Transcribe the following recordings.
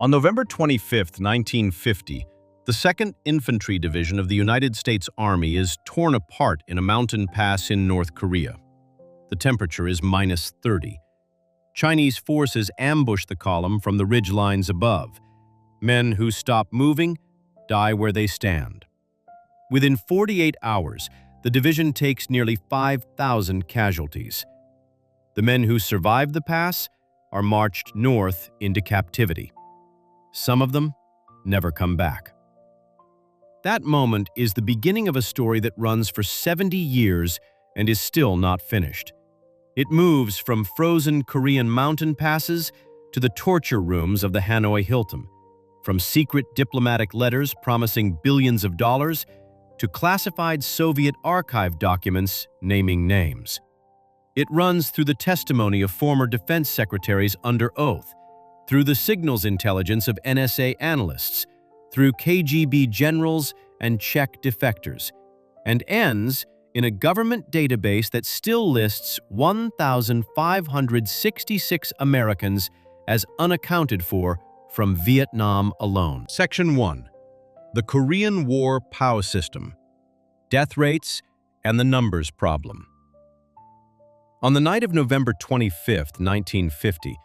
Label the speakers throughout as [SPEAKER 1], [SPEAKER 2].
[SPEAKER 1] On November 25, 1950, the 2nd Infantry Division of the United States Army is torn apart in a mountain pass in North Korea. The temperature is -30. Chinese forces ambush the column from the ridge lines above. Men who stop moving die where they stand. Within 48 hours, the division takes nearly 5,000 casualties. The men who survived the pass are marched north into captivity. Some of them never come back. That moment is the beginning of a story that runs for 70 years and is still not finished. It moves from frozen Korean mountain passes to the torture rooms of the Hanoi Hilton, from secret diplomatic letters promising billions of dollars to classified Soviet archive documents naming names. It runs through the testimony of former defense secretaries under oath, through the signals intelligence of NSA analysts, through KGB generals and Czech defectors, and ends in a government database that still lists 1,566 Americans as unaccounted for from Vietnam alone. Section 1. The Korean War POW system. Death rates and the numbers problem. On the night of November 25, 1950,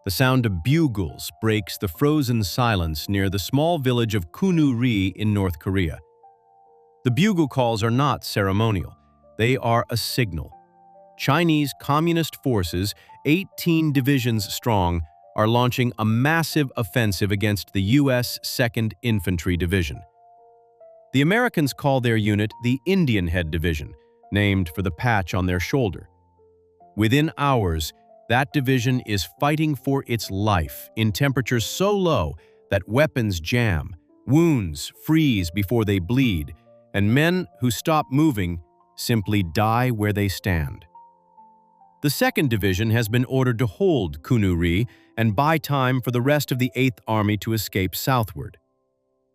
[SPEAKER 1] the sound of bugles breaks the frozen silence near the small village of Kunuri in North Korea. The bugle calls are not ceremonial. They are a signal. Chinese Communist forces, 18 divisions strong, are launching a massive offensive against the U.S. 2nd Infantry Division. The Americans call their unit the Indian Head Division, named for the patch on their shoulder. Within hours, that division is fighting for its life in temperatures so low that weapons jam, wounds freeze before they bleed, and men who stop moving simply die where they stand. The 2nd Division has been ordered to hold Kunuri and buy time for the rest of the 8th Army to escape southward.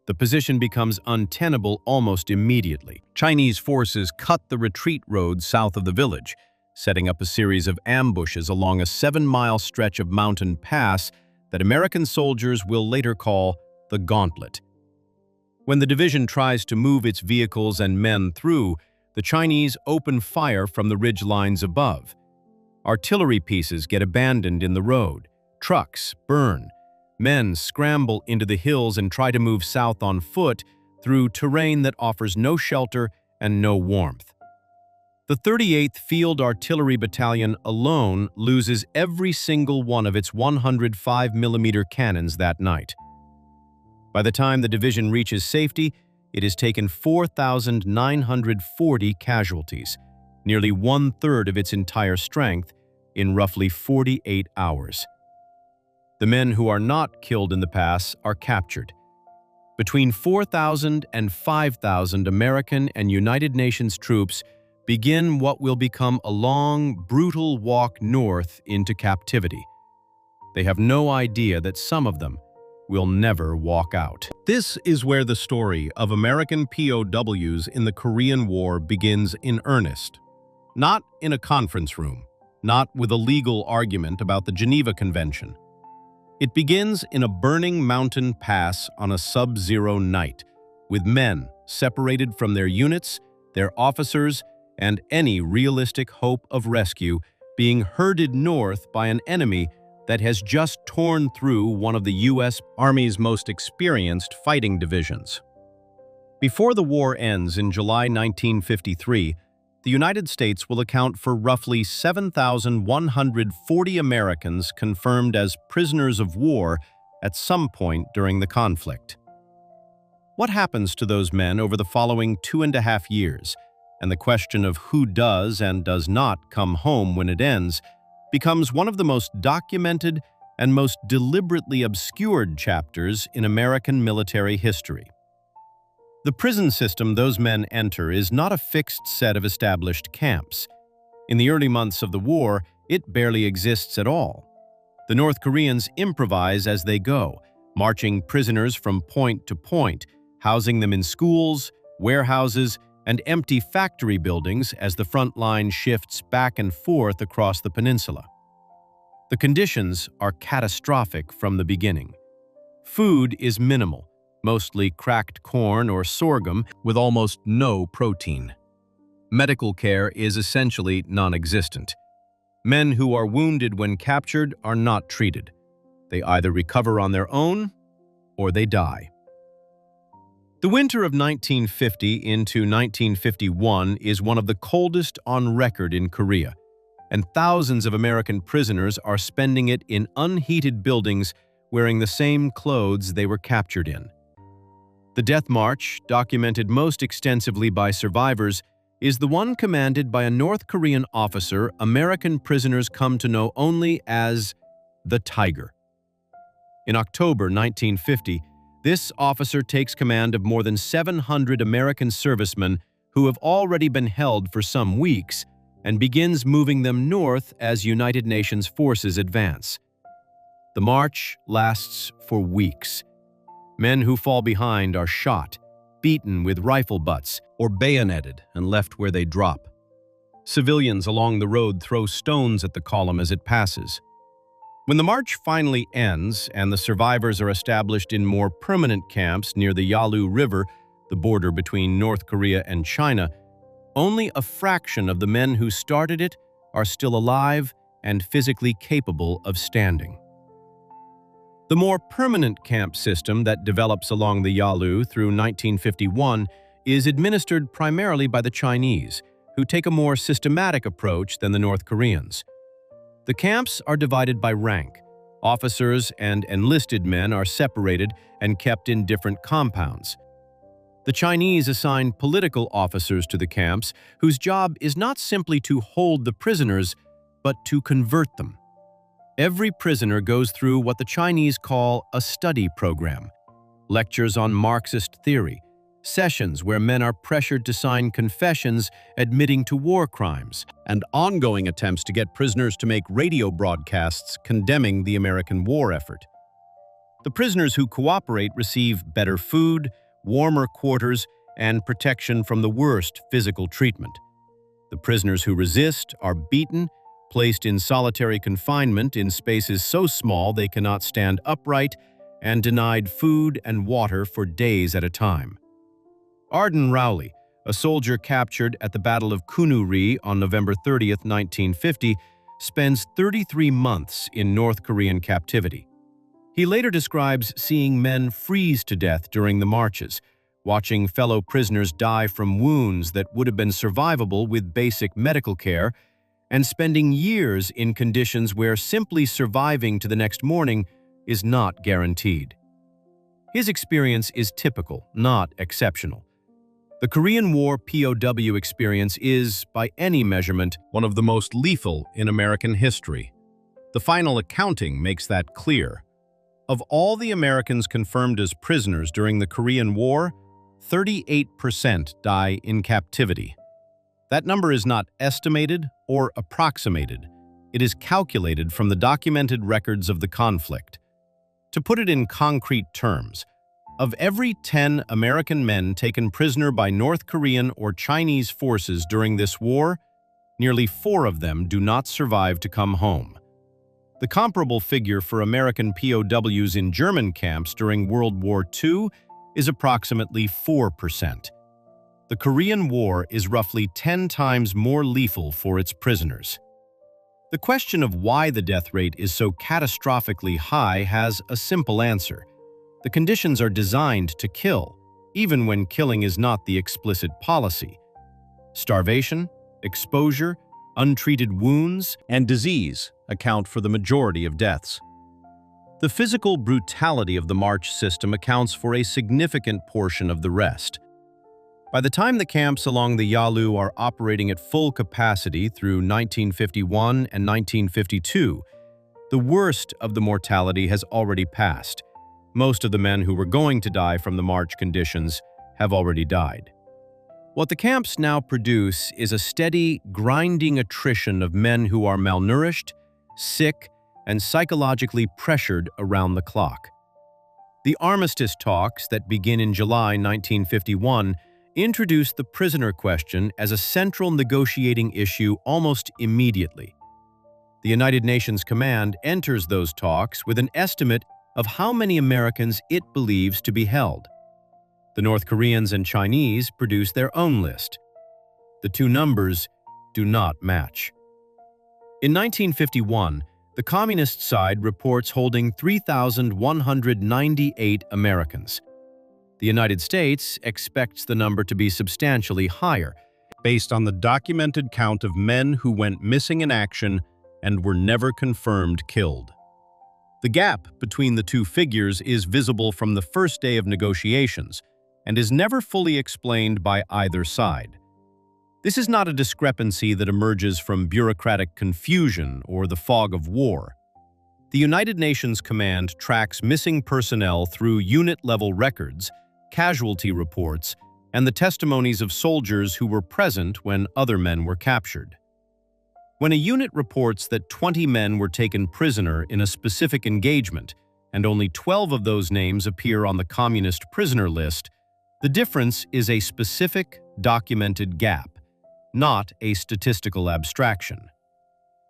[SPEAKER 1] The position becomes untenable almost immediately. Chinese forces cut the retreat road south of the village, setting up a series of ambushes along a 7-mile stretch of mountain pass that American soldiers will later call the Gauntlet. When the division tries to move its vehicles and men through, the Chinese open fire from the ridge lines above. Artillery pieces get abandoned in the road. Trucks burn. Men scramble into the hills and try to move south on foot through terrain that offers no shelter and no warmth. The 38th Field Artillery Battalion alone loses every single one of its 105mm cannons that night. By the time the division reaches safety, it has taken 4,940 casualties, nearly 1/3 of its entire strength, in roughly 48 hours. The men who are not killed in the pass are captured. Between 4,000 and 5,000 American and United Nations troops begin what will become a long, brutal walk north into captivity. They have no idea that some of them will never walk out. This is where the story of American POWs in the Korean War begins in earnest. Not in a conference room, not with a legal argument about the Geneva Convention. It begins in a burning mountain pass on a sub-zero night, with men separated from their units, their officers, and any realistic hope of rescue being herded north by an enemy that has just torn through one of the U.S. Army's most experienced fighting divisions. Before the war ends in July 1953, the United States will account for roughly 7,140 Americans confirmed as prisoners of war at some point during the conflict. What happens to those men over the following 2.5 years, and the question of who does and does not come home when it ends, becomes one of the most documented and most deliberately obscured chapters in American military history. The prison system those men enter is not a fixed set of established camps. In the early months of the war, it barely exists at all. The North Koreans improvise as they go, marching prisoners from point to point, housing them in schools, warehouses, and empty factory buildings as the front line shifts back and forth across the peninsula. The conditions are catastrophic from the beginning. Food is minimal, mostly cracked corn or sorghum with almost no protein. Medical care is essentially non-existent. Men who are wounded when captured are not treated. They either recover on their own or they die. The winter of 1950 into 1951 is one of the coldest on record in Korea, and thousands of American prisoners are spending it in unheated buildings wearing the same clothes they were captured in. The death march, documented most extensively by survivors, is the one commanded by a North Korean officer American prisoners come to know only as the Tiger. In October 1950, this officer takes command of more than 700 American servicemen who have already been held for some weeks and begins moving them north as United Nations forces advance. The march lasts for weeks. Men who fall behind are shot, beaten with rifle butts, or bayoneted and left where they drop. Civilians along the road throw stones at the column as it passes. When the march finally ends and the survivors are established in more permanent camps near the Yalu River, the border between North Korea and China, only a fraction of the men who started it are still alive and physically capable of standing. The more permanent camp system that develops along the Yalu through 1951 is administered primarily by the Chinese, who take a more systematic approach than the North Koreans. The camps are divided by rank. Officers and enlisted men are separated and kept in different compounds. The Chinese assign political officers to the camps, whose job is not simply to hold the prisoners, but to convert them. Every prisoner goes through what the Chinese call a study program: lectures on Marxist theory, sessions where men are pressured to sign confessions admitting to war crimes, and ongoing attempts to get prisoners to make radio broadcasts condemning the American war effort. The prisoners who cooperate receive better food, warmer quarters, and protection from the worst physical treatment. The prisoners who resist are beaten, placed in solitary confinement in spaces so small they cannot stand upright, and denied food and water for days at a time. Arden Rowley, a soldier captured at the Battle of Kunuri on November 30, 1950, spends 33 months in North Korean captivity. He later describes seeing men freeze to death during the marches, watching fellow prisoners die from wounds that would have been survivable with basic medical care, and spending years in conditions where simply surviving to the next morning is not guaranteed. His experience is typical, not exceptional. The Korean War POW experience is, by any measurement, one of the most lethal in American history. The final accounting makes that clear. Of all the Americans confirmed as prisoners during the Korean War, 38% die in captivity. That number is not estimated or approximated. It is calculated from the documented records of the conflict. To put it in concrete terms, of every 10 American men taken prisoner by North Korean or Chinese forces during this war, nearly 4 of them do not survive to come home. The comparable figure for American POWs in German camps during World War II is approximately 4%. The Korean War is roughly 10 times more lethal for its prisoners. The question of why the death rate is so catastrophically high has a simple answer. The conditions are designed to kill, even when killing is not the explicit policy. Starvation, exposure, untreated wounds, and disease account for the majority of deaths. The physical brutality of the march system accounts for a significant portion of the rest. By the time the camps along the Yalu are operating at full capacity through 1951 and 1952, the worst of the mortality has already passed. Most of the men who were going to die from the march conditions have already died. What the camps now produce is a steady, grinding attrition of men who are malnourished, sick, and psychologically pressured around the clock. The armistice talks that begin in July 1951 introduced the prisoner question as a central negotiating issue almost immediately. The United Nations Command enters those talks with an estimate of how many Americans it believes to be held. The North Koreans and Chinese produce their own list. The two numbers do not match. In 1951, the communist side reports holding 3,198 Americans. The United States expects the number to be substantially higher, based on the documented count of men who went missing in action and were never confirmed killed. The gap between the two figures is visible from the first day of negotiations and is never fully explained by either side. This is not a discrepancy that emerges from bureaucratic confusion or the fog of war. The United Nations Command tracks missing personnel through unit-level records, casualty reports, and the testimonies of soldiers who were present when other men were captured. When a unit reports that 20 men were taken prisoner in a specific engagement, and only 12 of those names appear on the communist prisoner list, the difference is a specific, documented gap, not a statistical abstraction.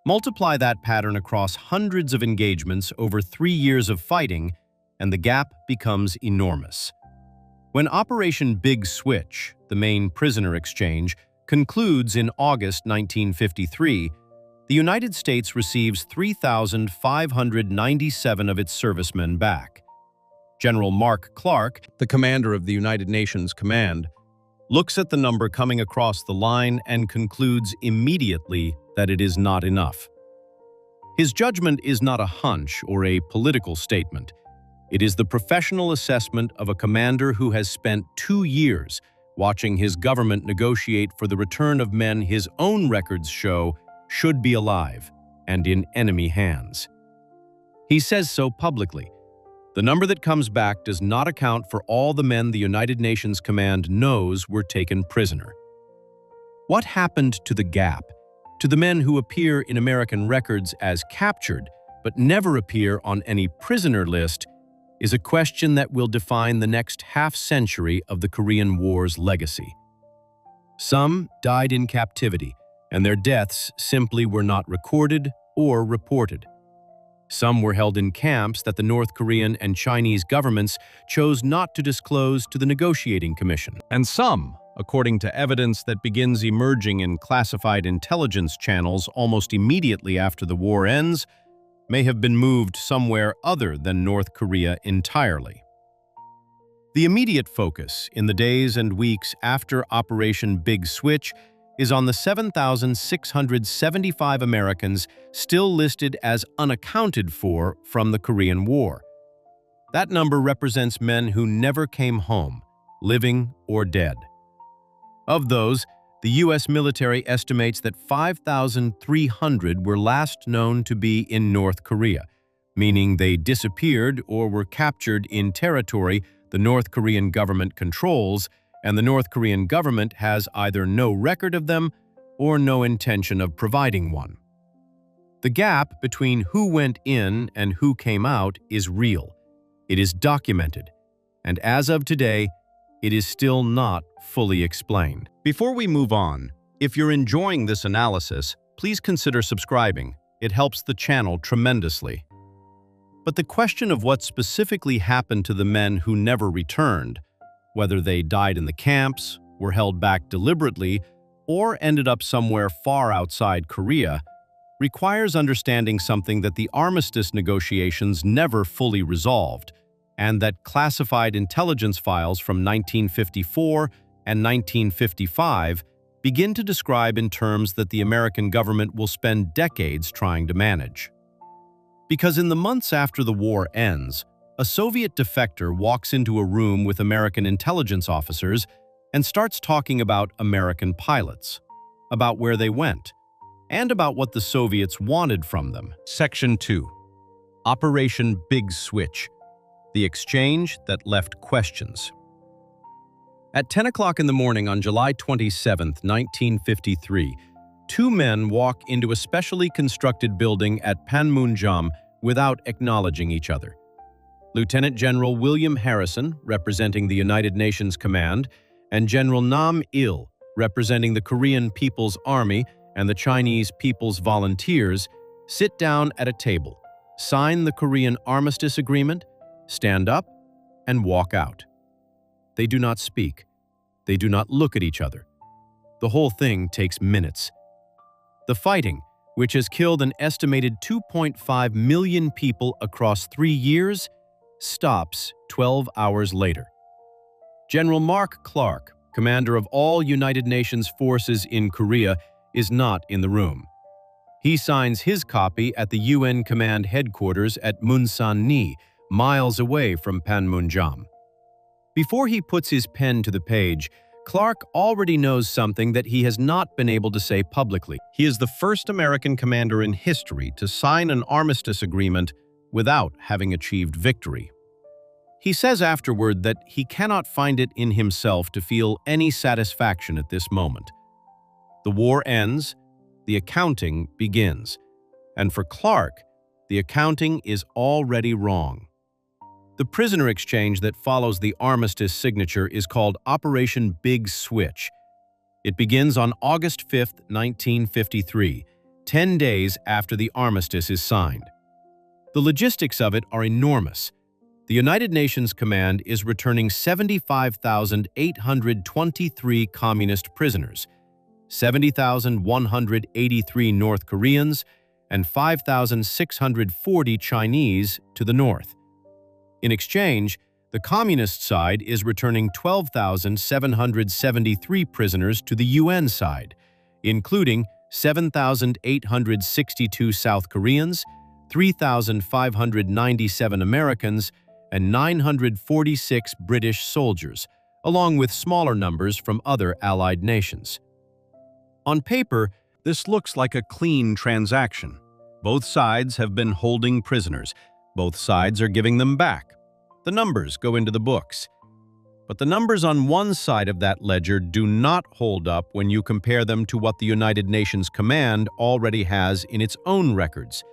[SPEAKER 1] Multiply that pattern across hundreds of engagements over 3 years of fighting, and the gap becomes enormous. When Operation Big Switch, the main prisoner exchange, concludes in August 1953, the United States receives 3,597 of its servicemen back. General Mark Clark, the commander of the United Nations Command, looks at the number coming across the line and concludes immediately that it is not enough. His judgment is not a hunch or a political statement. It is the professional assessment of a commander who has spent 2 years watching his government negotiate for the return of men his own records show should be alive and in enemy hands. He says so publicly. The number that comes back does not account for all the men the United Nations Command knows were taken prisoner. What happened to the gap, to the men who appear in American records as captured but never appear on any prisoner list, is a question that will define the next half-century of the Korean War's legacy. Some died in captivity, and their deaths simply were not recorded or reported. Some were held in camps that the North Korean and Chinese governments chose not to disclose to the negotiating commission. And some, according to evidence that begins emerging in classified intelligence channels almost immediately after the war ends, may have been moved somewhere other than North Korea entirely. The immediate focus in the days and weeks after Operation Big Switch is on the 7,675 Americans still listed as unaccounted for from the Korean War. That number represents men who never came home, living or dead. Of those, the U.S. military estimates that 5,300 were last known to be in North Korea, meaning they disappeared or were captured in territory the North Korean government controls, and the North Korean government has either no record of them or no intention of providing one. The gap between who went in and who came out is real. It is documented, and as of today, it is still not fully explained. Before we move on, if you're enjoying this analysis, please consider subscribing. It helps the channel tremendously. But the question of what specifically happened to the men who never returned, whether they died in the camps, were held back deliberately, or ended up somewhere far outside Korea, requires understanding something that the armistice negotiations never fully resolved, and that classified intelligence files from 1954 and 1955 begin to describe in terms that the American government will spend decades trying to manage. Because in the months after the war ends, a Soviet defector walks into a room with American intelligence officers and starts talking about American pilots, about where they went, and about what the Soviets wanted from them. Section 2. Operation Big Switch. The exchange that left questions. At 10 o'clock in the morning on July 27, 1953, two men walk into a specially constructed building at Panmunjom without acknowledging each other. Lieutenant General William Harrison, representing the United Nations Command, and General Nam Il, representing the Korean People's Army and the Chinese People's Volunteers, sit down at a table, sign the Korean Armistice Agreement, stand up, and walk out. They do not speak. They do not look at each other. The whole thing takes minutes. The fighting, which has killed an estimated 2.5 million people across 3 years, stops 12 hours later. General Mark Clark, commander of all United Nations forces in Korea, is not in the room. He signs his copy at the UN Command Headquarters at Munsan-ni, miles away from Panmunjom. Before he puts his pen to the page, Clark already knows something that he has not been able to say publicly. He is the first American commander in history to sign an armistice agreement without having achieved victory. He says afterward that he cannot find it in himself to feel any satisfaction at this moment. The war ends, the accounting begins, and for Clark, the accounting is already wrong. The prisoner exchange that follows the armistice signature is called Operation Big Switch. It begins on August 5, 1953, 10 days after the armistice is signed. The logistics of it are enormous. The United Nations Command is returning 75,823 communist prisoners, 70,183 North Koreans, and 5,640 Chinese to the north. In exchange, the communist side is returning 12,773 prisoners to the UN side, including 7,862 South Koreans, 3,597 Americans, and 946 British soldiers, along with smaller numbers from other allied nations. On paper, this looks like a clean transaction. Both sides have been holding prisoners. Both sides are giving them back. The numbers go into the books. But the numbers on one side of that ledger do not hold up when you compare them to what the United Nations Command already has in its own records.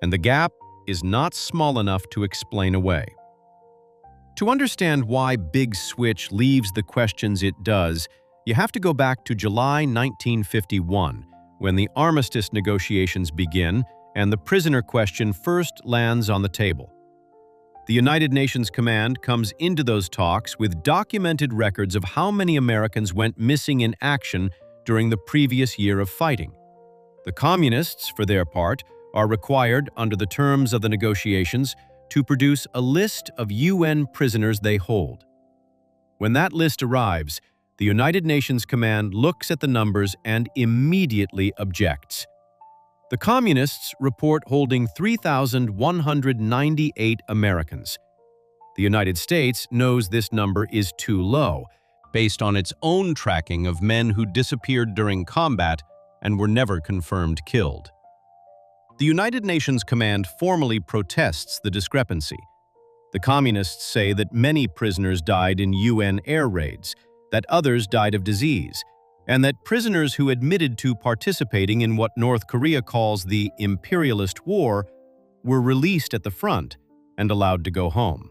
[SPEAKER 1] And the gap is not small enough to explain away. To understand why Big Switch leaves the questions it does, you have to go back to July 1951, when the armistice negotiations begin and the prisoner question first lands on the table. The United Nations Command comes into those talks with documented records of how many Americans went missing in action during the previous year of fighting. The Communists, for their part, are required, under the terms of the negotiations, to produce a list of UN prisoners they hold. When that list arrives, the United Nations Command looks at the numbers and immediately objects. The Communists report holding 3,198 Americans. The United States knows this number is too low, based on its own tracking of men who disappeared during combat and were never confirmed killed. The United Nations Command formally protests the discrepancy. The Communists say that many prisoners died in UN air raids, that others died of disease, and that prisoners who admitted to participating in what North Korea calls the imperialist war were released at the front and allowed to go home.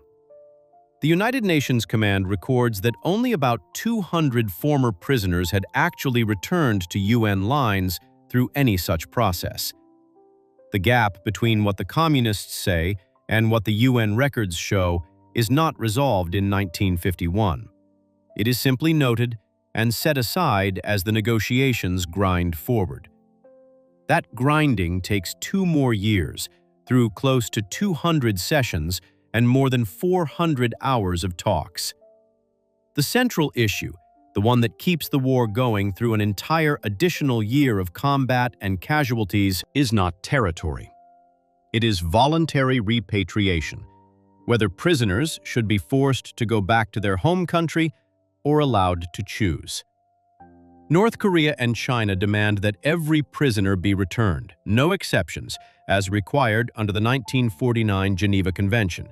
[SPEAKER 1] The United Nations Command records that only about 200 former prisoners had actually returned to UN lines through any such process. The gap between what the Communists say and what the UN records show is not resolved in 1951. It is simply noted and set aside as the negotiations grind forward. That grinding takes 2 more years, through close to 200 sessions and more than 400 hours of talks. The central issue, the one that keeps the war going through an entire additional year of combat and casualties, is not territory. It is voluntary repatriation, whether prisoners should be forced to go back to their home country or allowed to choose. North Korea and China demand that every prisoner be returned, no exceptions, as required under the 1949 Geneva Convention.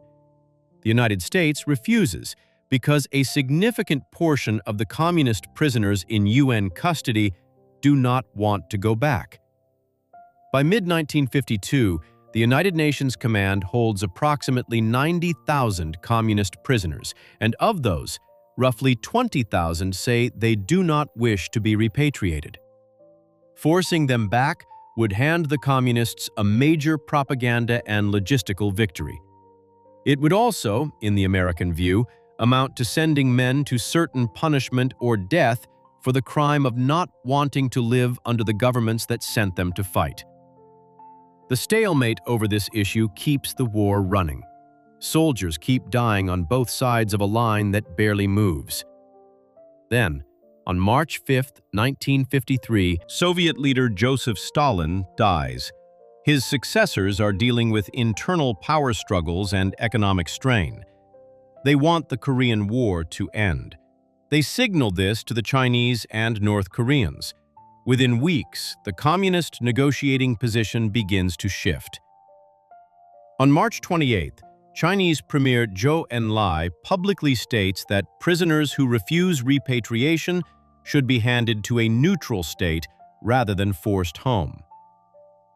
[SPEAKER 1] The United States refuses because a significant portion of the communist prisoners in UN custody do not want to go back. By mid-1952, the United Nations Command holds approximately 90,000 communist prisoners, and of those, roughly 20,000 say they do not wish to be repatriated. Forcing them back would hand the Communists a major propaganda and logistical victory. It would also, in the American view, amount to sending men to certain punishment or death for the crime of not wanting to live under the governments that sent them to fight. The stalemate over this issue keeps the war running. Soldiers keep dying on both sides of a line that barely moves. Then, on March 5, 1953, Soviet leader Joseph Stalin dies. His successors are dealing with internal power struggles and economic strain. They want the Korean War to end. They signal this to the Chinese and North Koreans. Within weeks, the communist negotiating position begins to shift. On March 28, Chinese Premier Zhou Enlai publicly states that prisoners who refuse repatriation should be handed to a neutral state rather than forced home.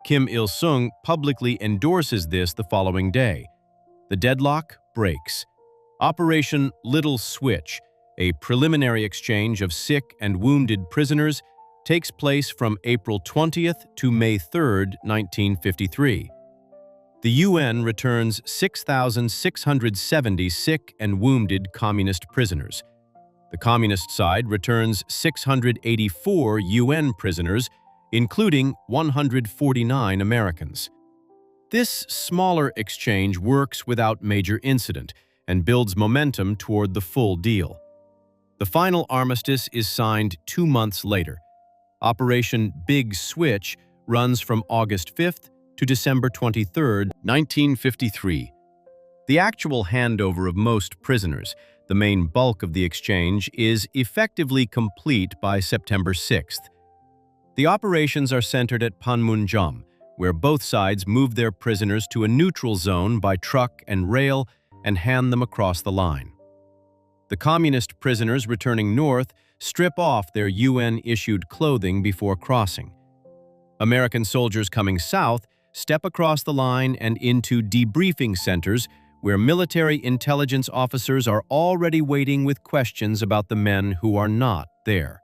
[SPEAKER 1] Kim Il-sung publicly endorses this the following day. The deadlock breaks. Operation Little Switch, a preliminary exchange of sick and wounded prisoners, takes place from April 20th to May 3rd, 1953. The UN returns 6,670 sick and wounded communist prisoners. The communist side returns 684 UN prisoners, including 149 Americans. This smaller exchange works without major incident and builds momentum toward the full deal. The final armistice is signed 2 months later. Operation Big Switch runs from August 5th to December 23, 1953. The actual handover of most prisoners, the main bulk of the exchange, is effectively complete by September 6th. The operations are centered at Panmunjom, where both sides move their prisoners to a neutral zone by truck and rail and hand them across the line. The communist prisoners returning north strip off their UN-issued clothing before crossing. American soldiers coming south step across the line and into debriefing centers where military intelligence officers are already waiting with questions about the men who are not there.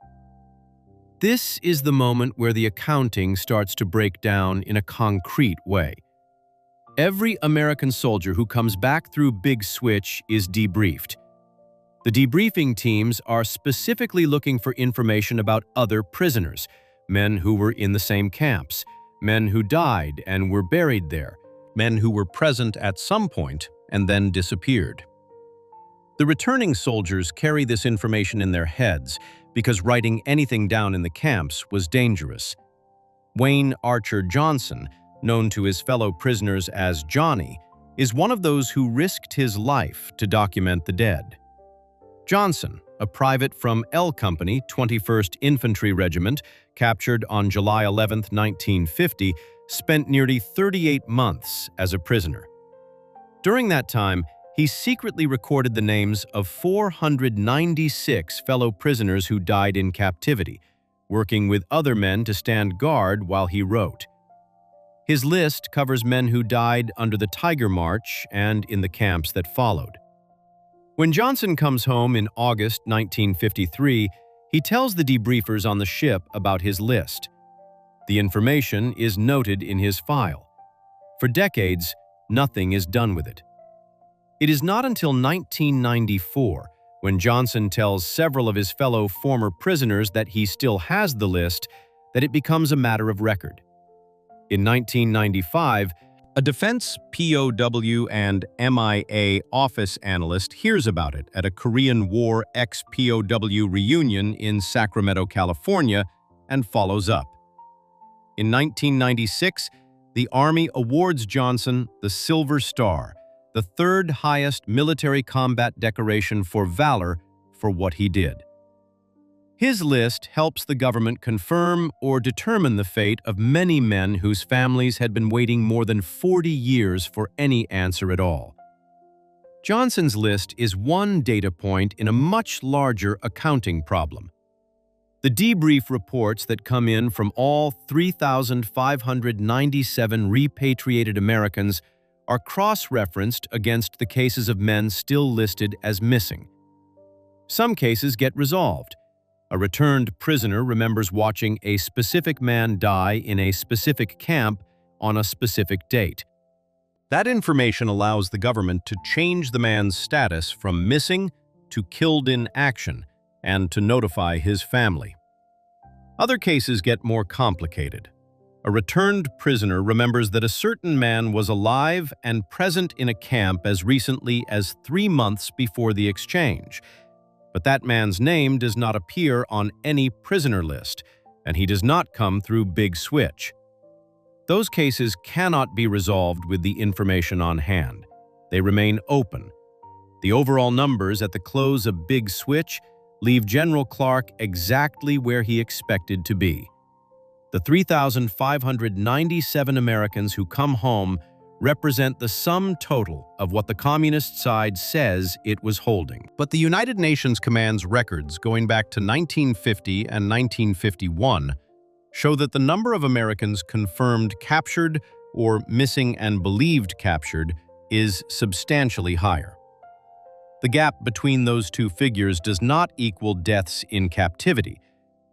[SPEAKER 1] This is the moment where the accounting starts to break down in a concrete way. Every American soldier who comes back through Big Switch is debriefed. The debriefing teams are specifically looking for information about other prisoners, men who were in the same camps, men who died and were buried there, men who were present at some point and then disappeared. The returning soldiers carry this information in their heads because writing anything down in the camps was dangerous. Wayne Archer Johnson, known to his fellow prisoners as Johnny, is one of those who risked his life to document the dead. Johnson, a private from L Company, 21st Infantry Regiment, captured on July 11, 1950, spent nearly 38 months as a prisoner. During that time, he secretly recorded the names of 496 fellow prisoners who died in captivity, working with other men to stand guard while he wrote. His list covers men who died under the Tiger March and in the camps that followed. When Johnson comes home in August 1953, he tells the debriefers on the ship about his list. The information is noted in his file. For decades, nothing is done with it. It is not until 1994, when Johnson tells several of his fellow former prisoners that he still has the list, that it becomes a matter of record. In 1995, a defense POW and MIA office analyst hears about it at a Korean War ex-POW reunion in Sacramento, California, and follows up. In 1996, the Army awards Johnson the Silver Star, the third highest military combat decoration for valor for what he did. His list helps the government confirm or determine the fate of many men whose families had been waiting more than 40 years for any answer at all. Johnson's list is one data point in a much larger accounting problem. The debrief reports that come in from all 3,597 repatriated Americans are cross-referenced against the cases of men still listed as missing. Some cases get resolved. A returned prisoner remembers watching a specific man die in a specific camp on a specific date. That information allows the government to change the man's status from missing to killed in action and to notify his family. Other cases get more complicated. A returned prisoner remembers that a certain man was alive and present in a camp as recently as 3 months before the exchange. But that man's name does not appear on any prisoner list, and he does not come through Big Switch. Those cases cannot be resolved with the information on hand. They remain open. The overall numbers at the close of Big Switch leave General Clark exactly where he expected to be. The 3,597 Americans who come home represent the sum total of what the communist side says it was holding. But the United Nations Command's records going back to 1950 and 1951 show that the number of Americans confirmed captured or missing and believed captured is substantially higher. The gap between those two figures does not equal deaths in captivity.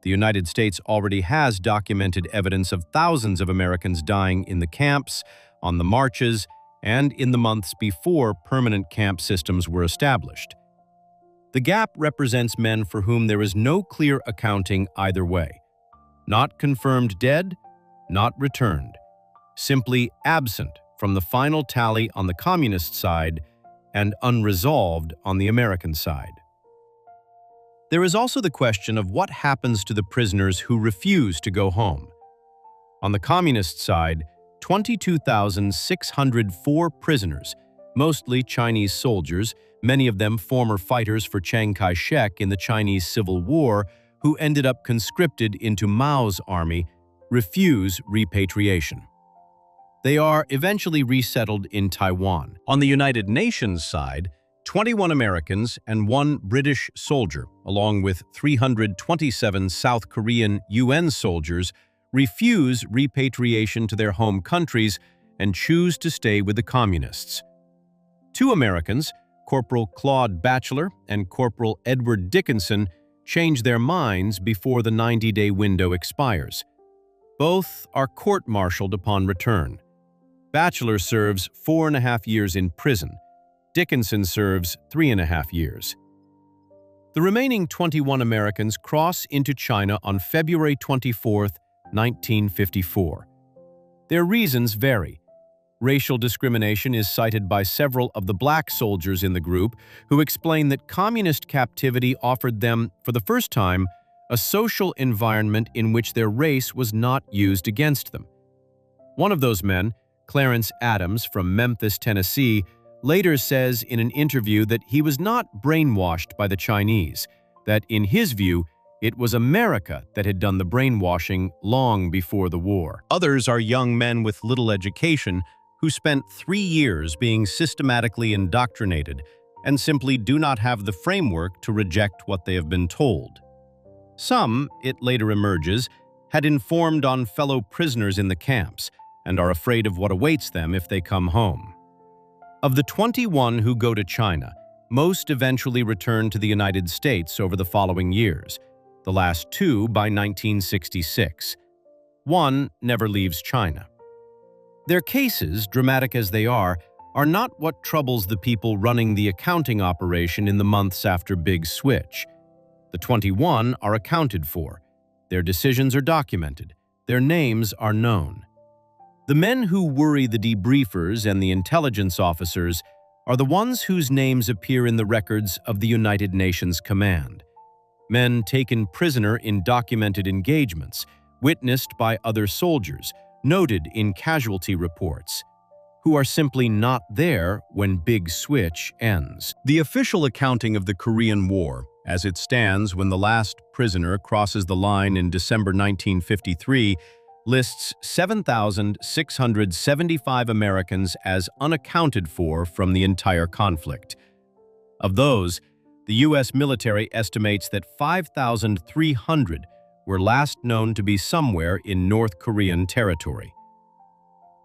[SPEAKER 1] The United States already has documented evidence of thousands of Americans dying in the camps, on the marches, and in the months before permanent camp systems were established. The gap represents men for whom there is no clear accounting either way. Not confirmed dead, not returned. Simply absent from the final tally on the communist side and unresolved on the American side. There is also the question of what happens to the prisoners who refuse to go home. On the communist side, 22,604 prisoners, mostly Chinese soldiers, many of them former fighters for Chiang Kai-shek in the Chinese Civil War, who ended up conscripted into Mao's army, refuse repatriation. They are eventually resettled in Taiwan. On the United Nations side, 21 Americans and 1 British soldier, along with 327 South Korean UN soldiers, refuse repatriation to their home countries and choose to stay with the communists. 2 Americans, Corporal Claude Batchelor and Corporal Edward Dickinson, change their minds before the 90-day window expires. Both are court-martialed upon return. Batchelor serves 4.5 years in prison. Dickinson serves 3.5 years. The remaining 21 Americans cross into China on February 24, 1954. Their reasons vary. Racial discrimination is cited by several of the black soldiers in the group who explain that communist captivity offered them, for the first time, a social environment in which their race was not used against them. One of those men, Clarence Adams from Memphis, Tennessee, later says in an interview that he was not brainwashed by the Chinese, that in his view, it was America that had done the brainwashing long before the war. Others are young men with little education who spent 3 years being systematically indoctrinated and simply do not have the framework to reject what they have been told. Some, it later emerges, had informed on fellow prisoners in the camps and are afraid of what awaits them if they come home. Of the 21 who go to China, most eventually return to the United States over the following years, the last 2 by 1966. 1 never leaves China. Their cases, dramatic as they are not what troubles the people running the accounting operation in the months after Big Switch. The 21 are accounted for. Their decisions are documented. Their names are known. The men who worry the debriefers and the intelligence officers are the ones whose names appear in the records of the United Nations Command. Men taken prisoner in documented engagements, witnessed by other soldiers, noted in casualty reports, who are simply not there when Big Switch ends. The official accounting of the Korean War, as it stands when the last prisoner crosses the line in December 1953, lists 7,675 Americans as unaccounted for from the entire conflict. Of those, the U.S. military estimates that 5,300 were last known to be somewhere in North Korean territory.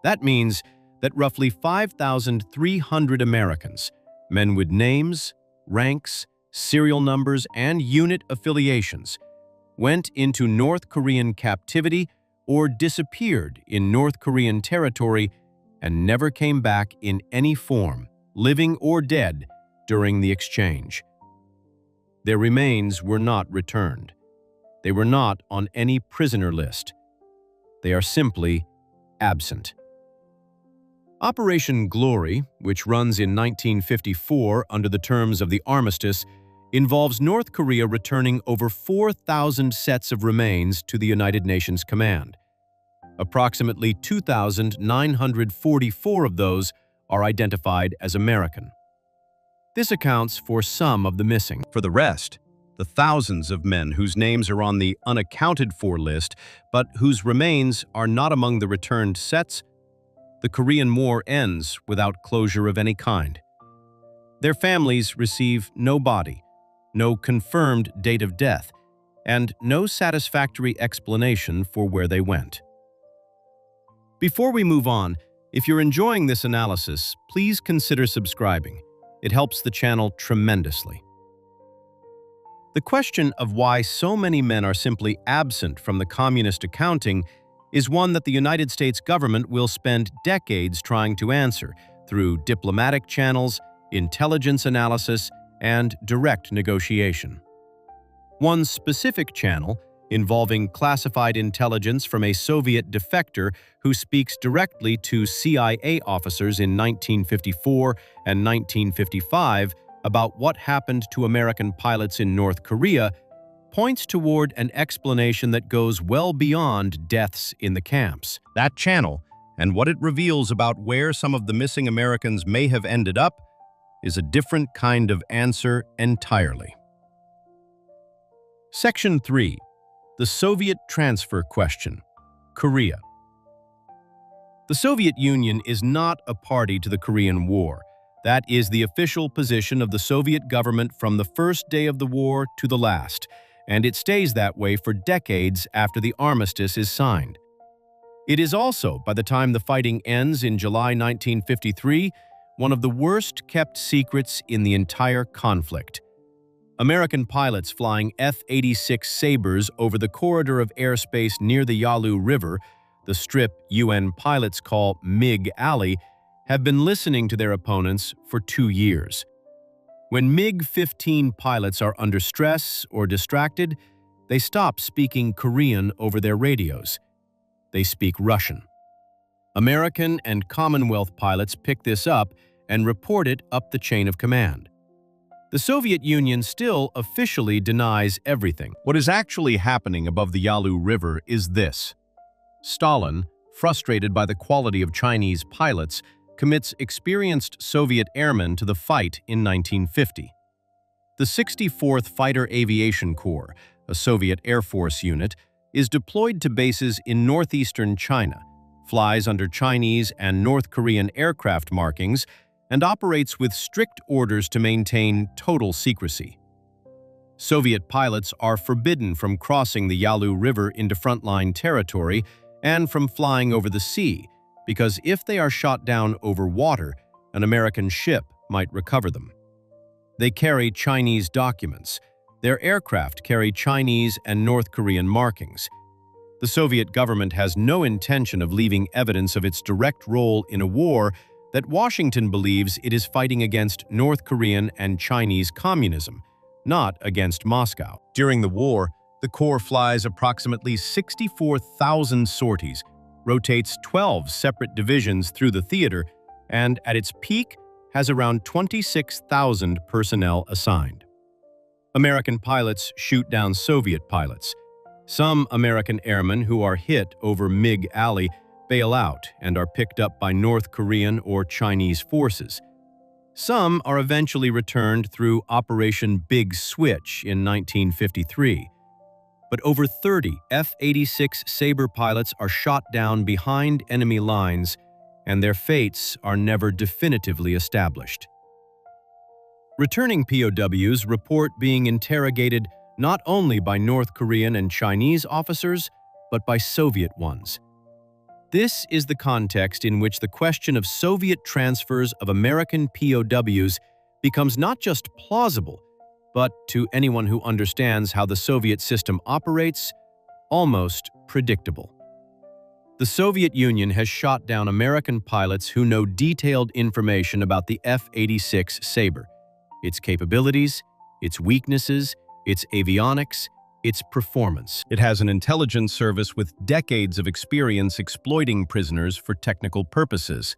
[SPEAKER 1] That means that roughly 5,300 Americans, men with names, ranks, serial numbers, and unit affiliations, went into North Korean captivity or disappeared in North Korean territory and never came back in any form, living or dead, during the exchange. Their remains were not returned. They were not on any prisoner list. They are simply absent. Operation Glory, which runs in 1954 under the terms of the armistice, involves North Korea returning over 4,000 sets of remains to the United Nations Command. Approximately 2,944 of those are identified as American. This accounts for some of the missing. For the rest, the thousands of men whose names are on the unaccounted-for list, but whose remains are not among the returned sets, the Korean War ends without closure of any kind. Their families receive no body, no confirmed date of death, and no satisfactory explanation for where they went. Before we move on, if you're enjoying this analysis, please consider subscribing. It helps the channel tremendously. The question of why so many men are simply absent from the communist accounting is one that the United States government will spend decades trying to answer through diplomatic channels, intelligence analysis, and direct negotiation. One specific channel, involving classified intelligence from a Soviet defector who speaks directly to CIA officers in 1954 and 1955 about what happened to American pilots in North Korea, points toward an explanation that goes well beyond deaths in the camps. That channel, and what it reveals about where some of the missing Americans may have ended up, is a different kind of answer entirely. Section 3. The Soviet Transfer Question. Korea. The Soviet Union is not a party to the Korean War. That is the official position of the Soviet government from the first day of the war to the last, and it stays that way for decades after the armistice is signed. It is also, by the time the fighting ends in July 1953, one of the worst-kept secrets in the entire conflict. American pilots flying F-86 Sabres over the corridor of airspace near the Yalu River, the strip UN pilots call MiG Alley, have been listening to their opponents for 2 years. When MiG-15 pilots are under stress or distracted, they stop speaking Korean over their radios. They speak Russian. American and Commonwealth pilots pick this up and report it up the chain of command. The Soviet Union still officially denies everything. What is actually happening above the Yalu River is this. Stalin, frustrated by the quality of Chinese pilots, commits experienced Soviet airmen to the fight in 1950. The 64th Fighter Aviation Corps, a Soviet Air Force unit, is deployed to bases in northeastern China, flies under Chinese and North Korean aircraft markings, and operates with strict orders to maintain total secrecy. Soviet pilots are forbidden from crossing the Yalu River into frontline territory and from flying over the sea, because if they are shot down over water, an American ship might recover them. They carry Chinese documents. Their aircraft carry Chinese and North Korean markings. The Soviet government has no intention of leaving evidence of its direct role in a war that Washington believes it is fighting against North Korean and Chinese communism, not against Moscow. During the war, the Corps flies approximately 64,000 sorties, rotates 12 separate divisions through the theater, and at its peak has around 26,000 personnel assigned. American pilots shoot down Soviet pilots. Some American airmen who are hit over MiG Alley bail out and are picked up by North Korean or Chinese forces. Some are eventually returned through Operation Big Switch in 1953. But over 30 F-86 Sabre pilots are shot down behind enemy lines, and their fates are never definitively established. Returning POWs report being interrogated not only by North Korean and Chinese officers, but by Soviet ones. This is the context in which the question of Soviet transfers of American POWs becomes not just plausible, but, to anyone who understands how the Soviet system operates, almost predictable. The The Soviet Union has shot down American pilots who know detailed information about the F-86 Sabre, its capabilities, its weaknesses, its avionics, its performance. It has an intelligence service with decades of experience exploiting prisoners for technical purposes.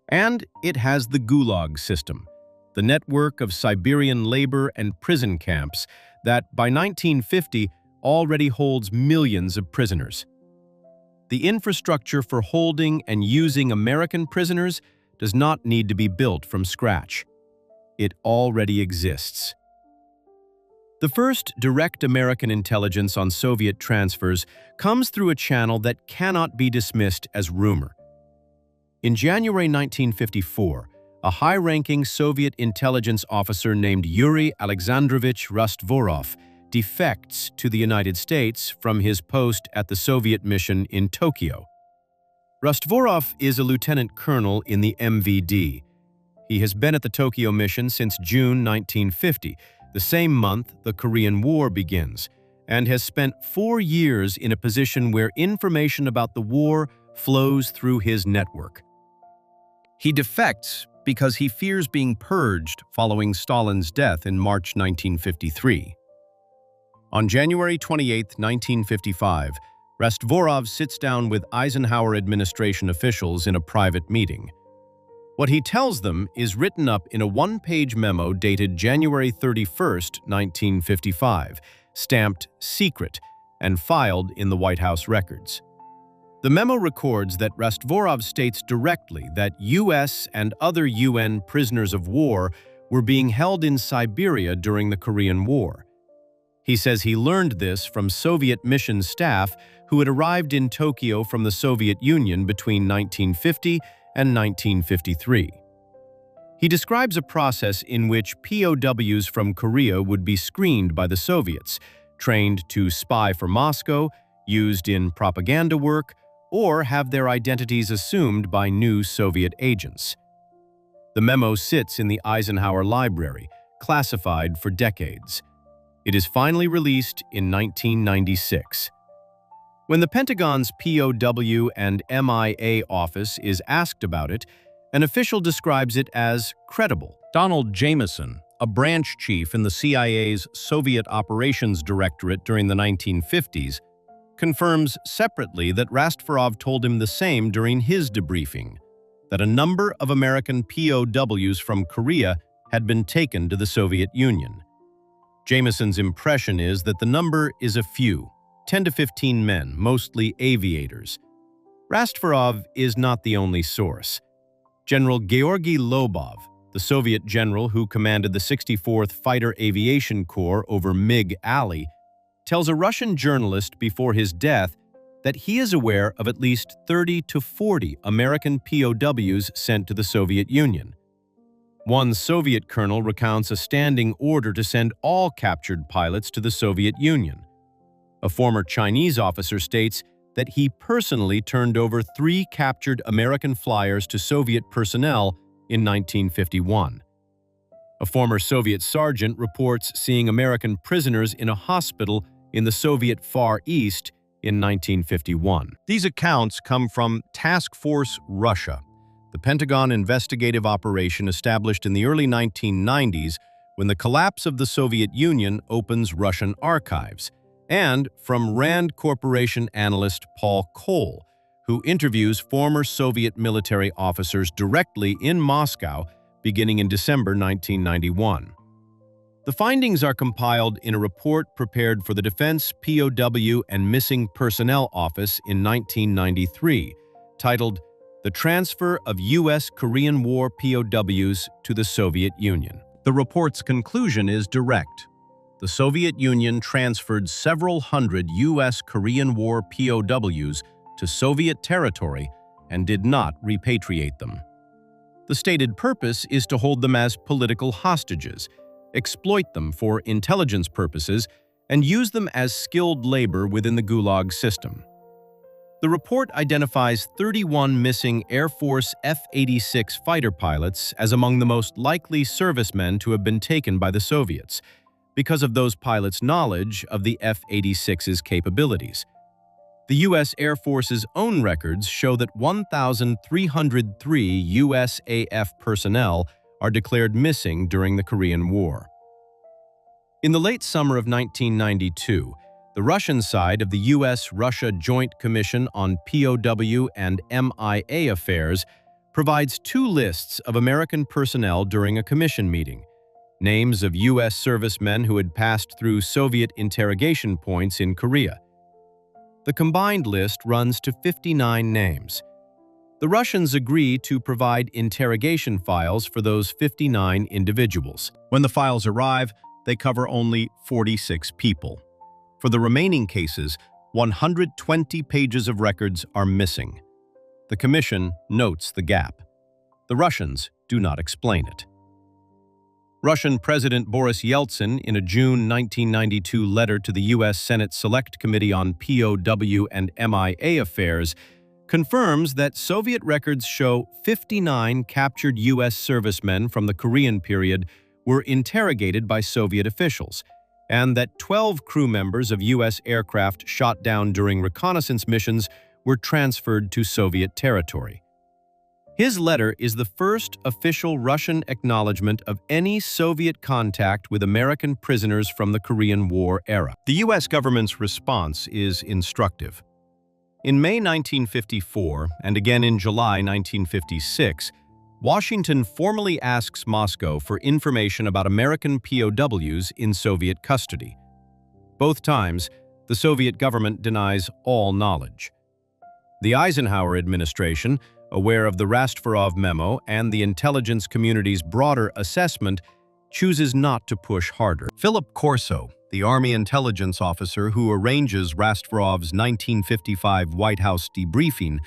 [SPEAKER 1] And it has the Gulag system, the network of Siberian labor and prison camps that, by 1950, already holds millions of prisoners. The infrastructure for holding and using American prisoners does not need to be built from scratch. It already exists. The first direct American intelligence on Soviet transfers comes through a channel that cannot be dismissed as rumor. In January 1954, a high-ranking Soviet intelligence officer named Yuri Alexandrovich Rastvorov defects to the United States from his post at the Soviet mission in Tokyo. Rastvorov is a lieutenant colonel in the MVD. He has been at the Tokyo mission since June 1950, the same month the Korean War begins, and has spent 4 years in a position where information about the war flows through his network. He defects because he fears being purged following Stalin's death in March 1953. On January 28, 1955, Rastvorov sits down with Eisenhower administration officials in a private meeting. What he tells them is written up in a one-page memo dated January 31, 1955, stamped "Secret," and filed in the White House records. The memo records that Rastvorov states directly that U.S. and other UN prisoners of war were being held in Siberia during the Korean War. He says he learned this from Soviet mission staff who had arrived in Tokyo from the Soviet Union between 1950 and 1953. He describes a process in which POWs from Korea would be screened by the Soviets, trained to spy for Moscow, used in propaganda work, or have their identities assumed by new Soviet agents. The memo sits in the Eisenhower Library, classified for decades. It is finally released in 1996. When the Pentagon's POW and MIA office is asked about it, an official describes it as credible. Donald Jameson, a branch chief in the CIA's Soviet Operations Directorate during the 1950s, confirms separately that Rastvorov told him the same during his debriefing, that a number of American POWs from Korea had been taken to the Soviet Union. Jameson's impression is that the number is a few, 10 to 15 men, mostly aviators. Rastvorov is not the only source. General Georgy Lobov, the Soviet general who commanded the 64th Fighter Aviation Corps over MiG Alley, tells a Russian journalist before his death that he is aware of at least 30 to 40 American POWs sent to the Soviet Union. One Soviet colonel recounts a standing order to send all captured pilots to the Soviet Union. A former Chinese officer states that he personally turned over 3 captured American flyers to Soviet personnel in 1951. A former Soviet sergeant reports seeing American prisoners in a hospital in the Soviet Far East in 1951. These accounts come from Task Force Russia, the Pentagon investigative operation established in the early 1990s when the collapse of the Soviet Union opens Russian archives, and from Rand Corporation analyst Paul Cole, who interviews former Soviet military officers directly in Moscow beginning in December 1991. The findings are compiled in a report prepared for the Defense POW and Missing Personnel Office in 1993, titled The Transfer of U.S. Korean War POWs to the Soviet Union. The report's conclusion is direct. The Soviet Union transferred several hundred U.S. Korean War POWs to Soviet territory and did not repatriate them. The stated purpose is to hold them as political hostages, exploit them for intelligence purposes, and use them as skilled labor within the Gulag system. The report identifies 31 missing Air Force F-86 fighter pilots as among the most likely servicemen to have been taken by the Soviets, because of those pilots' knowledge of the F-86's capabilities. The U.S. Air Force's own records show that 1,303 USAF personnel are declared missing during the Korean War. In the late summer of 1992, the Russian side of the U.S.-Russia Joint Commission on POW and MIA Affairs provides two lists of American personnel during a commission meeting, names of U.S. servicemen who had passed through Soviet interrogation points in Korea. The combined list runs to 59 names. The Russians agree to provide interrogation files for those 59 individuals. When the files arrive, they cover only 46 people. For the remaining cases, 120 pages of records are missing. The Commission notes the gap. The Russians do not explain it. Russian President Boris Yeltsin, in a June 1992 letter to the U.S. Senate Select Committee on POW and MIA Affairs, confirms that Soviet records show 59 captured U.S. servicemen from the Korean period were interrogated by Soviet officials, and that 12 crew members of U.S. aircraft shot down during reconnaissance missions were transferred to Soviet territory. His letter is the first official Russian acknowledgement of any Soviet contact with American prisoners from the Korean War era. The U.S. government's response is instructive. In May 1954, and again in July 1956, Washington formally asks Moscow for information about American POWs in Soviet custody. Both times, the Soviet government denies all knowledge. The Eisenhower administration, aware of the Rastverov memo and the intelligence community's broader assessment, chooses not to push harder. Philip Corso, the Army intelligence officer who arranges Rastverov's 1955 White House debriefing,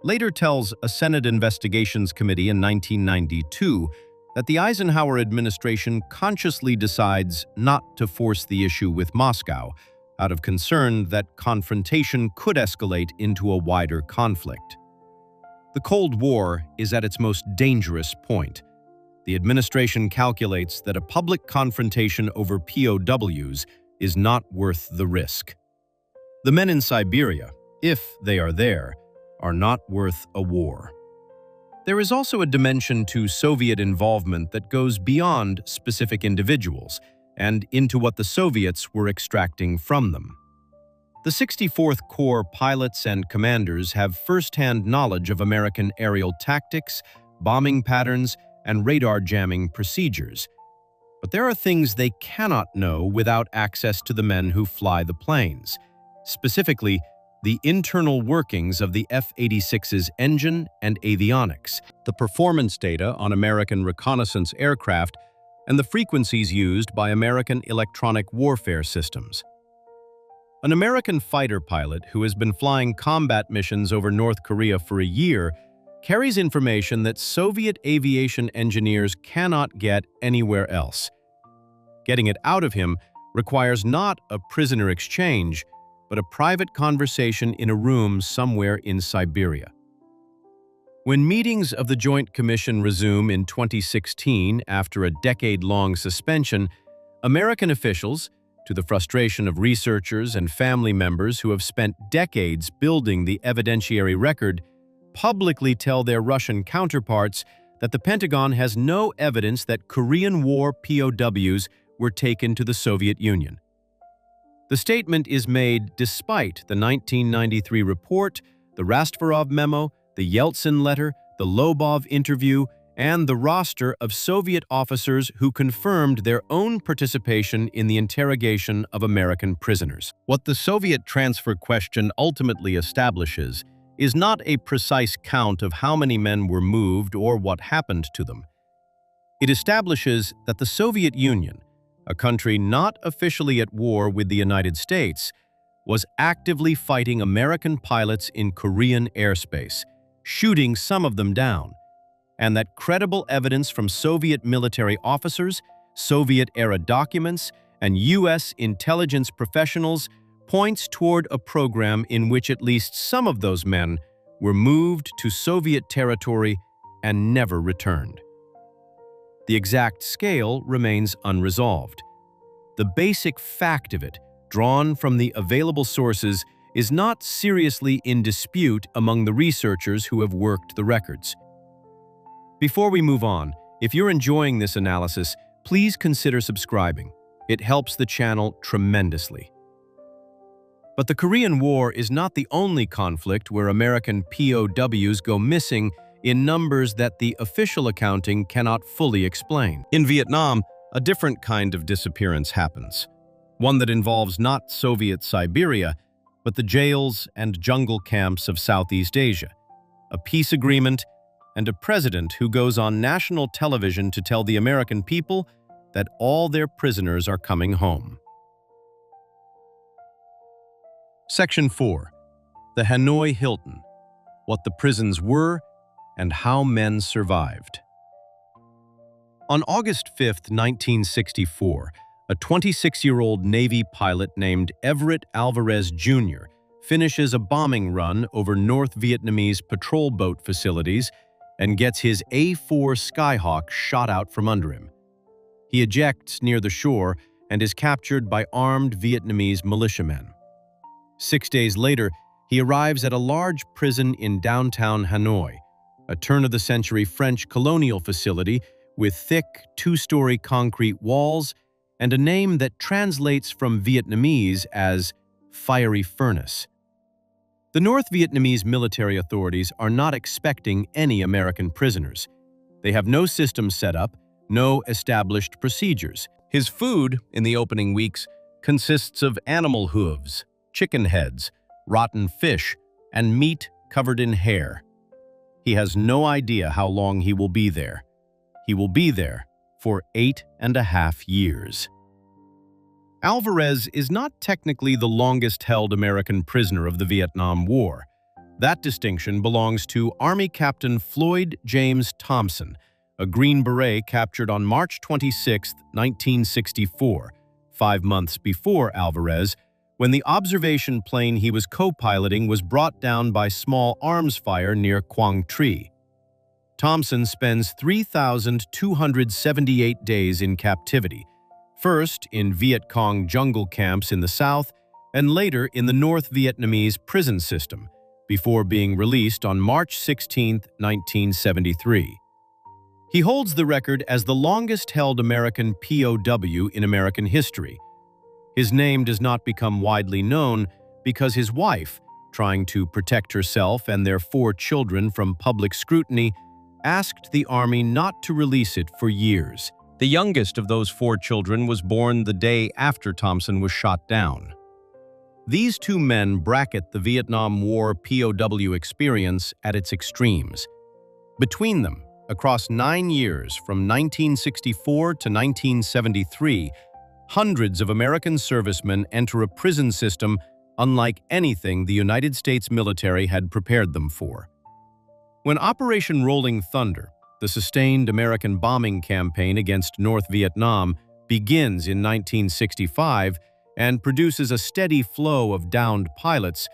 [SPEAKER 1] later tells a Senate Investigations Committee in 1992 that the Eisenhower administration consciously decides not to force the issue with Moscow, out of concern that confrontation could escalate into a wider conflict. The Cold War is at its most dangerous point. The administration calculates that a public confrontation over POWs is not worth the risk. The men in Siberia, if they are there, are not worth a war. There is also a dimension to Soviet involvement that goes beyond specific individuals and into what the Soviets were extracting from them. The 64th Corps pilots and commanders have first-hand knowledge of American aerial tactics, bombing patterns, and radar jamming procedures. But there are things they cannot know without access to the men who fly the planes, specifically the internal workings of the F-86's engine and avionics, the performance data on American reconnaissance aircraft, and the frequencies used by American electronic warfare systems. An American fighter pilot who has been flying combat missions over North Korea for a year carries information that Soviet aviation engineers cannot get anywhere else. Getting it out of him requires not a prisoner exchange, but a private conversation in a room somewhere in Siberia. When meetings of the Joint Commission resume in 2016 after a decade-long suspension, American officials, to the frustration of researchers and family members who have spent decades building the evidentiary record, publicly tell their Russian counterparts that the Pentagon has no evidence that Korean War POWs were taken to the Soviet Union. The statement is made despite the 1993 report, the Rastverov memo, the Yeltsin letter, the Lobov interview, and the roster of Soviet officers who confirmed their own participation in the interrogation of American prisoners. What the Soviet transfer question ultimately establishes is not a precise count of how many men were moved or what happened to them. It establishes that the Soviet Union, a country not officially at war with the United States, was actively fighting American pilots in Korean airspace, shooting some of them down, and that credible evidence from Soviet military officers, Soviet-era documents, and U.S. intelligence professionals points toward a program in which at least some of those men were moved to Soviet territory and never returned. The exact scale remains unresolved. The basic fact of it, drawn from the available sources, is not seriously in dispute among the researchers who have worked the records. Before we move on, if you're enjoying this analysis, please consider subscribing. It helps the channel tremendously. But the Korean War is not the only conflict where American POWs go missing in numbers that the official accounting cannot fully explain. In Vietnam, a different kind of disappearance happens. One that involves not Soviet Siberia, but the jails and jungle camps of Southeast Asia, a peace agreement, and a president who goes on national television to tell the American people that all their prisoners are coming home. Section 4. The Hanoi Hilton. What the prisons were and how men survived. On August 5, 1964, a 26-year-old Navy pilot named Everett Alvarez Jr. finishes a bombing run over North Vietnamese patrol boat facilities and gets his A-4 Skyhawk shot out from under him. He ejects near the shore and is captured by armed Vietnamese militiamen. 6 days later, he arrives at a large prison in downtown Hanoi, a turn-of-the-century French colonial facility with thick, two-story concrete walls and a name that translates from Vietnamese as fiery furnace. The North Vietnamese military authorities are not expecting any American prisoners. They have no system set up, no established procedures. His food, in the opening weeks, consists of animal hooves, chicken heads, rotten fish, and meat covered in hair. He has no idea how long he will be there. He will be there for 8.5 years. Alvarez is not technically the longest-held American prisoner of the Vietnam War. That distinction belongs to Army Captain Floyd James Thompson, a Green Beret captured on March 26, 1964, 5 months before Alvarez, when the observation plane he was co-piloting was brought down by small arms fire near Quang Tri. Thompson spends 3,278 days in captivity, first in Viet Cong jungle camps in the south and later in the North Vietnamese prison system, before being released on March 16, 1973. He holds the record as the longest-held American POW in American history. His name does not become widely known because his wife, trying to protect herself and their 4 children from public scrutiny, asked the Army not to release it for years. The youngest of those 4 children was born the day after Thompson was shot down. These 2 men bracket the Vietnam War POW experience at its extremes. Between them, across 9 years from 1964 to 1973, hundreds of American servicemen enter a prison system unlike anything the United States military had prepared them for. When Operation Rolling Thunder, the sustained American bombing campaign against North Vietnam, begins in 1965 and produces a steady flow of downed pilots,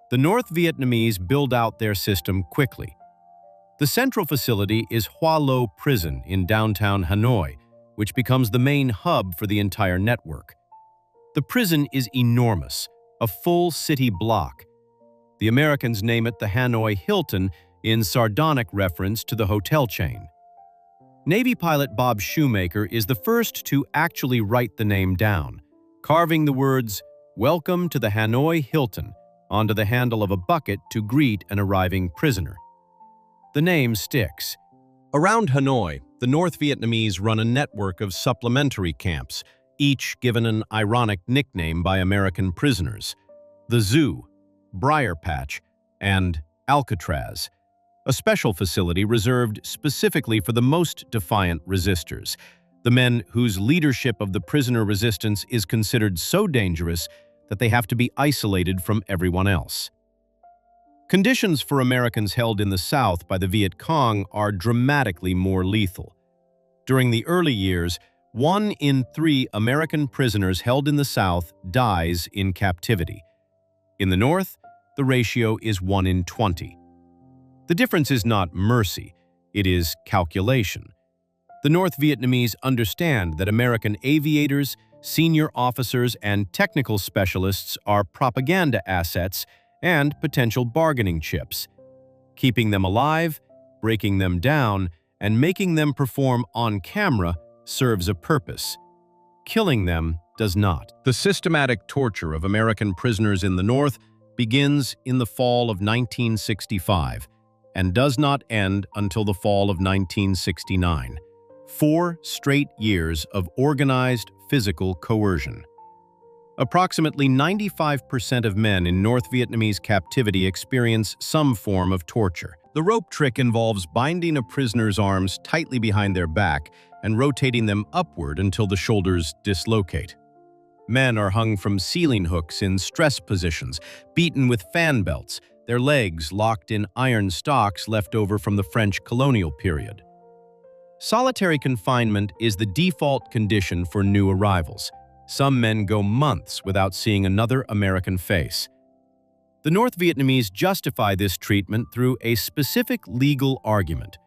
[SPEAKER 1] the North Vietnamese build out their system quickly. The central facility is Hoa Lo Prison in downtown Hanoi, which becomes the main hub for the entire network. The prison is enormous, a full city block. The Americans name it the Hanoi Hilton in sardonic reference to the hotel chain. Navy pilot Bob Shoemaker is the first to actually write the name down, carving the words, "Welcome to the Hanoi Hilton," onto the handle of a bucket to greet an arriving prisoner. The name sticks. Around Hanoi, the North Vietnamese run a network of supplementary camps, each given an ironic nickname by American prisoners: the Zoo, Briar Patch, and Alcatraz, a special facility reserved specifically for the most defiant resistors, the men whose leadership of the prisoner resistance is considered so dangerous that they have to be isolated from everyone else. Conditions for Americans held in the South by the Viet Cong are dramatically more lethal. During the early years, 1 in 3 American prisoners held in the South dies in captivity. In the North, the ratio is 1 in 20. The difference is not mercy, it is calculation. The North Vietnamese understand that American aviators, senior officers, and technical specialists are propaganda assets and potential bargaining chips. Keeping them alive, breaking them down, and making them perform on camera serves a purpose. Killing them does not. The systematic torture of American prisoners in the North begins in the fall of 1965 and does not end until the fall of 1969. 4 straight years of organized physical coercion. Approximately 95% of men in North Vietnamese captivity experience some form of torture. The rope trick involves binding a prisoner's arms tightly behind their back and rotating them upward until the shoulders dislocate. Men are hung from ceiling hooks in stress positions, beaten with fan belts, their legs locked in iron stocks left over from the French colonial period. Solitary confinement is the default condition for new arrivals. Some men go months without seeing another American face. The North Vietnamese justify this treatment through a specific legal argument.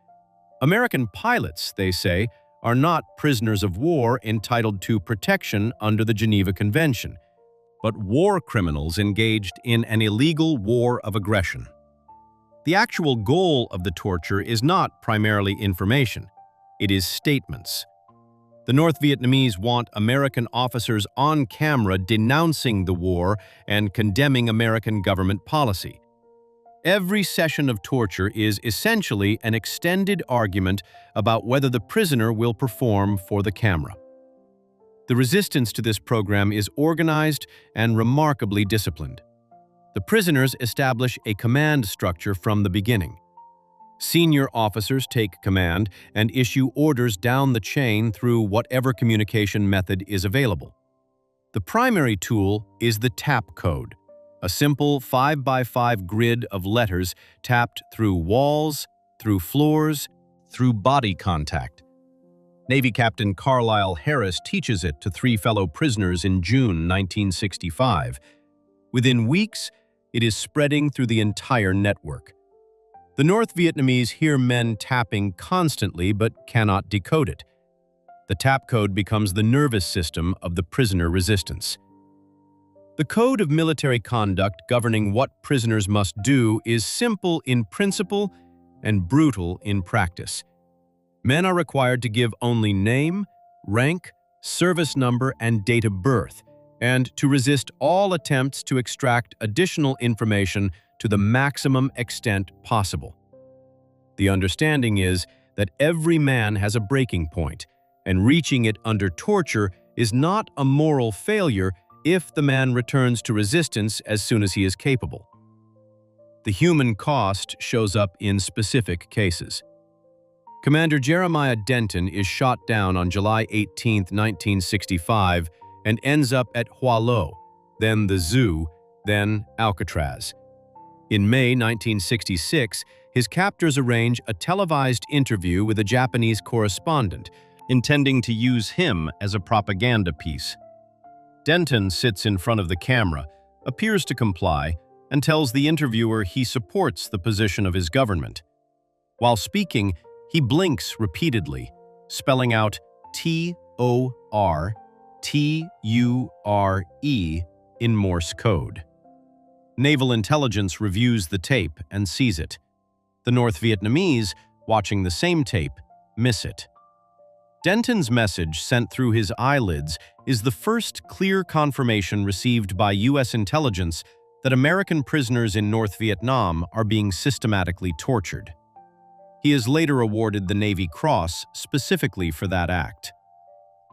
[SPEAKER 1] American pilots, they say, are not prisoners of war entitled to protection under the Geneva Convention, but war criminals engaged in an illegal war of aggression. The actual goal of the torture is not primarily information. It is statements. The North Vietnamese want American officers on camera denouncing the war and condemning American government policy. Every session of torture is essentially an extended argument about whether the prisoner will perform for the camera. The resistance to this program is organized and remarkably disciplined. The prisoners establish a command structure from the beginning. Senior officers take command and issue orders down the chain through whatever communication method is available. The primary tool is the tap code, a simple 5x5 grid of letters tapped through walls, through floors, through body contact. Navy Captain Carlisle Harris teaches it to 3 fellow prisoners in June 1965. Within weeks, it is spreading through the entire network. The North Vietnamese hear men tapping constantly but cannot decode it. The tap code becomes the nervous system of the prisoner resistance. The code of military conduct governing what prisoners must do is simple in principle and brutal in practice. Men are required to give only name, rank, service number, and date of birth, and to resist all attempts to extract additional information to the maximum extent possible. The understanding is that every man has a breaking point, and reaching it under torture is not a moral failure if the man returns to resistance as soon as he is capable. The human cost shows up in specific cases. Commander Jeremiah Denton is shot down on July 18, 1965, and ends up at Hoa Lo, then the Zoo, then Alcatraz. In May 1966, his captors arrange a televised interview with a Japanese correspondent, intending to use him as a propaganda piece. Denton sits in front of the camera, appears to comply, and tells the interviewer he supports the position of his government. While speaking, he blinks repeatedly, spelling out T-O-R-T-U-R-E in Morse code. Naval intelligence reviews the tape and sees it. The North Vietnamese, watching the same tape, miss it. Denton's message sent through his eyelids is the first clear confirmation received by U.S. intelligence that American prisoners in North Vietnam are being systematically tortured. He is later awarded the Navy Cross specifically for that act.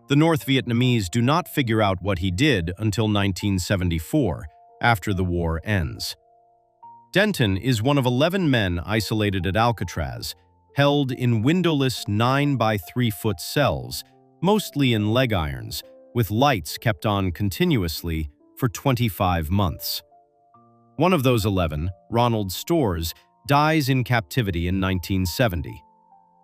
[SPEAKER 1] The North Vietnamese do not figure out what he did until 1974, after the war ends. Denton is one of 11 men isolated at Alcatraz, held in windowless 9-by-3-foot cells, mostly in leg irons, with lights kept on continuously for 25 months. One of those 11, Ronald Storrs, dies in captivity in 1970.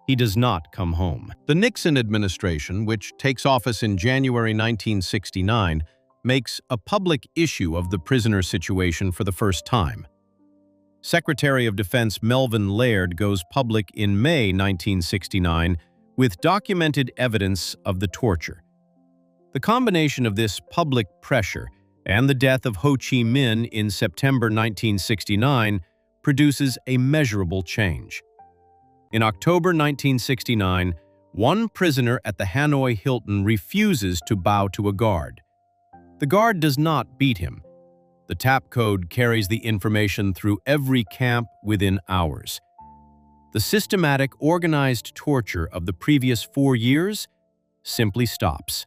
[SPEAKER 1] He does not come home. The Nixon administration, which takes office in January 1969, makes a public issue of the prisoner situation for the first time. Secretary of Defense Melvin Laird goes public in May 1969 with documented evidence of the torture. The combination of this public pressure And the death of Ho Chi Minh in September 1969 produces a measurable change. In October 1969, one prisoner at the Hanoi Hilton refuses to bow to a guard. The guard does not beat him. The tap code carries the information through every camp within hours. The systematic, organized torture of the previous 4 years simply stops.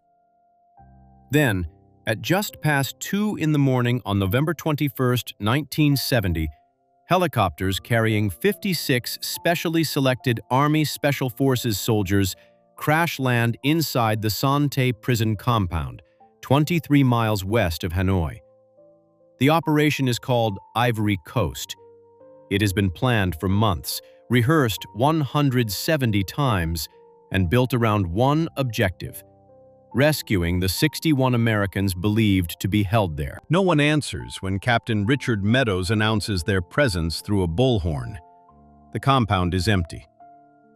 [SPEAKER 1] Then, at just past 2 in the morning on November 21, 1970, helicopters carrying 56 specially selected Army Special Forces soldiers crash land inside the Son Tay prison compound, 23 miles west of Hanoi. The operation is called Ivory Coast. It has been planned for months, rehearsed 170 times, and built around one objective: rescuing the 61 Americans believed to be held there. No one answers when Captain Richard Meadows announces their presence through a bullhorn. The compound is empty.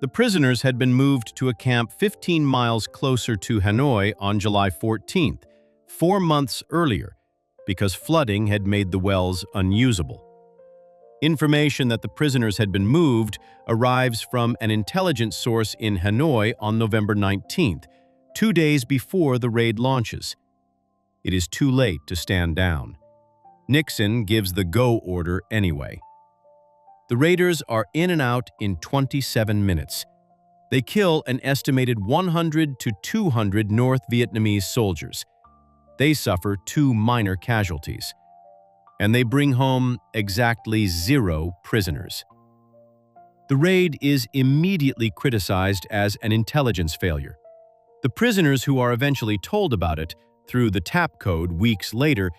[SPEAKER 1] The prisoners had been moved to a camp 15 miles closer to Hanoi on July 14th, 4 months earlier, because flooding had made the wells unusable. Information that the prisoners had been moved arrives from an intelligence source in Hanoi on November 19th, 2 days before the raid launches. It is too late to stand down. Nixon gives the go order anyway. The raiders are in and out in 27 minutes. They kill an estimated 100 to 200 North Vietnamese soldiers. They suffer 2 minor casualties. And they bring home exactly 0 prisoners. The raid is immediately criticized as an intelligence failure. The prisoners who are eventually told about it, through the tap code weeks later,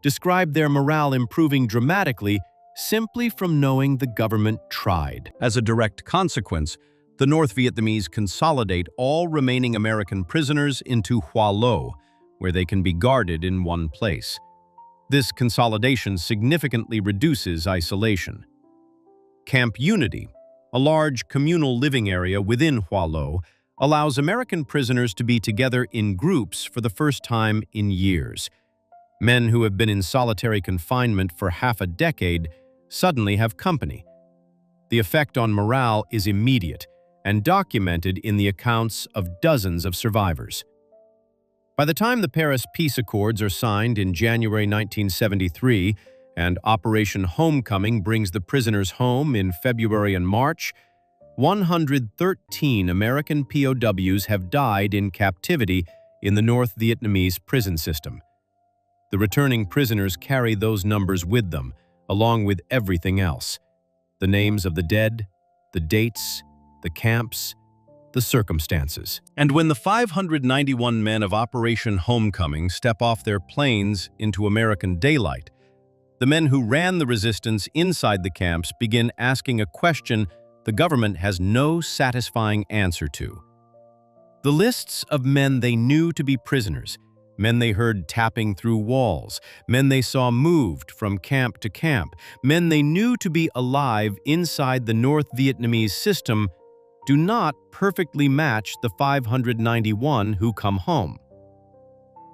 [SPEAKER 1] describe their morale improving dramatically simply from knowing the government tried. As a direct consequence, the North Vietnamese consolidate all remaining American prisoners into Hoa Lo, where they can be guarded in one place. This consolidation significantly reduces isolation. Camp Unity, a large communal living area within Hoa Lo, allows American prisoners to be together in groups for the first time in years. Men who have been in solitary confinement for half a decade suddenly have company. The effect on morale is immediate and documented in the accounts of dozens of survivors. By the time the Paris Peace Accords are signed in January 1973 and Operation Homecoming brings the prisoners home in February and March, 113 American POWs have died in captivity in the North Vietnamese prison system. The returning prisoners carry those numbers with them, along with everything else: the names of the dead, the dates, the camps, the circumstances. And when the 591 men of Operation Homecoming step off their planes into American daylight, the men who ran the resistance inside the camps begin asking a question the government has no satisfying answer to. The lists of men they knew to be prisoners, men they heard tapping through walls, men they saw moved from camp to camp, men they knew to be alive inside the North Vietnamese system, do not perfectly match the 591 who come home.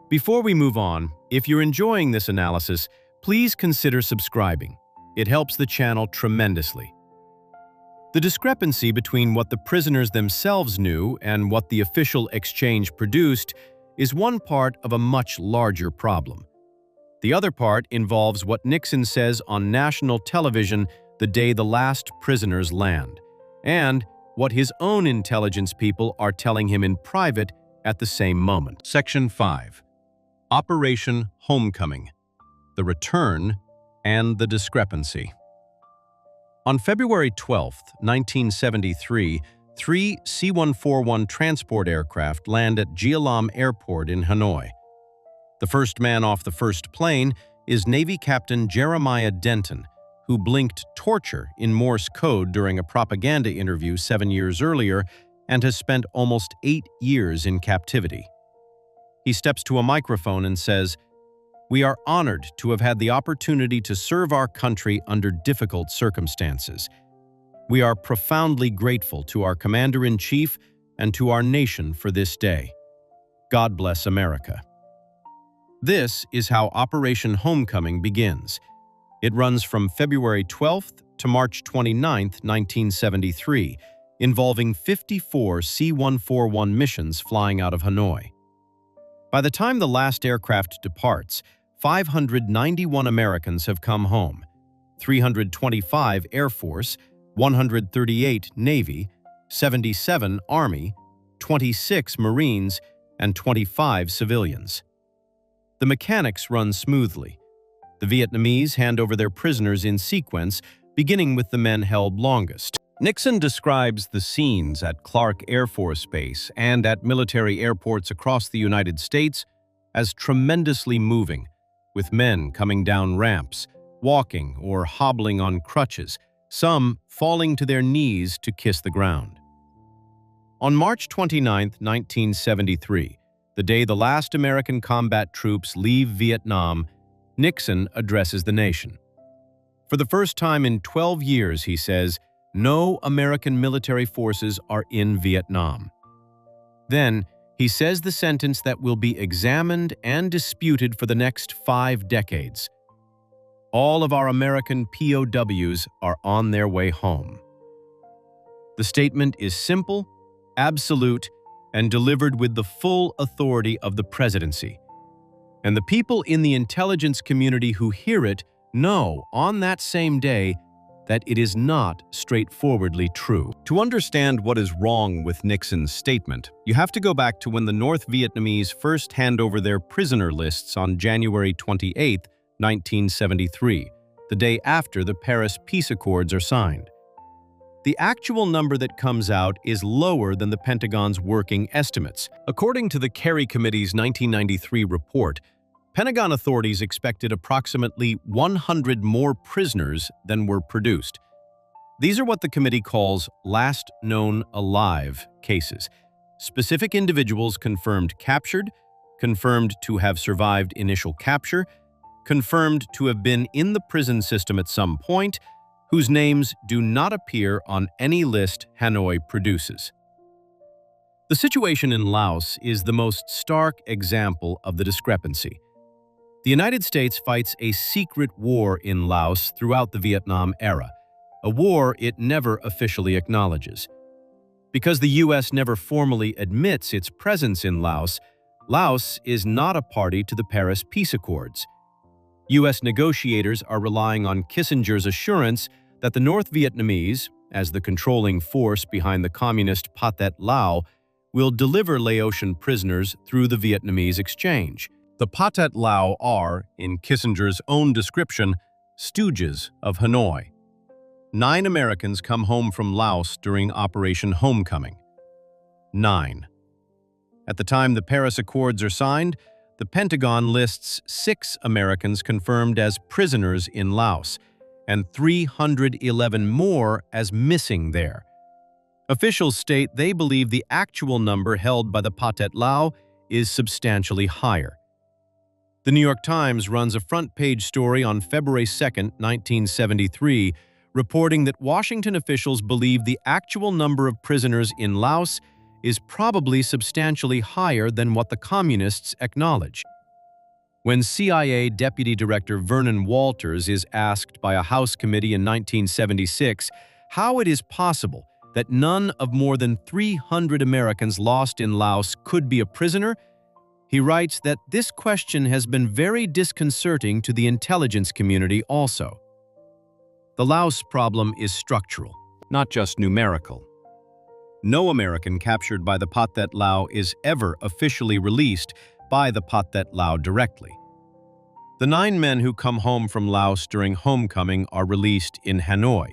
[SPEAKER 1] Before we move on, if you're enjoying this analysis, please consider subscribing. It helps the channel tremendously. The discrepancy between what the prisoners themselves knew and what the official exchange produced is one part of a much larger problem. The other part involves what Nixon says on national television the day the last prisoners land, and what his own intelligence people are telling him in private at the same moment. Section 5. Operation Homecoming: The Return and the Discrepancy. On February 12, 1973, 3 C-141 transport aircraft land at Gia Lam Airport in Hanoi. The first man off the first plane is Navy Captain Jeremiah Denton, who blinked torture in Morse code during a propaganda interview 7 years earlier and has spent almost 8 years in captivity. He steps to a microphone and says, "We are honored to have had the opportunity to serve our country under difficult circumstances. We are profoundly grateful to our Commander-in-Chief and to our nation for this day. God bless America." This is how Operation Homecoming begins. It runs from February 12th to March 29th, 1973, involving 54 C-141 missions flying out of Hanoi. By the time the last aircraft departs, 591 Americans have come home, 325 Air Force, 138 Navy, 77 Army, 26 Marines, and 25 civilians. The mechanics run smoothly. The Vietnamese hand over their prisoners in sequence, beginning with the men held longest. Nixon describes the scenes at Clark Air Force Base and at military airports across the United States as tremendously moving, with men coming down ramps, walking or hobbling on crutches, some falling to their knees to kiss the ground. On March 29, 1973, the day the last American combat troops leave Vietnam, Nixon addresses the nation. For the first time in 12 years, he says, no American military forces are in Vietnam. Then, he says the sentence that will be examined and disputed for the next 5 decades. All of our American POWs are on their way home. The statement is simple, absolute, and delivered with the full authority of the presidency. And the people in the intelligence community who hear it know on that same day that it is not straightforwardly true. To understand what is wrong with Nixon's statement, you have to go back to when the North Vietnamese first hand over their prisoner lists on January 28, 1973, the day after the Paris Peace Accords are signed. The actual number that comes out is lower than the Pentagon's working estimates. According to the Kerry Committee's 1993 report, Pentagon authorities expected approximately 100 more prisoners than were produced. These are what the committee calls last known alive cases. Specific individuals confirmed captured, confirmed to have survived initial capture, confirmed to have been in the prison system at some point, whose names do not appear on any list Hanoi produces. The situation in Laos is the most stark example of the discrepancy. The United States fights a secret war in Laos throughout the Vietnam era, a war it never officially acknowledges. Because the U.S. never formally admits its presence in Laos, Laos is not a party to the Paris Peace Accords. U.S. negotiators are relying on Kissinger's assurance that the North Vietnamese, as the controlling force behind the communist Pathet Lao, will deliver Laotian prisoners through the Vietnamese exchange. The Pathet Lao are, in Kissinger's own description, stooges of Hanoi. 9 Americans come home from Laos during Operation Homecoming. 9. At the time the Paris Accords are signed, the Pentagon lists 6 Americans confirmed as prisoners in Laos, and 311 more as missing there. Officials state they believe the actual number held by the Pathet Lao is substantially higher. The New York Times runs a front-page story on February 2, 1973, reporting that Washington officials believe the actual number of prisoners in Laos is probably substantially higher than what the communists acknowledge. When CIA Deputy Director Vernon Walters is asked by a House committee in 1976 how it is possible that none of more than 300 Americans lost in Laos could be a prisoner, he writes that this question has been very disconcerting to the intelligence community also. The Laos problem is structural, not just numerical. No American captured by the Pathet Lao is ever officially released by the Pathet Lao directly. The 9 men who come home from Laos during homecoming are released in Hanoi,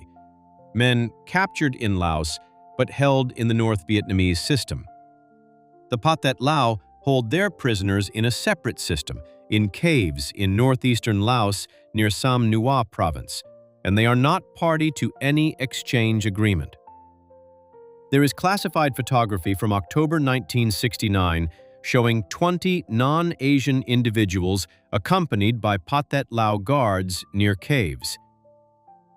[SPEAKER 1] men captured in Laos but held in the North Vietnamese system. The Pathet Lao hold their prisoners in a separate system, in caves in northeastern Laos near Sam Nua province, and they are not party to any exchange agreement. There is classified photography from October 1969 showing 20 non-Asian individuals accompanied by Pathet Lao guards near caves.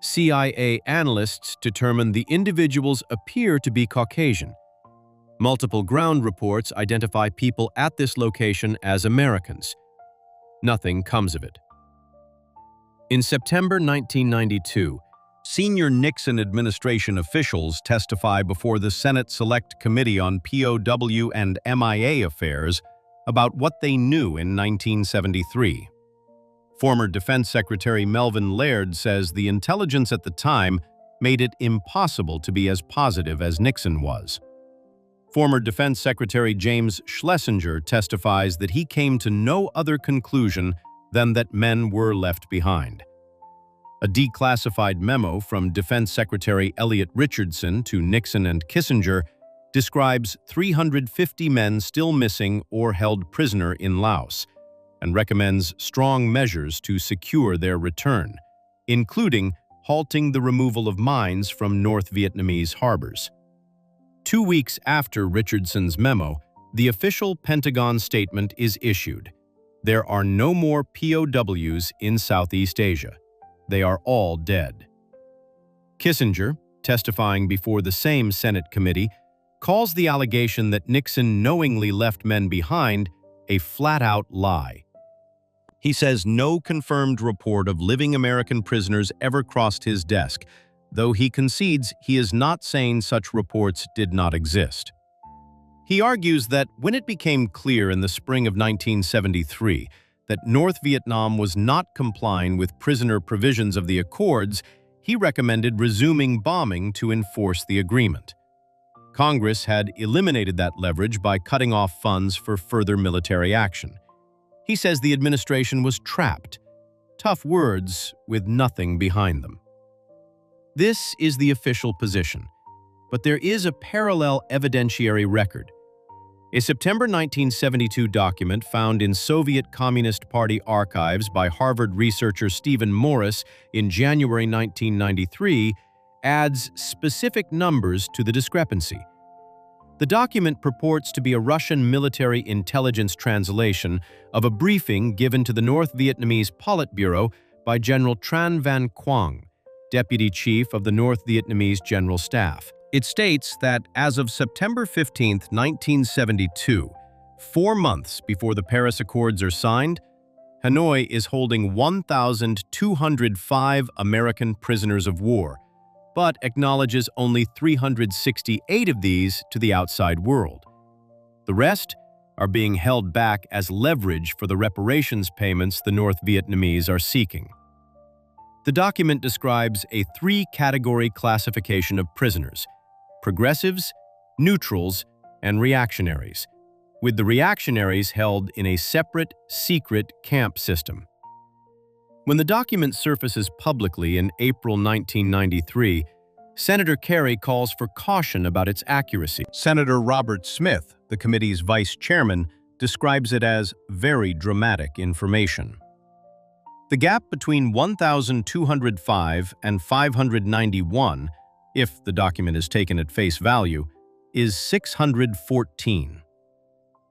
[SPEAKER 1] CIA analysts determined the individuals appear to be Caucasian. Multiple ground reports identify people at this location as Americans. Nothing comes of it. In September 1992, senior Nixon administration officials testify before the Senate Select Committee on POW and MIA affairs about what they knew in 1973. Former Defense Secretary Melvin Laird says the intelligence at the time made it impossible to be as positive as Nixon was. Former Defense Secretary James Schlesinger testifies that he came to no other conclusion than that men were left behind. A declassified memo from Defense Secretary Elliot Richardson to Nixon and Kissinger describes 350 men still missing or held prisoner in Laos, and recommends strong measures to secure their return, including halting the removal of mines from North Vietnamese harbors. 2 weeks after Richardson's memo, the official Pentagon statement is issued. There are no more POWs in Southeast Asia. They are all dead. Kissinger, testifying before the same Senate committee, calls the allegation that Nixon knowingly left men behind a flat-out lie. He says no confirmed report of living American prisoners ever crossed his desk, though he concedes he is not saying such reports did not exist. He argues that when it became clear in the spring of 1973 that North Vietnam was not complying with prisoner provisions of the Accords, he recommended resuming bombing to enforce the agreement. Congress had eliminated that leverage by cutting off funds for further military action. He says the administration was trapped. Tough words with nothing behind them. This is the official position, but there is a parallel evidentiary record. A September 1972 document found in Soviet Communist Party archives by Harvard researcher Stephen Morris in January 1993 adds specific numbers to the discrepancy. The document purports to be a Russian military intelligence translation of a briefing given to the North Vietnamese Politburo by General Tran Van Quang, Deputy Chief of the North Vietnamese General Staff. It states that as of September 15, 1972, 4 months before the Paris Accords are signed, Hanoi is holding 1,205 American prisoners of war, but acknowledges only 368 of these to the outside world. The rest are being held back as leverage for the reparations payments the North Vietnamese are seeking. The document describes a 3-category classification of prisoners: progressives, neutrals, and reactionaries, with the reactionaries held in a separate, secret camp system. When the document surfaces publicly in April 1993, Senator Kerry calls for caution about its accuracy. Senator Robert Smith, the committee's vice chairman, describes it as very dramatic information. The gap between 1,205 and 591, if the document is taken at face value, is 614.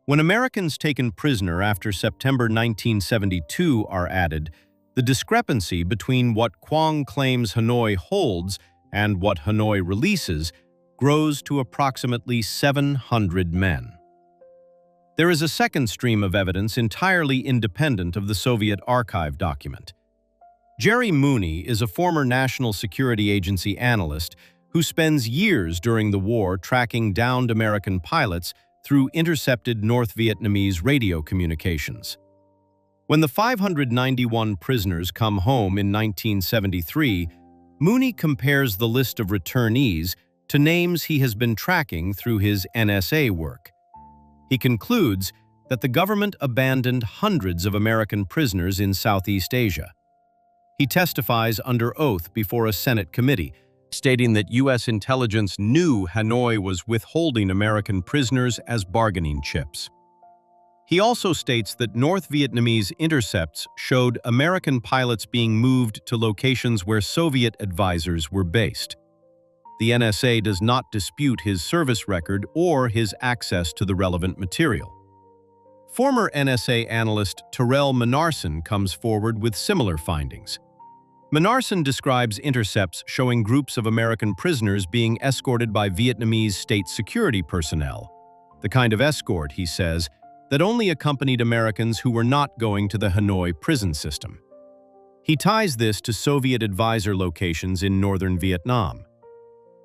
[SPEAKER 1] When Americans taken prisoner after September 1972 are added, the discrepancy between what Quang claims Hanoi holds and what Hanoi releases grows to approximately 700 men. There is a second stream of evidence entirely independent of the Soviet archive document. Jerry Mooney is a former National Security Agency analyst who spends years during the war tracking downed American pilots through intercepted North Vietnamese radio communications. When the 591 prisoners come home in 1973, Mooney compares the list of returnees to names he has been tracking through his NSA work. He concludes that the government abandoned hundreds of American prisoners in Southeast Asia. He testifies under oath before a Senate committee, stating that U.S. intelligence knew Hanoi was withholding American prisoners as bargaining chips. He also states that North Vietnamese intercepts showed American pilots being moved to locations where Soviet advisors were based. The NSA does not dispute his service record or his access to the relevant material. Former NSA analyst Terrell Menarson comes forward with similar findings. Menarson describes intercepts showing groups of American prisoners being escorted by Vietnamese state security personnel. The kind of escort, he says, that only accompanied Americans who were not going to the Hanoi prison system. He ties this to Soviet advisor locations in northern Vietnam.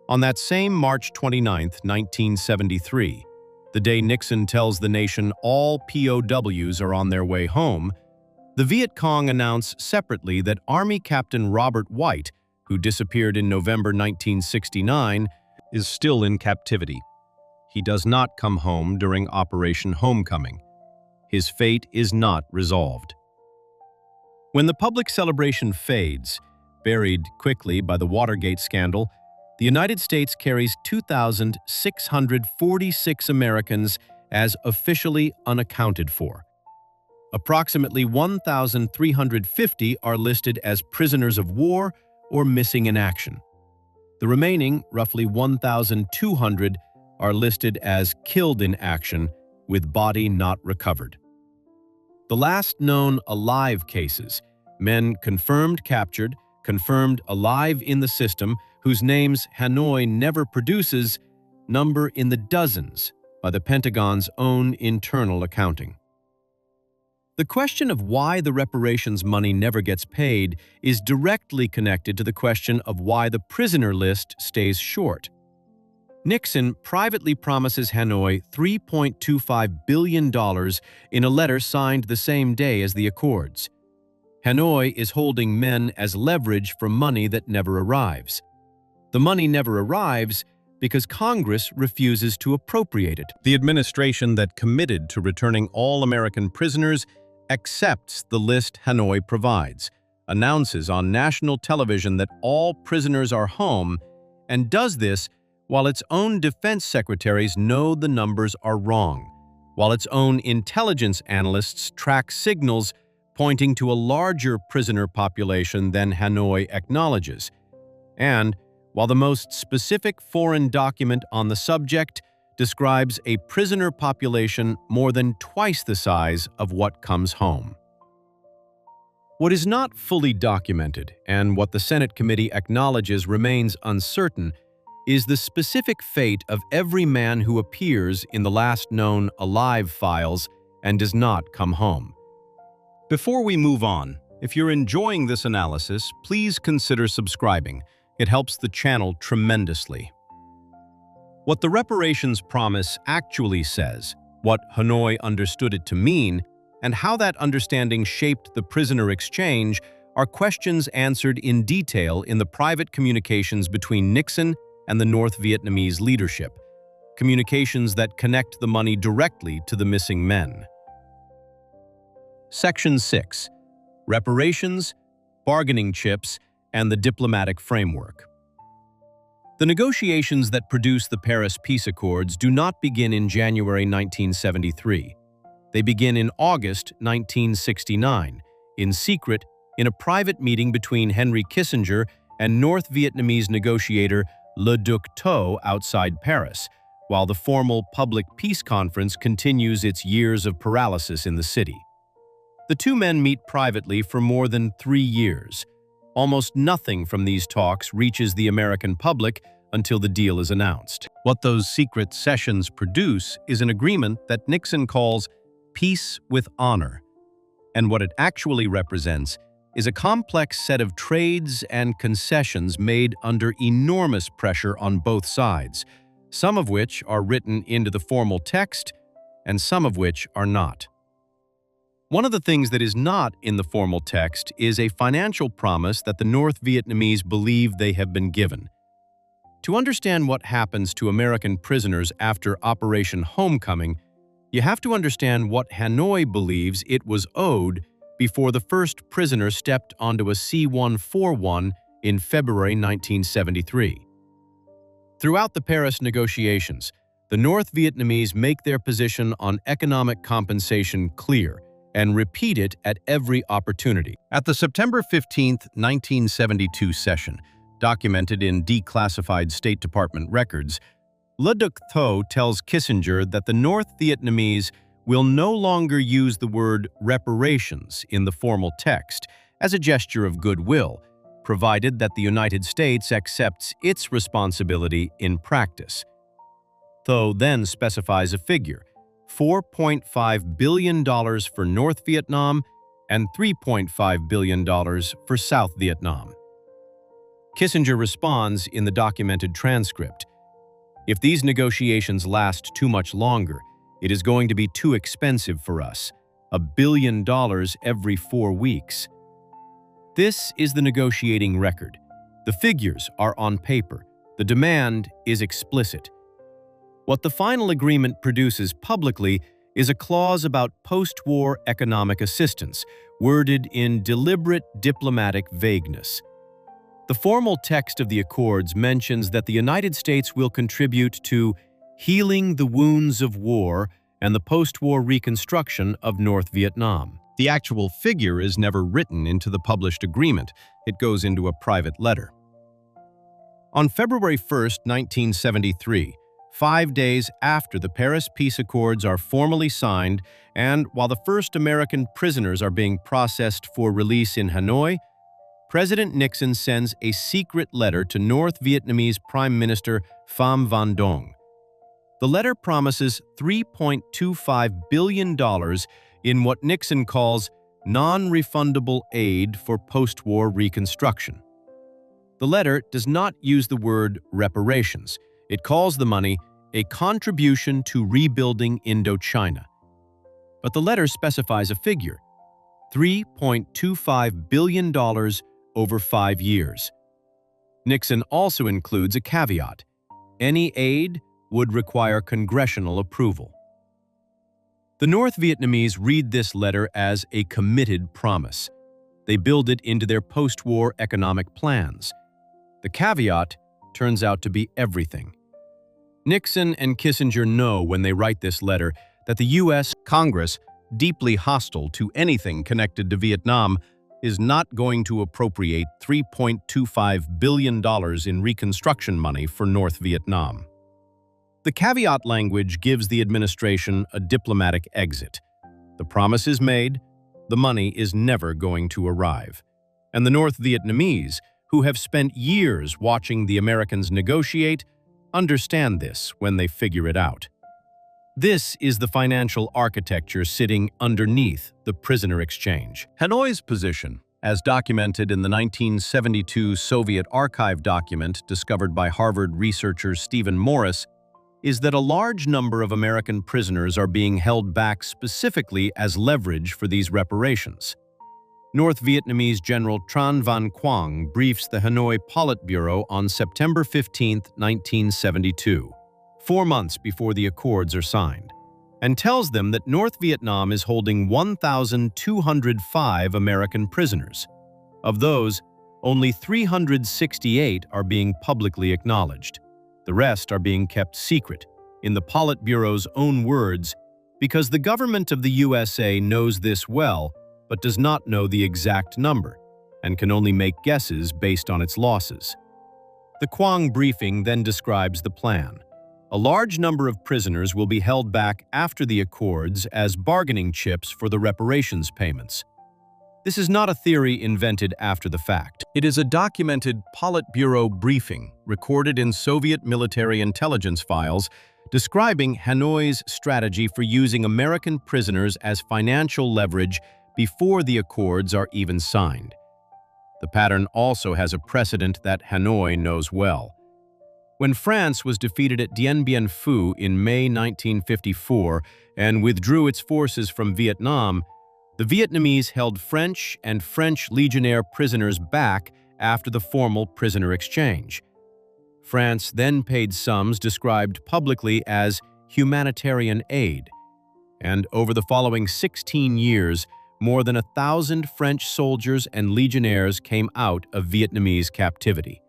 [SPEAKER 1] On that same March 29, 1973, the day Nixon tells the nation all POWs are on their way home, the Viet Cong announce separately that Army Captain Robert White, who disappeared in November 1969, is still in captivity. He does not come home during Operation Homecoming. His fate is not resolved. When the public celebration fades, buried quickly by the Watergate scandal, the United States carries 2,646 Americans as officially unaccounted for. Approximately 1,350 are listed as prisoners of war or missing in action. The remaining, roughly 1,200, are listed as killed in action, with body not recovered. The last known alive cases, men confirmed captured, confirmed alive in the system, whose names Hanoi never produces, number in the dozens by the Pentagon's own internal accounting. The question of why the reparations money never gets paid is directly connected to the question of why the prisoner list stays short. Nixon privately promises Hanoi $3.25 billion in a letter signed the same day as the Accords. Hanoi is holding men as leverage for money that never arrives. The money never arrives because Congress refuses to appropriate it. The administration that committed to returning all American prisoners accepts the list Hanoi provides, announces on national television that all prisoners are home, and does this while its own defense secretaries know the numbers are wrong, while its own intelligence analysts track signals pointing to a larger prisoner population than Hanoi acknowledges, and while the most specific foreign document on the subject describes a prisoner population more than twice the size of what comes home. What is not fully documented, and what the Senate committee acknowledges remains uncertain, is the specific fate of every man who appears in the last known alive files and does not come home. Before we move on, if you're enjoying this analysis, please consider subscribing. It helps the channel tremendously. What the reparations promise actually says, what Hanoi understood it to mean, and how that understanding shaped the prisoner exchange are questions answered in detail in the private communications between Nixon and the North Vietnamese leadership, communications that connect the money directly to the missing men. Section 6. Reparations, bargaining chips, and the diplomatic framework. The negotiations that produce the Paris Peace Accords do not begin in January 1973. They begin in August 1969, in secret, in a private meeting between Henry Kissinger and North Vietnamese negotiator Le Duc Tho outside Paris, while the formal public peace conference continues its years of paralysis in the city. The two men meet privately for more than 3 years. Almost nothing from these talks reaches the American public until the deal is announced. What those secret sessions produce is an agreement that Nixon calls peace with honor, and what it actually represents is a complex set of trades and concessions made under enormous pressure on both sides, some of which are written into the formal text and some of which are not. One of the things that is not in the formal text is a financial promise that the North Vietnamese believe they have been given. To understand what happens to American prisoners after Operation Homecoming, you have to understand what Hanoi believes it was owed before the first prisoner stepped onto a C-141 in February 1973. Throughout the Paris negotiations, the North Vietnamese make their position on economic compensation clear and repeat it at every opportunity. At the September 15, 1972 session, documented in declassified State Department records, Le Duc Tho tells Kissinger that the North Vietnamese will no longer use the word reparations in the formal text as a gesture of goodwill, provided that the United States accepts its responsibility in practice. Tho then specifies a figure, $4.5 billion for North Vietnam and $3.5 billion for South Vietnam. Kissinger responds in the documented transcript, "If these negotiations last too much longer, it is going to be too expensive for us. $1 billion every 4 weeks." This is the negotiating record. The figures are on paper. The demand is explicit. What the final agreement produces publicly is a clause about post-war economic assistance, worded in deliberate diplomatic vagueness. The formal text of the accords mentions that the United States will contribute to healing the wounds of war and the post-war reconstruction of North Vietnam. The actual figure is never written into the published agreement. It goes into a private letter. On February 1, 1973, 5 days after the Paris Peace Accords are formally signed and while the first American prisoners are being processed for release in Hanoi, President Nixon sends a secret letter to North Vietnamese Prime Minister Pham Van Dong. The letter promises $3.25 billion in what Nixon calls non-refundable aid for post-war reconstruction. The letter does not use the word reparations. It calls the money a contribution to rebuilding Indochina. But the letter specifies a figure, $3.25 billion over 5 years. Nixon also includes a caveat. Any aid would require congressional approval. The North Vietnamese read this letter as a committed promise. They build it into their post-war economic plans. The caveat turns out to be everything. Nixon and Kissinger know when they write this letter that the U.S. Congress, deeply hostile to anything connected to Vietnam, is not going to appropriate $3.25 billion in reconstruction money for North Vietnam. The caveat language gives the administration a diplomatic exit. The promise is made, the money is never going to arrive. And the North Vietnamese, who have spent years watching the Americans negotiate, understand this when they figure it out. This is the financial architecture sitting underneath the prisoner exchange. Hanoi's position, as documented in the 1972 Soviet archive document discovered by Harvard researcher Stephen Morris, is that a large number of American prisoners are being held back specifically as leverage for these reparations. North Vietnamese General Tran Van Quang briefs the Hanoi Politburo on September 15, 1972, 4 months before the accords are signed, and tells them that North Vietnam is holding 1,205 American prisoners. Of those, only 368 are being publicly acknowledged. The rest are being kept secret, in the Politburo's own words, because the government of the USA knows this well, but does not know the exact number, and can only make guesses based on its losses. The Quang briefing then describes the plan. A large number of prisoners will be held back after the accords as bargaining chips for the reparations payments. This is not a theory invented after the fact. It is a documented Politburo briefing recorded in Soviet military intelligence files describing Hanoi's strategy for using American prisoners as financial leverage before the accords are even signed. The pattern also has a precedent that Hanoi knows well. When France was defeated at Dien Bien Phu in May 1954 and withdrew its forces from Vietnam, the Vietnamese held French and French legionnaire prisoners back after the formal prisoner exchange. France then paid sums described publicly as humanitarian aid, and over the following 16 years, more than 1,000 French soldiers and legionnaires came out of Vietnamese captivity.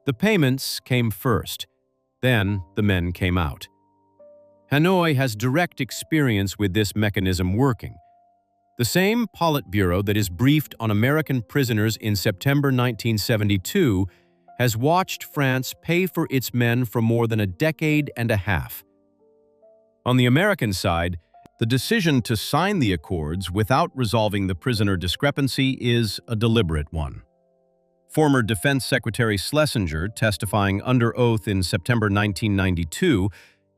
[SPEAKER 1] The payments came first, then the men came out. Hanoi has direct experience with this mechanism working. The same Politburo that is briefed on American prisoners in September 1972 has watched France pay for its men for more than a decade and a half. On the American side, the decision to sign the accords without resolving the prisoner discrepancy is a deliberate one. Former Defense Secretary Schlesinger, testifying under oath in September 1992,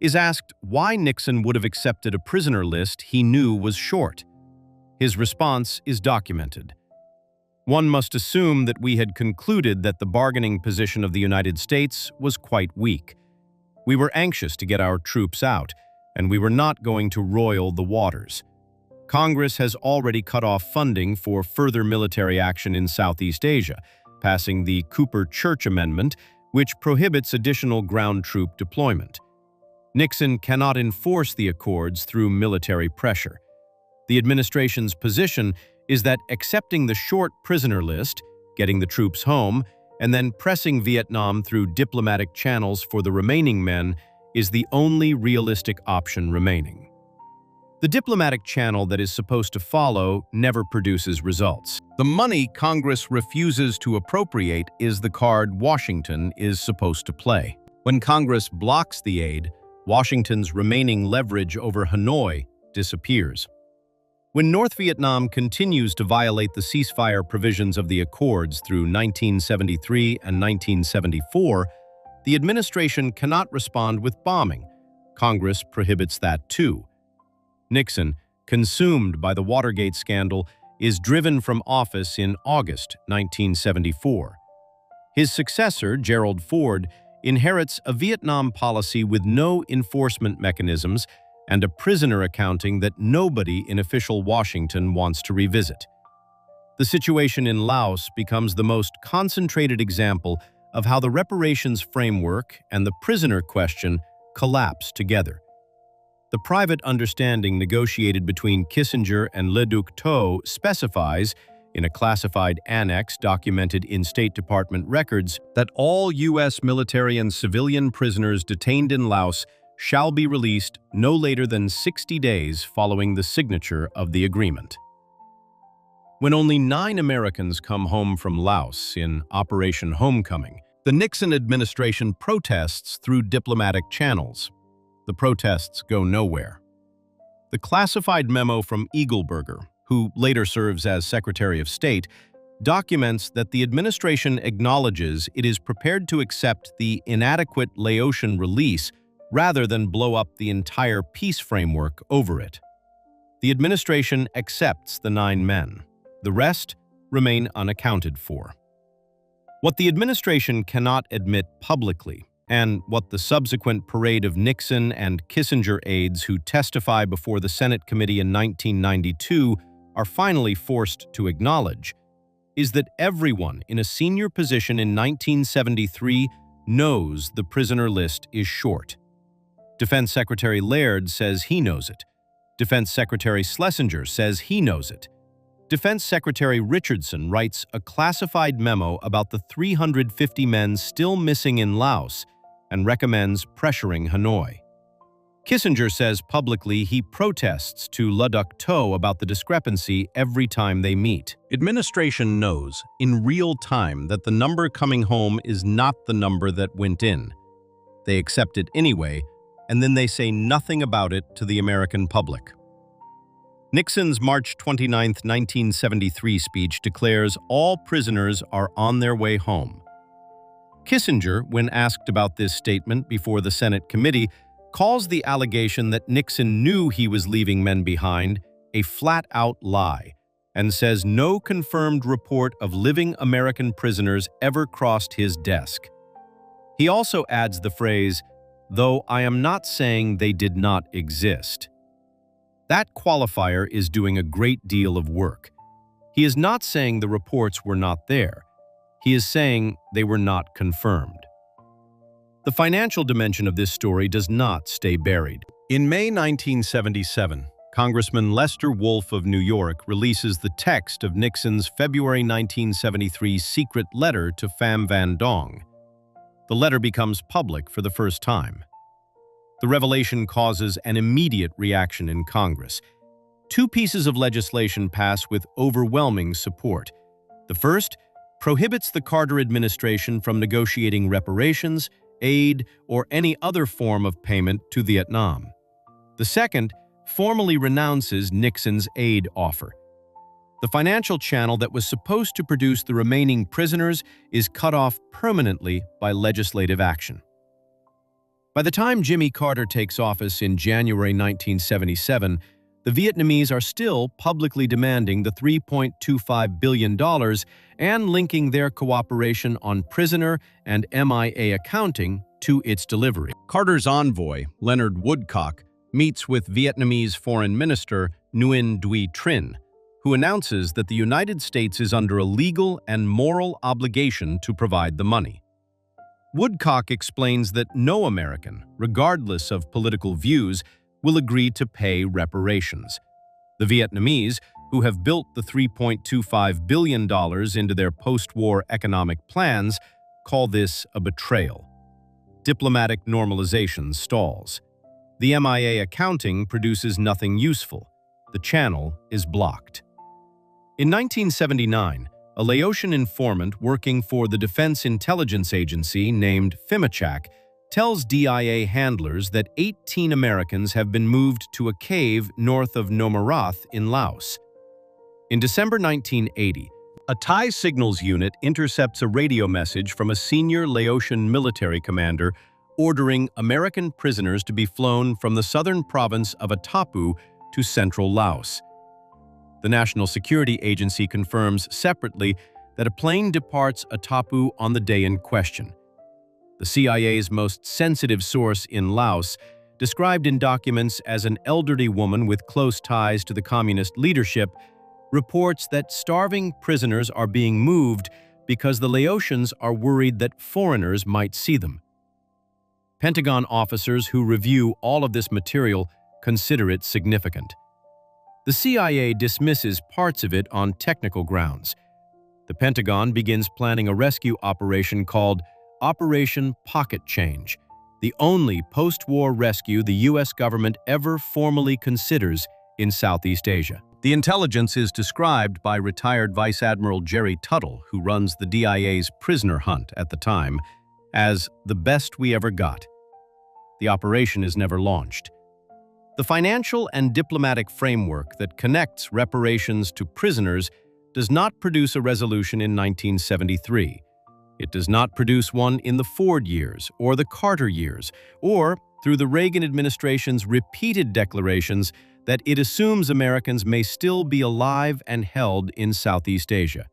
[SPEAKER 1] is asked why Nixon would have accepted a prisoner list he knew was short. His response is documented. One must assume that we had concluded that the bargaining position of the United States was quite weak. We were anxious to get our troops out, and we were not going to roil the waters. Congress has already cut off funding for further military action in Southeast Asia, passing the Cooper-Church Amendment, which prohibits additional ground troop deployment. Nixon cannot enforce the accords through military pressure. The administration's position is that accepting the short prisoner list, getting the troops home, and then pressing Vietnam through diplomatic channels for the remaining men is the only realistic option remaining. The diplomatic channel that is supposed to follow never produces results. The money Congress refuses to appropriate is the card Washington is supposed to play. When Congress blocks the aid, Washington's remaining leverage over Hanoi disappears. When North Vietnam continues to violate the ceasefire provisions of the Accords through 1973 and 1974, the administration cannot respond with bombing. Congress prohibits that too. Nixon, consumed by the Watergate scandal, is driven from office in August 1974. His successor, Gerald Ford, inherits a Vietnam policy with no enforcement mechanisms and a prisoner accounting that nobody in official Washington wants to revisit. The situation in Laos becomes the most concentrated example of how the reparations framework and the prisoner question collapse together. The private understanding negotiated between Kissinger and Le Duc Tho specifies, in a classified annex documented in State Department records, that all U.S. military and civilian prisoners detained in Laos shall be released no later than 60 days following the signature of the agreement. When only 9 Americans come home from Laos in Operation Homecoming, the Nixon administration protests through diplomatic channels. The protests go nowhere. The classified memo from Eagleburger, who later serves as Secretary of State, documents that the administration acknowledges it is prepared to accept the inadequate Laotian release rather than blow up the entire peace framework over it. The administration accepts the 9 men. The rest remain unaccounted for. What the administration cannot admit publicly, and what the subsequent parade of Nixon and Kissinger aides who testify before the Senate committee in 1992 are finally forced to acknowledge, is that everyone in a senior position in 1973 knows the prisoner list is short. Defense Secretary Laird says he knows it. Defense Secretary Schlesinger says he knows it. Defense Secretary Richardson writes a classified memo about the 350 men still missing in Laos and recommends pressuring Hanoi. Kissinger says publicly he protests to Le Duc Tho about the discrepancy every time they meet. Administration knows in real time that the number coming home is not the number that went in. They accept it anyway, and then they say nothing about it to the American public. Nixon's March 29, 1973 speech declares all prisoners are on their way home. Kissinger, when asked about this statement before the Senate committee, calls the allegation that Nixon knew he was leaving men behind a flat-out lie and says no confirmed report of living American prisoners ever crossed his desk. He also adds the phrase, "though I am not saying they did not exist." That qualifier is doing a great deal of work. He is not saying the reports were not there. He is saying they were not confirmed. The financial dimension of this story does not stay buried. In May 1977, Congressman Lester Wolf of New York releases the text of Nixon's February 1973 secret letter to Pham Van Dong. The letter becomes public for the first time. The revelation causes an immediate reaction in Congress. 2 pieces of legislation pass with overwhelming support. The first prohibits the Carter administration from negotiating reparations, aid, or any other form of payment to Vietnam. The second formally renounces Nixon's aid offer. The financial channel that was supposed to produce the remaining prisoners is cut off permanently by legislative action. By the time Jimmy Carter takes office in January 1977, the Vietnamese are still publicly demanding the $3.25 billion and linking their cooperation on prisoner and MIA accounting to its delivery. Carter's envoy, Leonard Woodcock, meets with Vietnamese Foreign Minister Nguyen Duy Trinh, who announces that the United States is under a legal and moral obligation to provide the money. Woodcock explains that no American, regardless of political views, will agree to pay reparations. The Vietnamese, who have built the $3.25 billion into their post-war economic plans, call this a betrayal. Diplomatic normalization stalls. The MIA accounting produces nothing useful. The channel is blocked. In 1979, a Laotian informant working for the Defense Intelligence Agency named Phimachak tells DIA handlers that 18 Americans have been moved to a cave north of Nomarath in Laos. In December 1980, a Thai signals unit intercepts a radio message from a senior Laotian military commander ordering American prisoners to be flown from the southern province of Atapu to central Laos. The National Security Agency confirms separately that a plane departs Atapu on the day in question. The CIA's most sensitive source in Laos, described in documents as an elderly woman with close ties to the communist leadership, reports that starving prisoners are being moved because the Laotians are worried that foreigners might see them. Pentagon officers who review all of this material consider it significant. The CIA dismisses parts of it on technical grounds. The Pentagon begins planning a rescue operation called Operation Pocket Change, the only post-war rescue the U.S. government ever formally considers in Southeast Asia. The intelligence is described by retired Vice Admiral Jerry Tuttle, who runs the DIA's prisoner hunt at the time, as the best we ever got. The operation is never launched. The financial and diplomatic framework that connects reparations to prisoners does not produce a resolution in 1973. It does not produce one in the Ford years or the Carter years, or through the Reagan administration's repeated declarations that it assumes Americans may still be alive and held in Southeast Asia.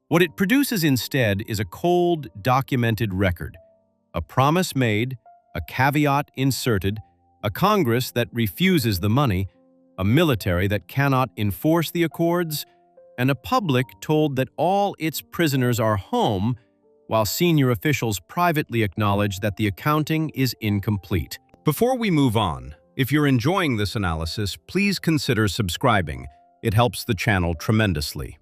[SPEAKER 1] What it produces instead is a cold, documented record, a promise made, a caveat inserted, a Congress that refuses the money, a military that cannot enforce the accords, and a public told that all its prisoners are home, while senior officials privately acknowledge that the accounting is incomplete. Before we move on, if you're enjoying this analysis, please consider subscribing. It helps the channel tremendously.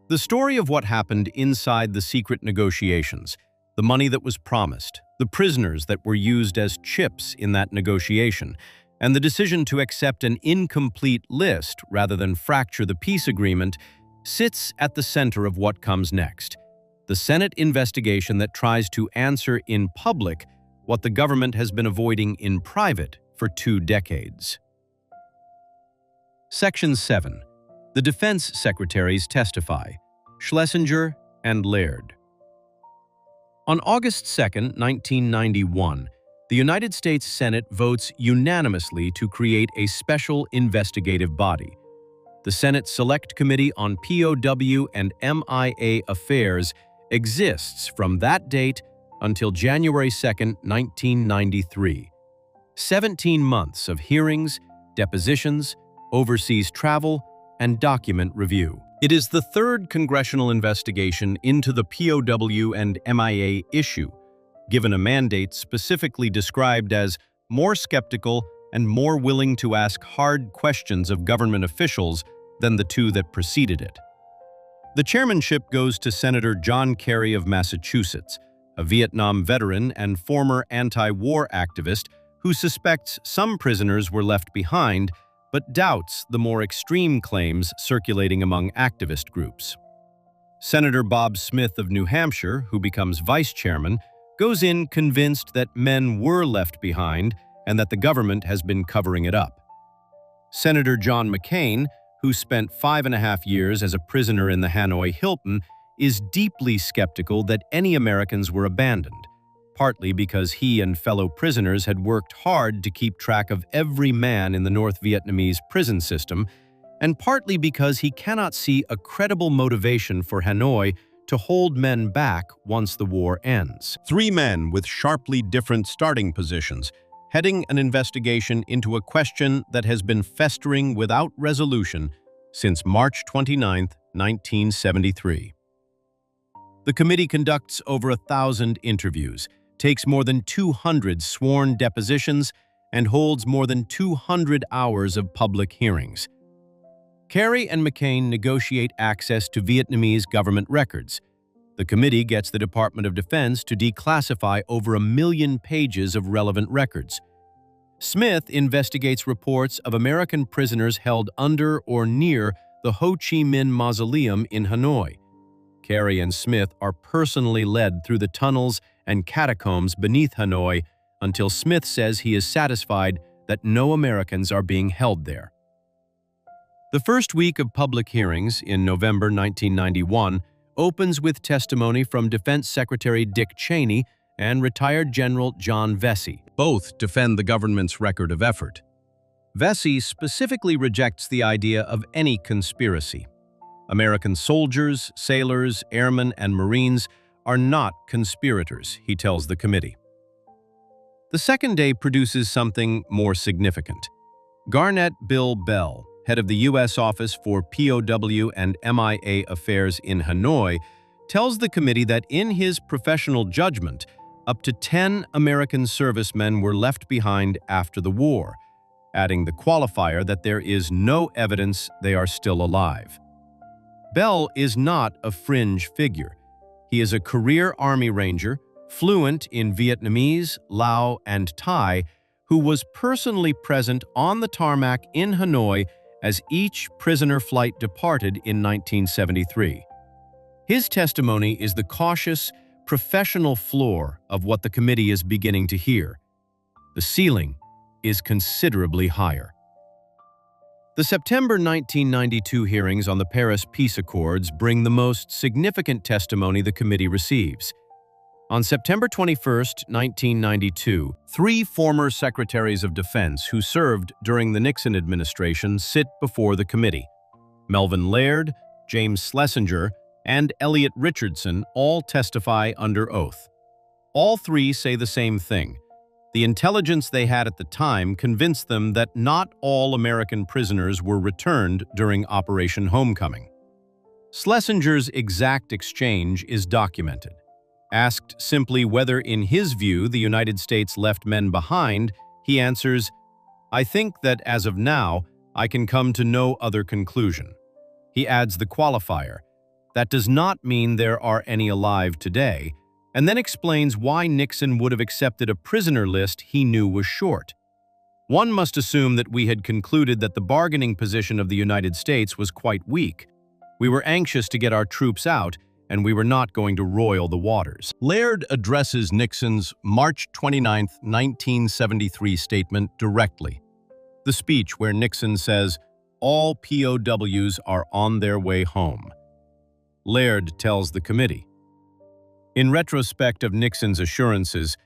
[SPEAKER 1] The story of what happened inside the secret negotiations, the money that was promised, the prisoners that were used as chips in that negotiation, and the decision to accept an incomplete list rather than fracture the peace agreement sits at the center of what comes next. The Senate investigation that tries to answer in public what the government has been avoiding in private for 2 decades. Section 7. The Defense Secretaries testify. Schlesinger and Laird. On August 2, 1991, the United States Senate votes unanimously to create a special investigative body. The Senate Select Committee on POW and MIA Affairs exists from that date until January 2, 1993. 17 months of hearings, depositions, overseas travel, and document review. It is the 3rd congressional investigation into the POW and MIA issue, given a mandate specifically described as more skeptical and more willing to ask hard questions of government officials than the 2 that preceded it. The chairmanship goes to Senator John Kerry of Massachusetts, a Vietnam veteran and former anti-war activist who suspects some prisoners were left behind but doubts the more extreme claims circulating among activist groups. Senator Bob Smith of New Hampshire, who becomes vice chairman, goes in convinced that men were left behind and that the government has been covering it up. Senator John McCain, who spent 5.5 years as a prisoner in the Hanoi Hilton, is deeply skeptical that any Americans were abandoned. partly because he and fellow prisoners had worked hard to keep track of every man in the North Vietnamese prison system, and partly because he cannot see a credible motivation for Hanoi to hold men back once the war ends. Three men with sharply different starting positions, heading an investigation into a question that has been festering without resolution since March 29, 1973. The committee conducts over 1,000 interviews, takes more than 200 sworn depositions, and holds more than 200 hours of public hearings. Kerry and McCain negotiate access to Vietnamese government records. The committee gets the Department of Defense to declassify over 1 million pages of relevant records. Smith investigates reports of American prisoners held under or near the Ho Chi Minh Mausoleum in Hanoi. Kerry and Smith are personally led through the tunnels and catacombs beneath Hanoi until Smith says he is satisfied that no Americans are being held there. The first week of public hearings in November 1991 opens with testimony from Defense Secretary Dick Cheney and retired General John Vesey. Both defend the government's record of effort. Vesey specifically rejects the idea of any conspiracy. American soldiers, sailors, airmen, and Marines are not conspirators, he tells the committee. The second day produces something more significant. Garnett Bill Bell, head of the U.S. Office for POW and MIA Affairs in Hanoi, tells the committee that in his professional judgment, up to 10 American servicemen were left behind after the war, adding the qualifier that there is no evidence they are still alive. Bell is not a fringe figure. He is a career Army Ranger, fluent in Vietnamese, Lao, and Thai, who was personally present on the tarmac in Hanoi as each prisoner flight departed in 1973. His testimony is the cautious, professional floor of what the committee is beginning to hear. The ceiling is considerably higher. The September 1992 hearings on the Paris Peace Accords bring the most significant testimony the committee receives. On September 21, 1992, three former secretaries of defense who served during the Nixon administration sit before the committee. Melvin Laird, James Schlesinger, and Elliot Richardson all testify under oath. All three say the same thing. The intelligence they had at the time convinced them that not all American prisoners were returned during Operation Homecoming. Schlesinger's exact exchange is documented. Asked simply whether, in his view, the United States left men behind, he answers, "I think that as of now, I can come to no other conclusion." He adds the qualifier, "That does not mean there are any alive today," and then explains why Nixon would have accepted a prisoner list he knew was short. One must assume that we had concluded that the bargaining position of the United States was quite weak. We were anxious to get our troops out, and we were not going to roil the waters. Laird addresses Nixon's March 29, 1973 statement directly. The speech where Nixon says, "All POWs are on their way home." Laird tells the committee, "In retrospect of Nixon's assurances,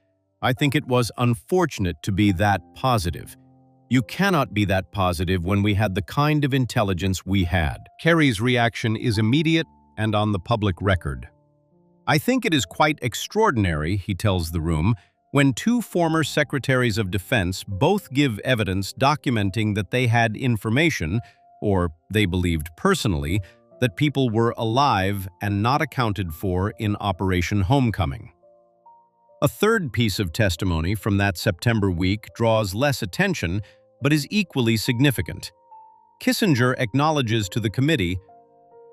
[SPEAKER 1] I think it was unfortunate to be that positive. You cannot be that positive when we had the kind of intelligence we had." Kerry's reaction is immediate and on the public record. "I think it is quite extraordinary," he tells the room, "when two former secretaries of defense both give evidence documenting that they had information, or they believed personally, that people were alive and not accounted for in Operation Homecoming." A third piece of testimony from that September week draws less attention but is equally significant. Kissinger acknowledges to the committee,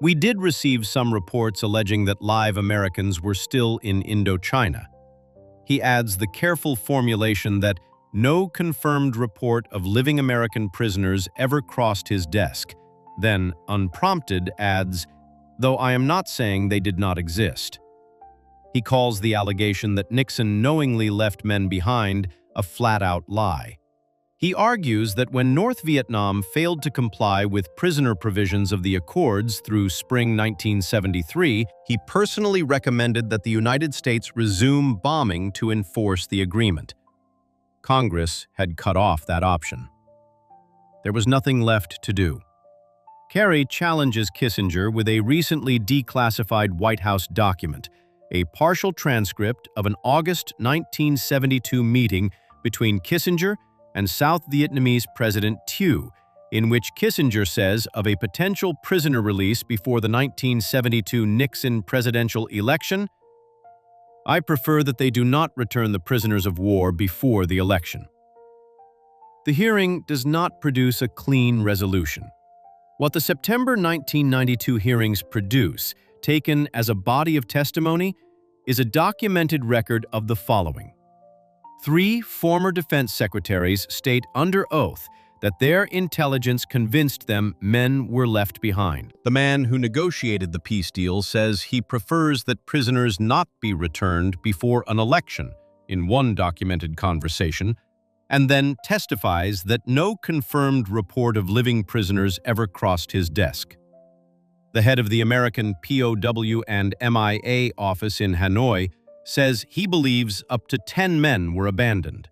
[SPEAKER 1] "We did receive some reports alleging that live Americans were still in Indochina." He adds the careful formulation that no confirmed report of living American prisoners ever crossed his desk, then, unprompted, adds, "Though I am not saying they did not exist." He calls the allegation that Nixon knowingly left men behind a flat-out lie. He argues that when North Vietnam failed to comply with prisoner provisions of the Accords through spring 1973, he personally recommended that the United States resume bombing to enforce the agreement. Congress had cut off that option. There was nothing left to do. Kerry challenges Kissinger with a recently declassified White House document, a partial transcript of an August 1972 meeting between Kissinger and South Vietnamese President Thieu, in which Kissinger says of a potential prisoner release before the 1972 Nixon presidential election, "I prefer that they do not return the prisoners of war before the election." The hearing does not produce a clean resolution. What the September 1992 hearings produce, taken as a body of testimony, is a documented record of the following. 3 former defense secretaries state under oath that their intelligence convinced them men were left behind. The man who negotiated the peace deal says he prefers that prisoners not be returned before an election, in one documented conversation, and then testifies that no confirmed report of living prisoners ever crossed his desk. The head of the American POW and MIA office in Hanoi says he believes up to 10 men were abandoned.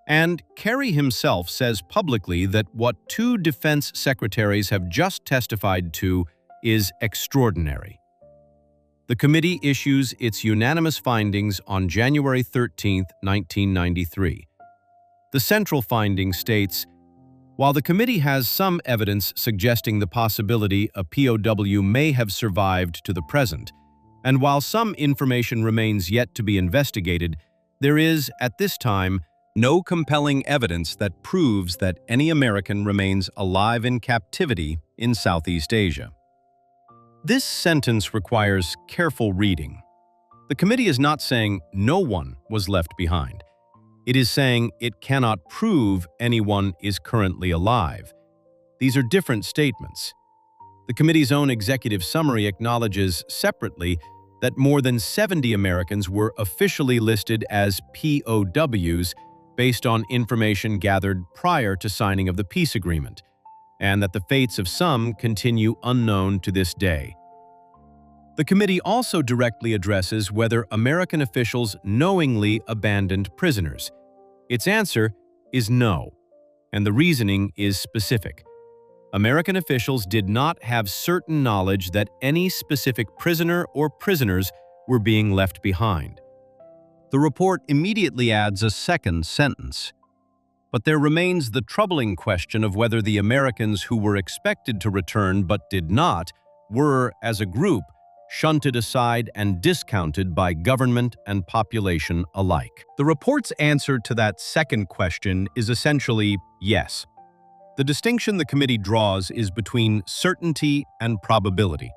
[SPEAKER 1] And Kerry himself says publicly that what 2 defense secretaries have just testified to is extraordinary. The committee issues its unanimous findings on January 13, 1993. The central finding states, while the committee has some evidence suggesting the possibility a POW may have survived to the present, and while some information remains yet to be investigated, there is, at this time, no compelling evidence that proves that any American remains alive in captivity in Southeast Asia. This sentence requires careful reading. The committee is not saying no one was left behind. It is saying it cannot prove anyone is currently alive. These are different statements. The committee's own executive summary acknowledges separately that more than 70 Americans were officially listed as POWs based on information gathered prior to signing of the peace agreement, and that the fates of some continue unknown to this day. The committee also directly addresses whether American officials knowingly abandoned prisoners. Its answer is no, and the reasoning is specific. American officials did not have certain knowledge that any specific prisoner or prisoners were being left behind. The report immediately adds a second sentence. But there remains the troubling question of whether the Americans who were expected to return but did not were, as a group, shunted aside and discounted by government and population alike. The report's answer to that second question is essentially yes. The distinction the committee draws is between certainty and probability.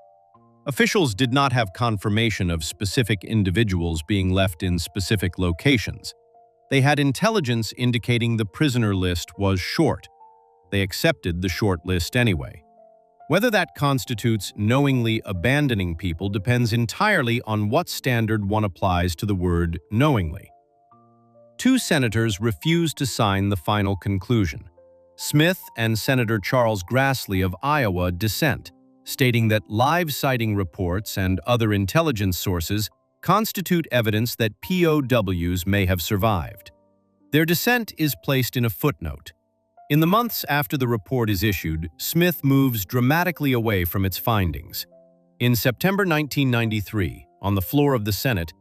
[SPEAKER 1] Officials did not have confirmation of specific individuals being left in specific locations. They had intelligence indicating the prisoner list was short. They accepted the short list anyway. Whether that constitutes knowingly abandoning people depends entirely on what standard one applies to the word knowingly. 2 senators refused to sign the final conclusion. Smith and Senator Charles Grassley of Iowa dissent, stating that live sighting reports and other intelligence sources constitute evidence that POWs may have survived. Their dissent is placed in a footnote. In the months after the report is issued, Smith moves dramatically away from its findings. In September 1993, on the floor of the Senate,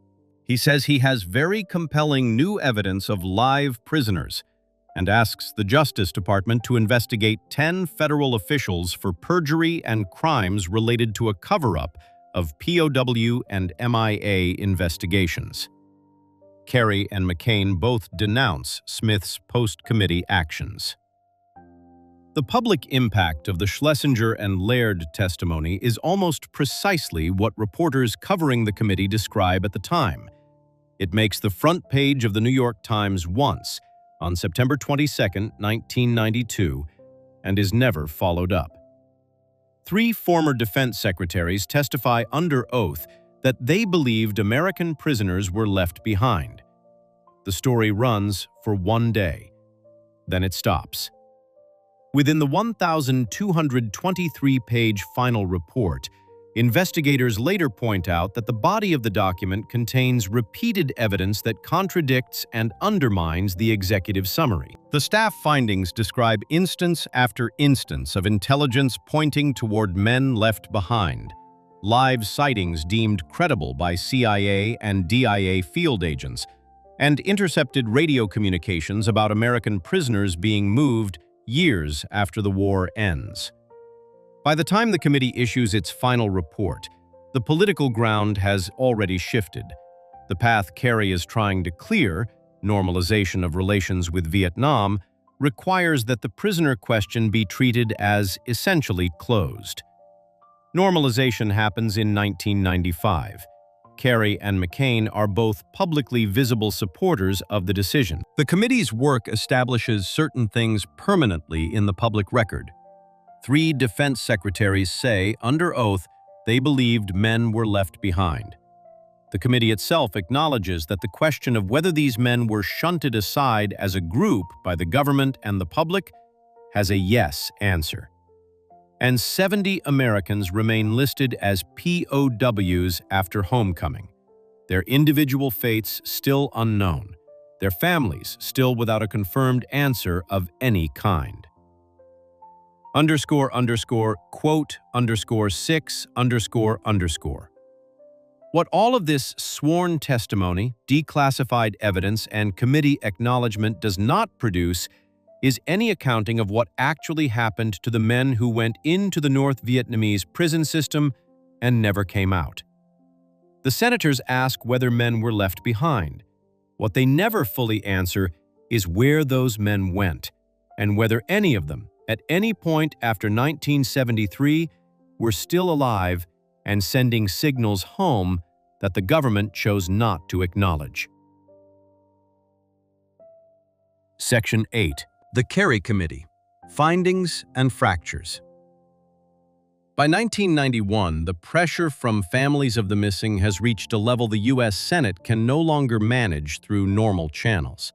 [SPEAKER 1] he says he has very compelling new evidence of live prisoners and asks the Justice Department to investigate 10 federal officials for perjury and crimes related to a cover-up of POW and MIA investigations. Kerry and McCain both denounce Smith's post-committee actions. The public impact of the Schlesinger and Laird testimony is almost precisely what reporters covering the committee describe at the time. It makes the front page of the New York Times once, on September 22, 1992, and is never followed up. 3 former defense secretaries testify under oath that they believed American prisoners were left behind. The story runs for one day. then it stops. Within the 1,223-page final report, investigators later point out that the body of the document contains repeated evidence that contradicts and undermines the executive summary. The staff findings describe instance after instance of intelligence pointing toward men left behind, live sightings deemed credible by CIA and DIA field agents, and intercepted radio communications about American prisoners being moved years after the war ends. By the time the committee issues its final report, the political ground has already shifted. The path Kerry is trying to clear, normalization of relations with Vietnam, requires that the prisoner question be treated as essentially closed. Normalization happens in 1995. Kerry and McCain are both publicly visible supporters of the decision. The committee's work establishes certain things permanently in the public record. 3 defense secretaries say, under oath, they believed men were left behind. The committee itself acknowledges that the question of whether these men were shunted aside as a group by the government and the public has a yes answer. And 70 Americans remain listed as POWs after homecoming, their individual fates still unknown, their families still without a confirmed answer of any kind. __quote_6__. What all of this sworn testimony, declassified evidence, and committee acknowledgement does not produce is any accounting of what actually happened to the men who went into the North Vietnamese prison system and never came out. The senators ask whether men were left behind. What they never fully answer is where those men went, and whether any of them, at any point after 1973, were still alive and sending signals home that the government chose not to acknowledge. Section 8. The Kerry Committee: Findings and Fractures. By 1991, the pressure from families of the missing has reached a level the U.S. Senate can no longer manage through normal channels.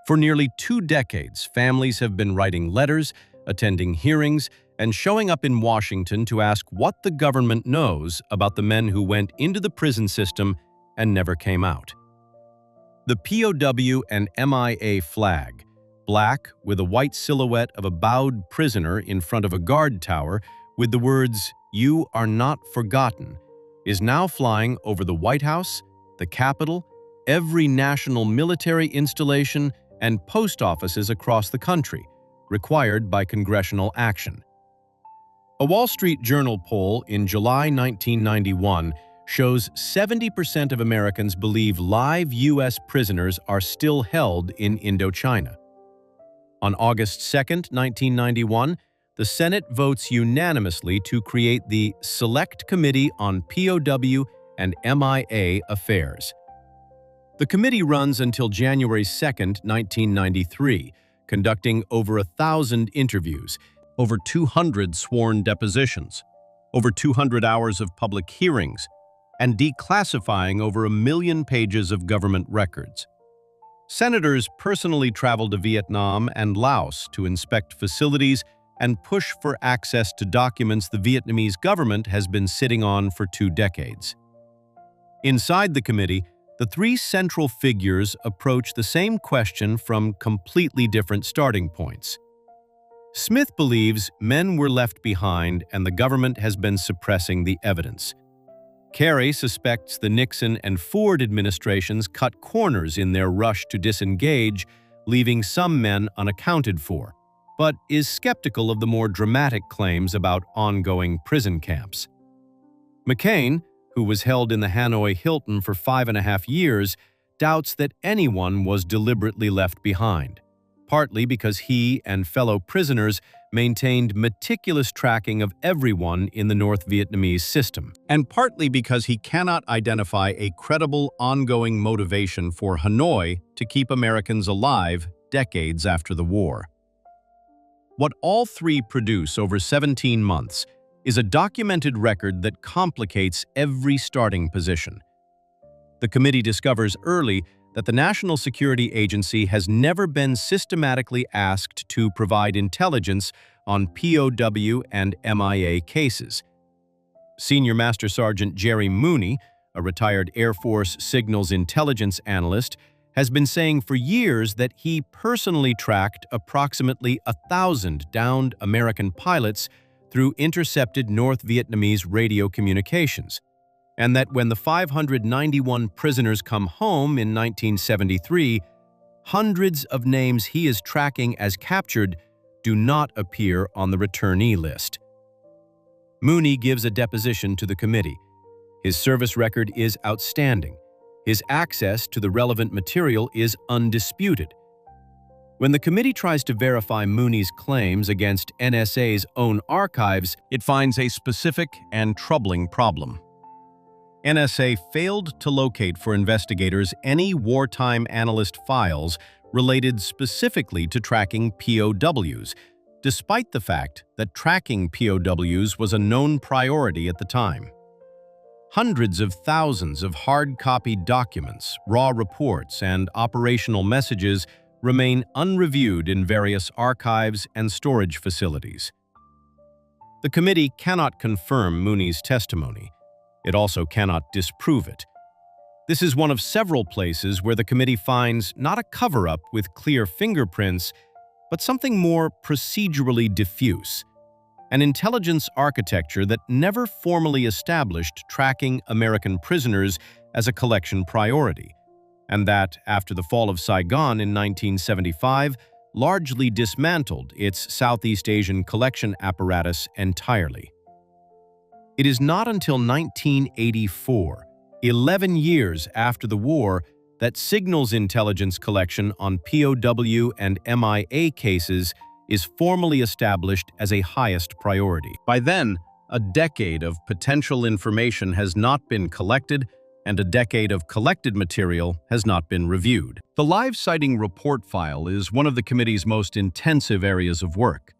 [SPEAKER 1] For nearly 2 decades, families have been writing letters, attending hearings, and showing up in Washington to ask what the government knows about the men who went into the prison system and never came out. The POW and MIA flag, black with a white silhouette of a bowed prisoner in front of a guard tower with the words, "You are not forgotten," is now flying over the White House, the Capitol, every national military installation, and post offices across the country, required by congressional action. A Wall Street Journal poll in July 1991 shows 70% of Americans believe live U.S. prisoners are still held in Indochina. On August 2, 1991, the Senate votes unanimously to create the Select Committee on POW and MIA Affairs. The committee runs until January 2, 1993, conducting over 1,000 interviews, over 200 sworn depositions, over 200 hours of public hearings, and declassifying over 1 million pages of government records. Senators personally traveled to Vietnam and Laos to inspect facilities and push for access to documents the Vietnamese government has been sitting on for 2 decades. Inside the committee, the 3 central figures approach the same question from completely different starting points. Smith believes men were left behind and the government has been suppressing the evidence. Kerry suspects the Nixon and Ford administrations cut corners in their rush to disengage, leaving some men unaccounted for, but is skeptical of the more dramatic claims about ongoing prison camps. McCain, who was held in the Hanoi Hilton for 5.5 years, doubts that anyone was deliberately left behind, partly because he and fellow prisoners maintained meticulous tracking of everyone in the North Vietnamese system, and partly because he cannot identify a credible ongoing motivation for Hanoi to keep Americans alive decades after the war. What all 3 produce over 17 months is a documented record that complicates every starting position. The committee discovers early that the National Security Agency has never been systematically asked to provide intelligence on POW and MIA cases. Senior Master Sergeant Jerry Mooney, a retired Air Force signals intelligence analyst, has been saying for years that he personally tracked approximately 1,000 downed American pilots through intercepted North Vietnamese radio communications, and that when the 591 prisoners come home in 1973, hundreds of names he is tracking as captured do not appear on the returnee list. Mooney gives a deposition to the committee. His service record is outstanding. His access to the relevant material is undisputed. When the committee tries to verify Mooney's claims against NSA's own archives, it finds a specific and troubling problem. NSA failed to locate for investigators any wartime analyst files related specifically to tracking POWs, despite the fact that tracking POWs was a known priority at the time. Hundreds of thousands of hard-copied documents, raw reports, and operational messages remain unreviewed in various archives and storage facilities. The committee cannot confirm Mooney's testimony. It also cannot disprove it. This is one of several places where the committee finds not a cover-up with clear fingerprints, but something more procedurally diffuse. An intelligence architecture that never formally established tracking American prisoners as a collection priority, and that, after the fall of Saigon in 1975, largely dismantled its Southeast Asian collection apparatus entirely. It is not until 1984, 11 years after the war, that signals intelligence collection on POW and MIA cases is formally established as a highest priority. By then, a decade of potential information has not been collected, and a decade of collected material has not been reviewed. The live sighting report file is one of the committee's most intensive areas of work.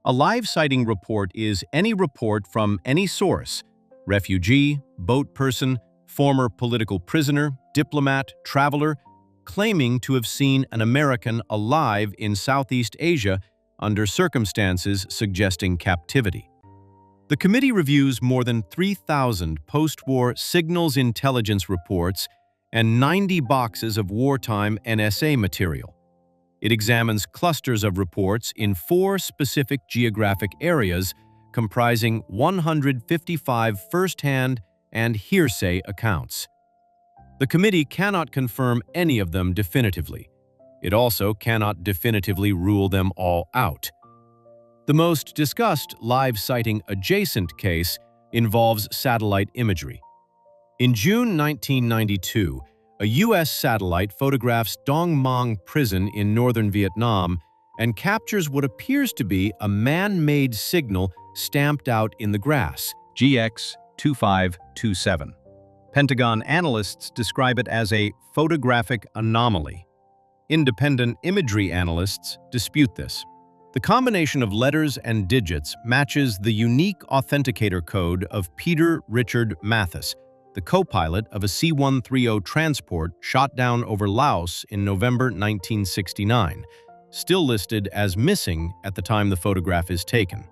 [SPEAKER 1] A live sighting report is any report from any source: refugee, boat person, former political prisoner, diplomat, traveler, claiming to have seen an American alive in Southeast Asia under circumstances suggesting captivity. The committee reviews more than 3,000 post-war signals intelligence reports and 90 boxes of wartime NSA material. It examines clusters of reports in 4 specific geographic areas comprising 155 first-hand and hearsay accounts. The committee cannot confirm any of them definitively. It also cannot definitively rule them all out. The most discussed live sighting adjacent case involves satellite imagery. In June 1992, a U.S. satellite photographs Dong Mang prison in northern Vietnam and captures what appears to be a man-made signal stamped out in the grass, GX2527. Pentagon analysts describe it as a photographic anomaly. Independent imagery analysts dispute this. The combination of letters and digits matches the unique authenticator code of Peter Richard Mathis, the co-pilot of a C-130 transport shot down over Laos in November 1969, still listed as missing at the time the photograph is taken.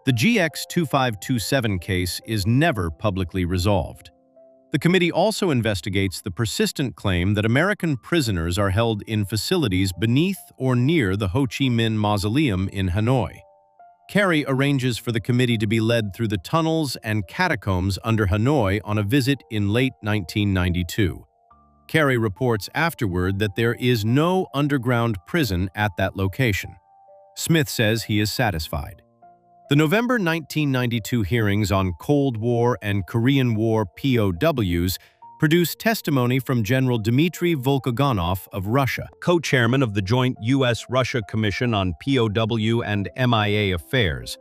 [SPEAKER 1] The GX2527 case is never publicly resolved. The committee also investigates the persistent claim that American prisoners are held in facilities beneath or near the Ho Chi Minh Mausoleum in Hanoi. Kerry arranges for the committee to be led through the tunnels and catacombs under Hanoi on a visit in late 1992. Kerry reports afterward that there is no underground prison at that location. Smith says he is satisfied. The November 1992 hearings on Cold War and Korean War POWs produced testimony from General Dmitry Volkogonov of Russia, co-chairman of the Joint U.S.-Russia Commission on POW and MIA Affairs.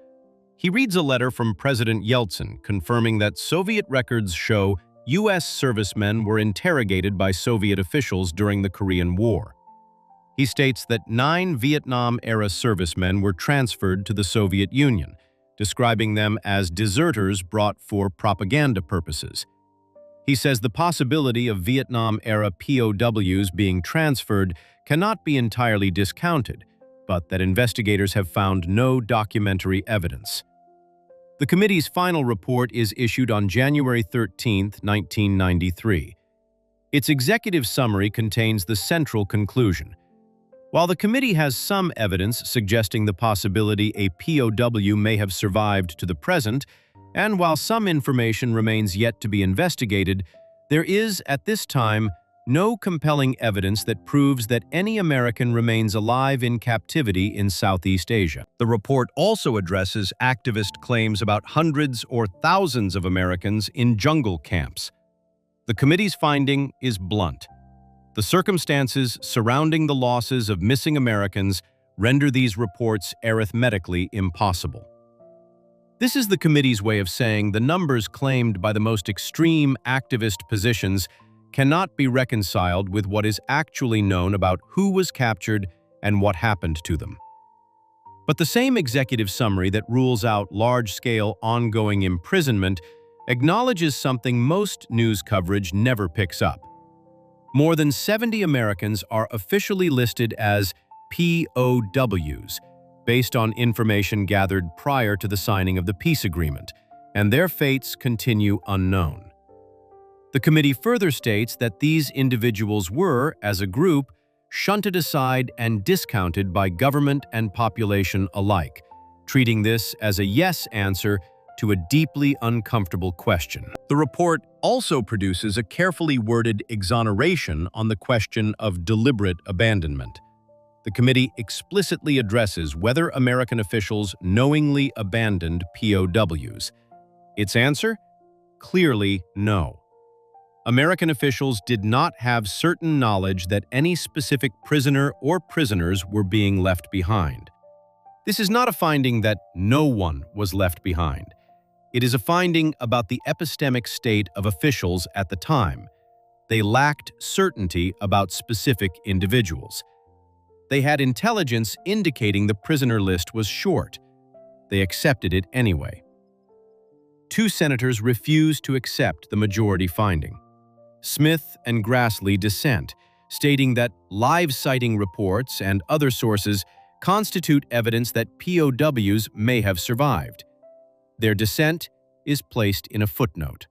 [SPEAKER 1] He reads a letter from President Yeltsin confirming that Soviet records show U.S. servicemen were interrogated by Soviet officials during the Korean War. He states that 9 Vietnam-era servicemen were transferred to the Soviet Union, describing them as deserters brought for propaganda purposes. He says the possibility of Vietnam-era POWs being transferred cannot be entirely discounted, but that investigators have found no documentary evidence. The committee's final report is issued on January 13, 1993. Its executive summary contains the central conclusion. While the committee has some evidence suggesting the possibility a POW may have survived to the present, and while some information remains yet to be investigated, there is, at this time, no compelling evidence that proves that any American remains alive in captivity in Southeast Asia. The report also addresses activist claims about hundreds or thousands of Americans in jungle camps. The committee's finding is blunt. The circumstances surrounding the losses of missing Americans render these reports arithmetically impossible. This is the committee's way of saying the numbers claimed by the most extreme activist positions cannot be reconciled with what is actually known about who was captured and what happened to them. But the same executive summary that rules out large-scale ongoing imprisonment acknowledges something most news coverage never picks up. More than 70 Americans are officially listed as POWs, based on information gathered prior to the signing of the peace agreement, and their fates continue unknown. The committee further states that these individuals were, as a group, shunted aside and discounted by government and population alike, treating this as a yes answer to a deeply uncomfortable question. The report also produces a carefully worded exoneration on the question of deliberate abandonment. The committee explicitly addresses whether American officials knowingly abandoned POWs. Its answer? Clearly no. American officials did not have certain knowledge that any specific prisoner or prisoners were being left behind. This is not a finding that no one was left behind. It is a finding about the epistemic state of officials at the time. They lacked certainty about specific individuals. They had intelligence indicating the prisoner list was short. They accepted it anyway. Two senators refused to accept the majority finding. Smith and Grassley dissent, stating that live sighting reports and other sources constitute evidence that POWs may have survived. Their dissent is placed in a footnote.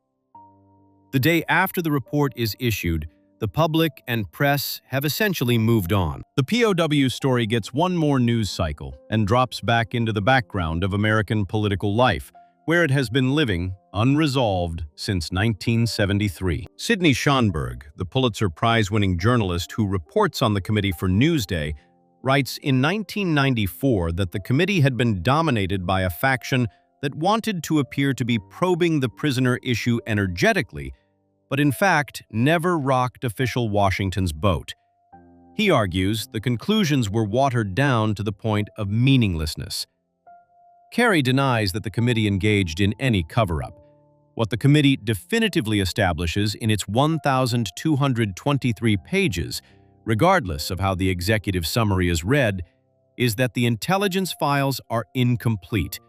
[SPEAKER 1] The day after the report is issued, the public and press have essentially moved on. The POW story gets one more news cycle and drops back into the background of American political life, where it has been living unresolved since 1973. Sidney Schonberg, the Pulitzer Prize-winning journalist who reports on the Committee for Newsday, writes in 1994 that the committee had been dominated by a faction that wanted to appear to be probing the prisoner issue energetically, but in fact never rocked official Washington's boat. He argues the conclusions were watered down to the point of meaninglessness. Kerry denies that the committee engaged in any cover-up. What the committee definitively establishes in its 1,223 pages, regardless of how the executive summary is read, is that the intelligence files are incomplete,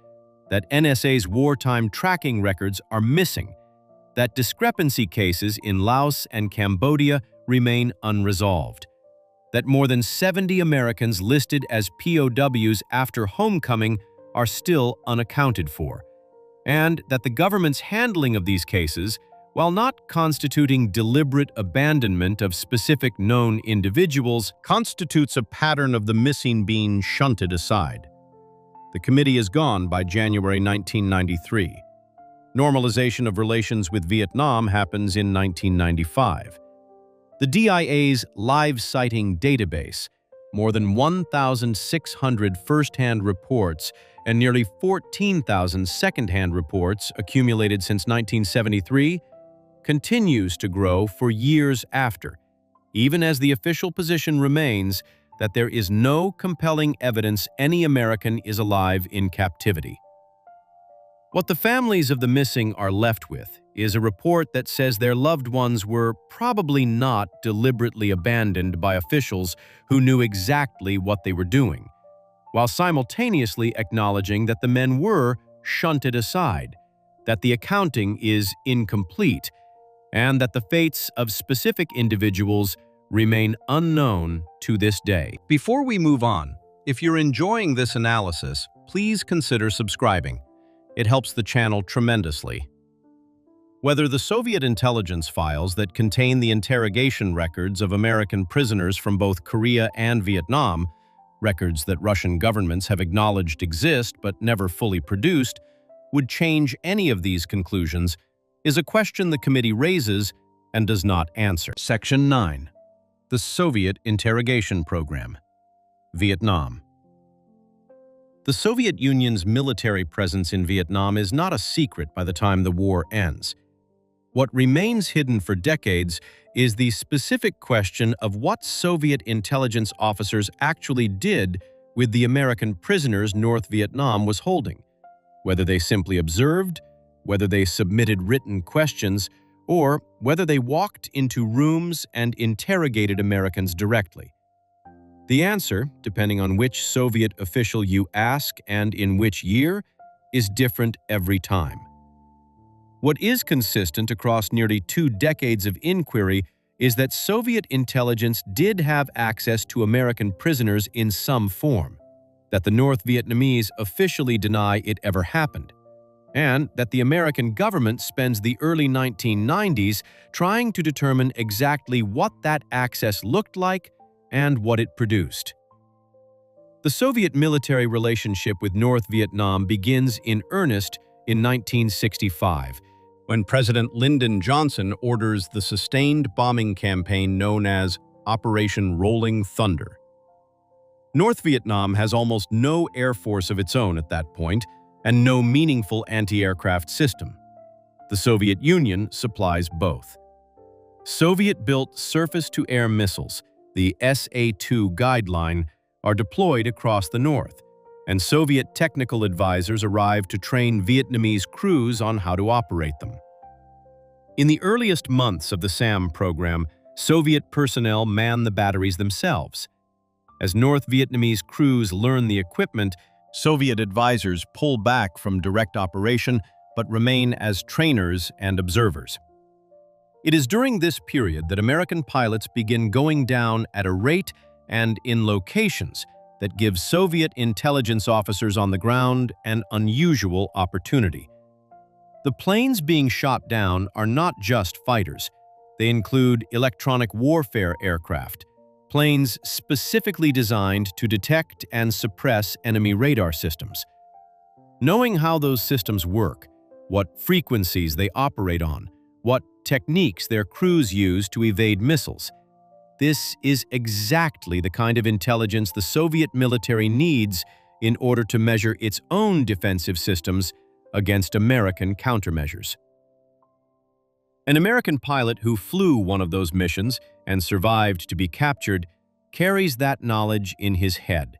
[SPEAKER 1] that NSA's wartime tracking records are missing, that discrepancy cases in Laos and Cambodia remain unresolved, that more than 70 Americans listed as POWs after homecoming are still unaccounted for, and that the government's handling of these cases, while not constituting deliberate abandonment of specific known individuals, constitutes a pattern of the missing being shunted aside. The committee is gone by January 1993. Normalization of relations with Vietnam happens in 1995. The DIA's live sighting database, more than 1,600 first-hand reports and nearly 14,000 second-hand reports accumulated since 1973, continues to grow for years after, even as the official position remains that there is no compelling evidence any American is alive in captivity. What the families of the missing are left with is a report that says their loved ones were probably not deliberately abandoned by officials who knew exactly what they were doing, while simultaneously acknowledging that the men were shunted aside, that the accounting is incomplete, and that the fates of specific individuals remain unknown to this day. Before we move on, if you're enjoying this analysis, please consider subscribing. It helps the channel tremendously. Whether the Soviet intelligence files that contain the interrogation records of American prisoners from both Korea and Vietnam, records that Russian governments have acknowledged exist but never fully produced, would change any of these conclusions is a question the committee raises and does not answer. Section 9. The Soviet Interrogation Program. Vietnam. The Soviet Union's military presence in Vietnam is not a secret by the time the war ends. What remains hidden for decades is the specific question of what Soviet intelligence officers actually did with the American prisoners North Vietnam was holding, whether they simply observed, whether they submitted written questions, or whether they walked into rooms and interrogated Americans directly. The answer, depending on which Soviet official you ask and in which year, is different every time. What is consistent across nearly 2 decades of inquiry is that Soviet intelligence did have access to American prisoners in some form, that the North Vietnamese officially deny it ever happened, and that the American government spends the early 1990s trying to determine exactly what that access looked like and what it produced. The Soviet military relationship with North Vietnam begins in earnest in 1965, when President Lyndon Johnson orders the sustained bombing campaign known as Operation Rolling Thunder. North Vietnam has almost no air force of its own at that point, and no meaningful anti-aircraft system. The Soviet Union supplies both. Soviet-built surface-to-air missiles, the SA-2 guideline, are deployed across the north, and Soviet technical advisors arrive to train Vietnamese crews on how to operate them. In the earliest months of the SAM program, Soviet personnel man the batteries themselves. As North Vietnamese crews learn the equipment, Soviet advisors pull back from direct operation but remain as trainers and observers. It is during this period that American pilots begin going down at a rate and in locations that give Soviet intelligence officers on the ground an unusual opportunity. The planes being shot down are not just fighters. They include electronic warfare aircraft, planes specifically designed to detect and suppress enemy radar systems. Knowing how those systems work, what frequencies they operate on, what techniques their crews use to evade missiles, this is exactly the kind of intelligence the Soviet military needs in order to measure its own defensive systems against American countermeasures. An American pilot who flew one of those missions and survived to be captured carries that knowledge in his head.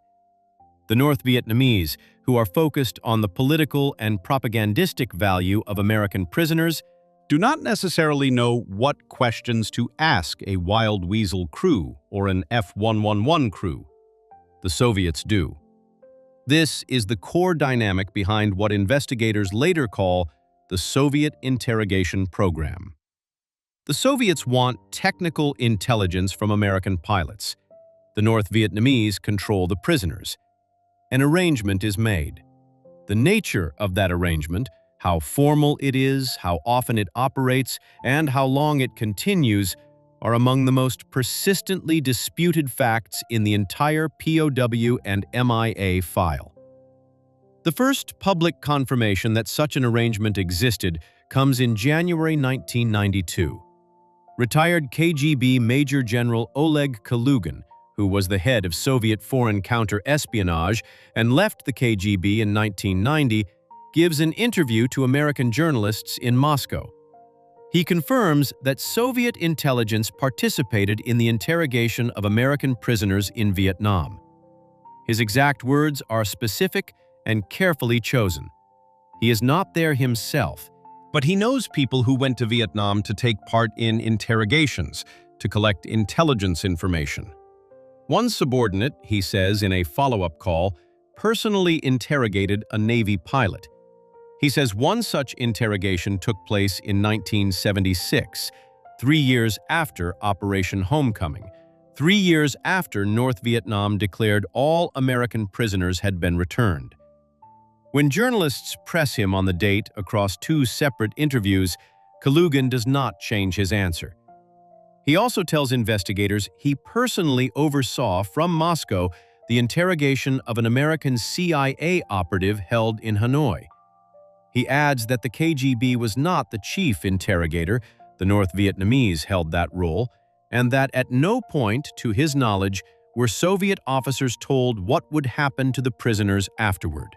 [SPEAKER 1] The North Vietnamese, who are focused on the political and propagandistic value of American prisoners, do not necessarily know what questions to ask a Wild Weasel crew or an F-111 crew. The Soviets do. This is the core dynamic behind what investigators later call the Soviet Interrogation Program. The Soviets want technical intelligence from American pilots. The North Vietnamese control the prisoners. An arrangement is made. The nature of that arrangement, how formal it is, how often it operates, and how long it continues, are among the most persistently disputed facts in the entire POW and MIA file. The first public confirmation that such an arrangement existed comes in January 1992. Retired KGB Major General Oleg Kalugin, who was the head of Soviet foreign counter-espionage and left the KGB in 1990, gives an interview to American journalists in Moscow. He confirms that Soviet intelligence participated in the interrogation of American prisoners in Vietnam. His exact words are specific and carefully chosen. He is not there himself, but he knows people who went to Vietnam to take part in interrogations, to collect intelligence information. One subordinate, he says in a follow-up call, personally interrogated a Navy pilot. He says one such interrogation took place in 1976, 3 years after Operation Homecoming, 3 years after North Vietnam declared all American prisoners had been returned. When journalists press him on the date across 2 separate interviews, Kalugin does not change his answer. He also tells investigators he personally oversaw from Moscow the interrogation of an American CIA operative held in Hanoi. He adds that the KGB was not the chief interrogator, the North Vietnamese held that role, and that at no point, to his knowledge, were Soviet officers told what would happen to the prisoners afterward.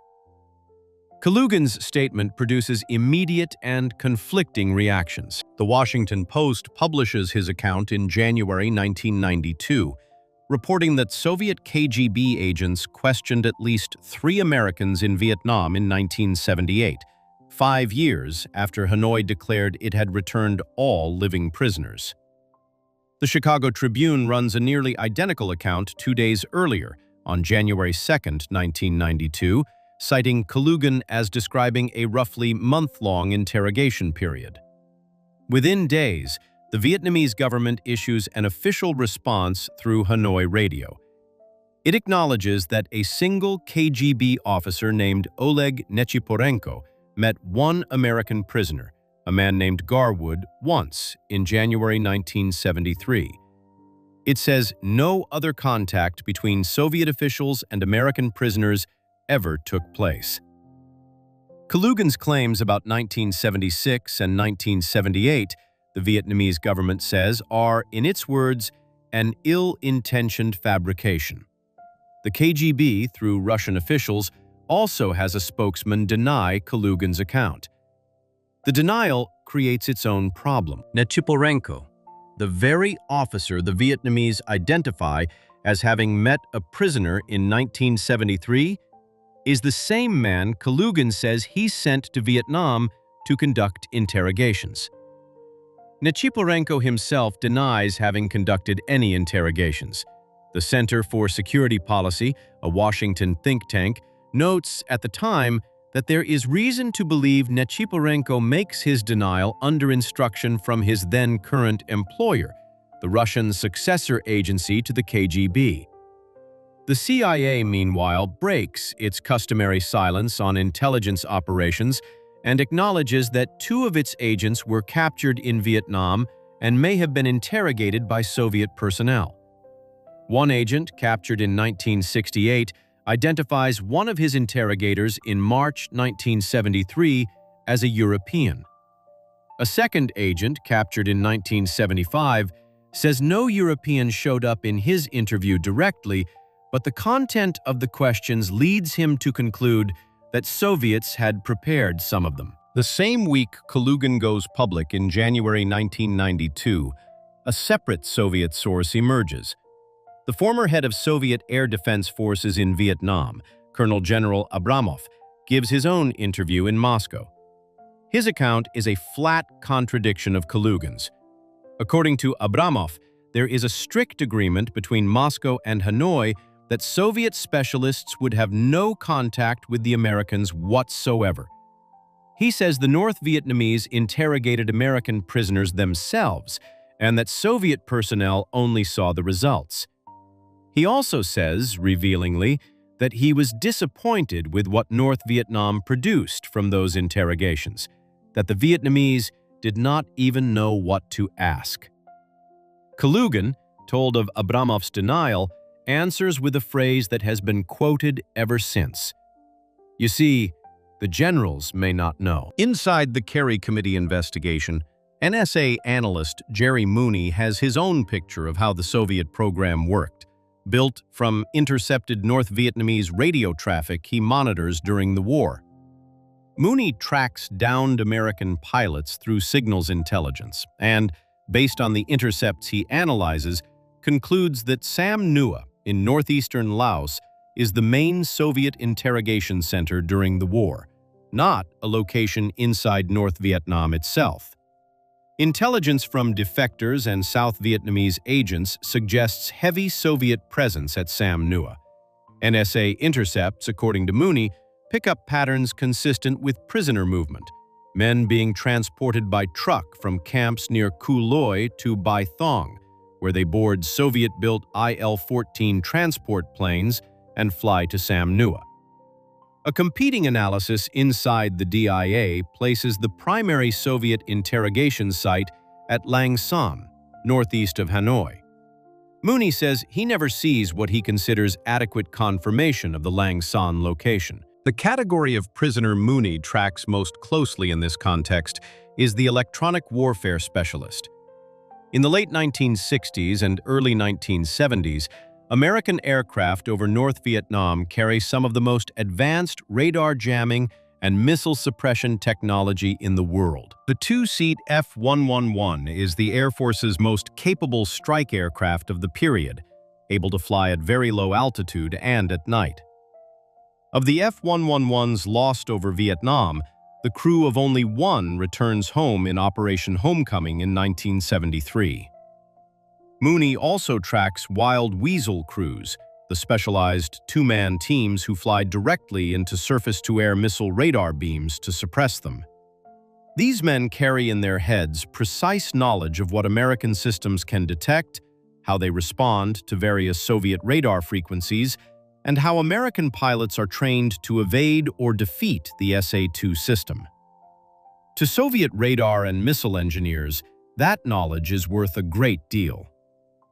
[SPEAKER 1] Kalugin's statement produces immediate and conflicting reactions. The Washington Post publishes his account in January 1992, reporting that Soviet KGB agents questioned at least 3 Americans in Vietnam in 1978, 5 years after Hanoi declared it had returned all living prisoners. The Chicago Tribune runs a nearly identical account 2 days earlier, on January 2, 1992, citing Kalugin as describing a roughly month-long interrogation period. Within days, the Vietnamese government issues an official response through Hanoi radio. It acknowledges that a single KGB officer named Oleg Nechiporenko met 1 American prisoner, a man named Garwood, once in January 1973. It says no other contact between Soviet officials and American prisoners ever took place. Kalugin's claims about 1976 and 1978, the Vietnamese government says, are, in its words, an ill-intentioned fabrication. The KGB, through Russian officials, also has a spokesman deny Kalugin's account. The denial creates its own problem. Nechiporenko, the very officer the Vietnamese identify as having met a prisoner in 1973, is the same man Kalugin says he sent to Vietnam to conduct interrogations. Nechiporenko himself denies having conducted any interrogations. The Center for Security Policy, a Washington think tank, notes at the time that there is reason to believe Nechiporenko makes his denial under instruction from his then-current employer, the Russian successor agency to the KGB. The CIA, meanwhile, breaks its customary silence on intelligence operations and acknowledges that 2 of its agents were captured in Vietnam and may have been interrogated by Soviet personnel. One agent, captured in 1968, identifies one of his interrogators in March 1973 as a European. A second agent, captured in 1975, says no European showed up in his interview directly, but the content of the questions leads him to conclude that Soviets had prepared some of them. The same week Kalugin goes public in January 1992, a separate Soviet source emerges. The former head of Soviet air defense forces in Vietnam, Colonel General Abramov, gives his own interview in Moscow. His account is a flat contradiction of Kalugin's. According to Abramov, there is a strict agreement between Moscow and Hanoi that Soviet specialists would have no contact with the Americans whatsoever. He says the North Vietnamese interrogated American prisoners themselves and that Soviet personnel only saw the results. He also says, revealingly, that he was disappointed with what North Vietnam produced from those interrogations, that the Vietnamese did not even know what to ask. Kalugin, told of Abramov's denial, answers with a phrase that has been quoted ever since. You see, the generals may not know. Inside the Kerry Committee investigation, NSA analyst Jerry Mooney has his own picture of how the Soviet program worked, built from intercepted North Vietnamese radio traffic he monitors during the war. Mooney tracks downed American pilots through signals intelligence and, based on the intercepts he analyzes, concludes that Sam Nua in northeastern Laos is the main Soviet interrogation center during the war, not a location inside North Vietnam itself. Intelligence from defectors and South Vietnamese agents suggests heavy Soviet presence at Sam Nua. NSA intercepts, according to Mooney, pickup patterns consistent with prisoner movement, men being transported by truck from camps near Kuloi to Bai Thong, where they board Soviet-built IL-14 transport planes and fly to Sam Nua. A competing analysis inside the DIA places the primary Soviet interrogation site at Lang Son, northeast of Hanoi. Mooney says he never sees what he considers adequate confirmation of the Lang Son location. The category of prisoner Mooney tracks most closely in this context is the electronic warfare specialist. In the late 1960s and early 1970s, American aircraft over North Vietnam carry some of the most advanced radar jamming and missile suppression technology in the world. The two-seat F-111 is the Air Force's most capable strike aircraft of the period, able to fly at very low altitude and at night. Of the F-111s lost over Vietnam, the crew of only one returns home in Operation Homecoming in 1973. Mooney also tracks Wild Weasel crews, the specialized two-man teams who fly directly into surface-to-air missile radar beams to suppress them. These men carry in their heads precise knowledge of what American systems can detect, how they respond to various Soviet radar frequencies, and how American pilots are trained to evade or defeat the SA-2 system. To Soviet radar and missile engineers, that knowledge is worth a great deal.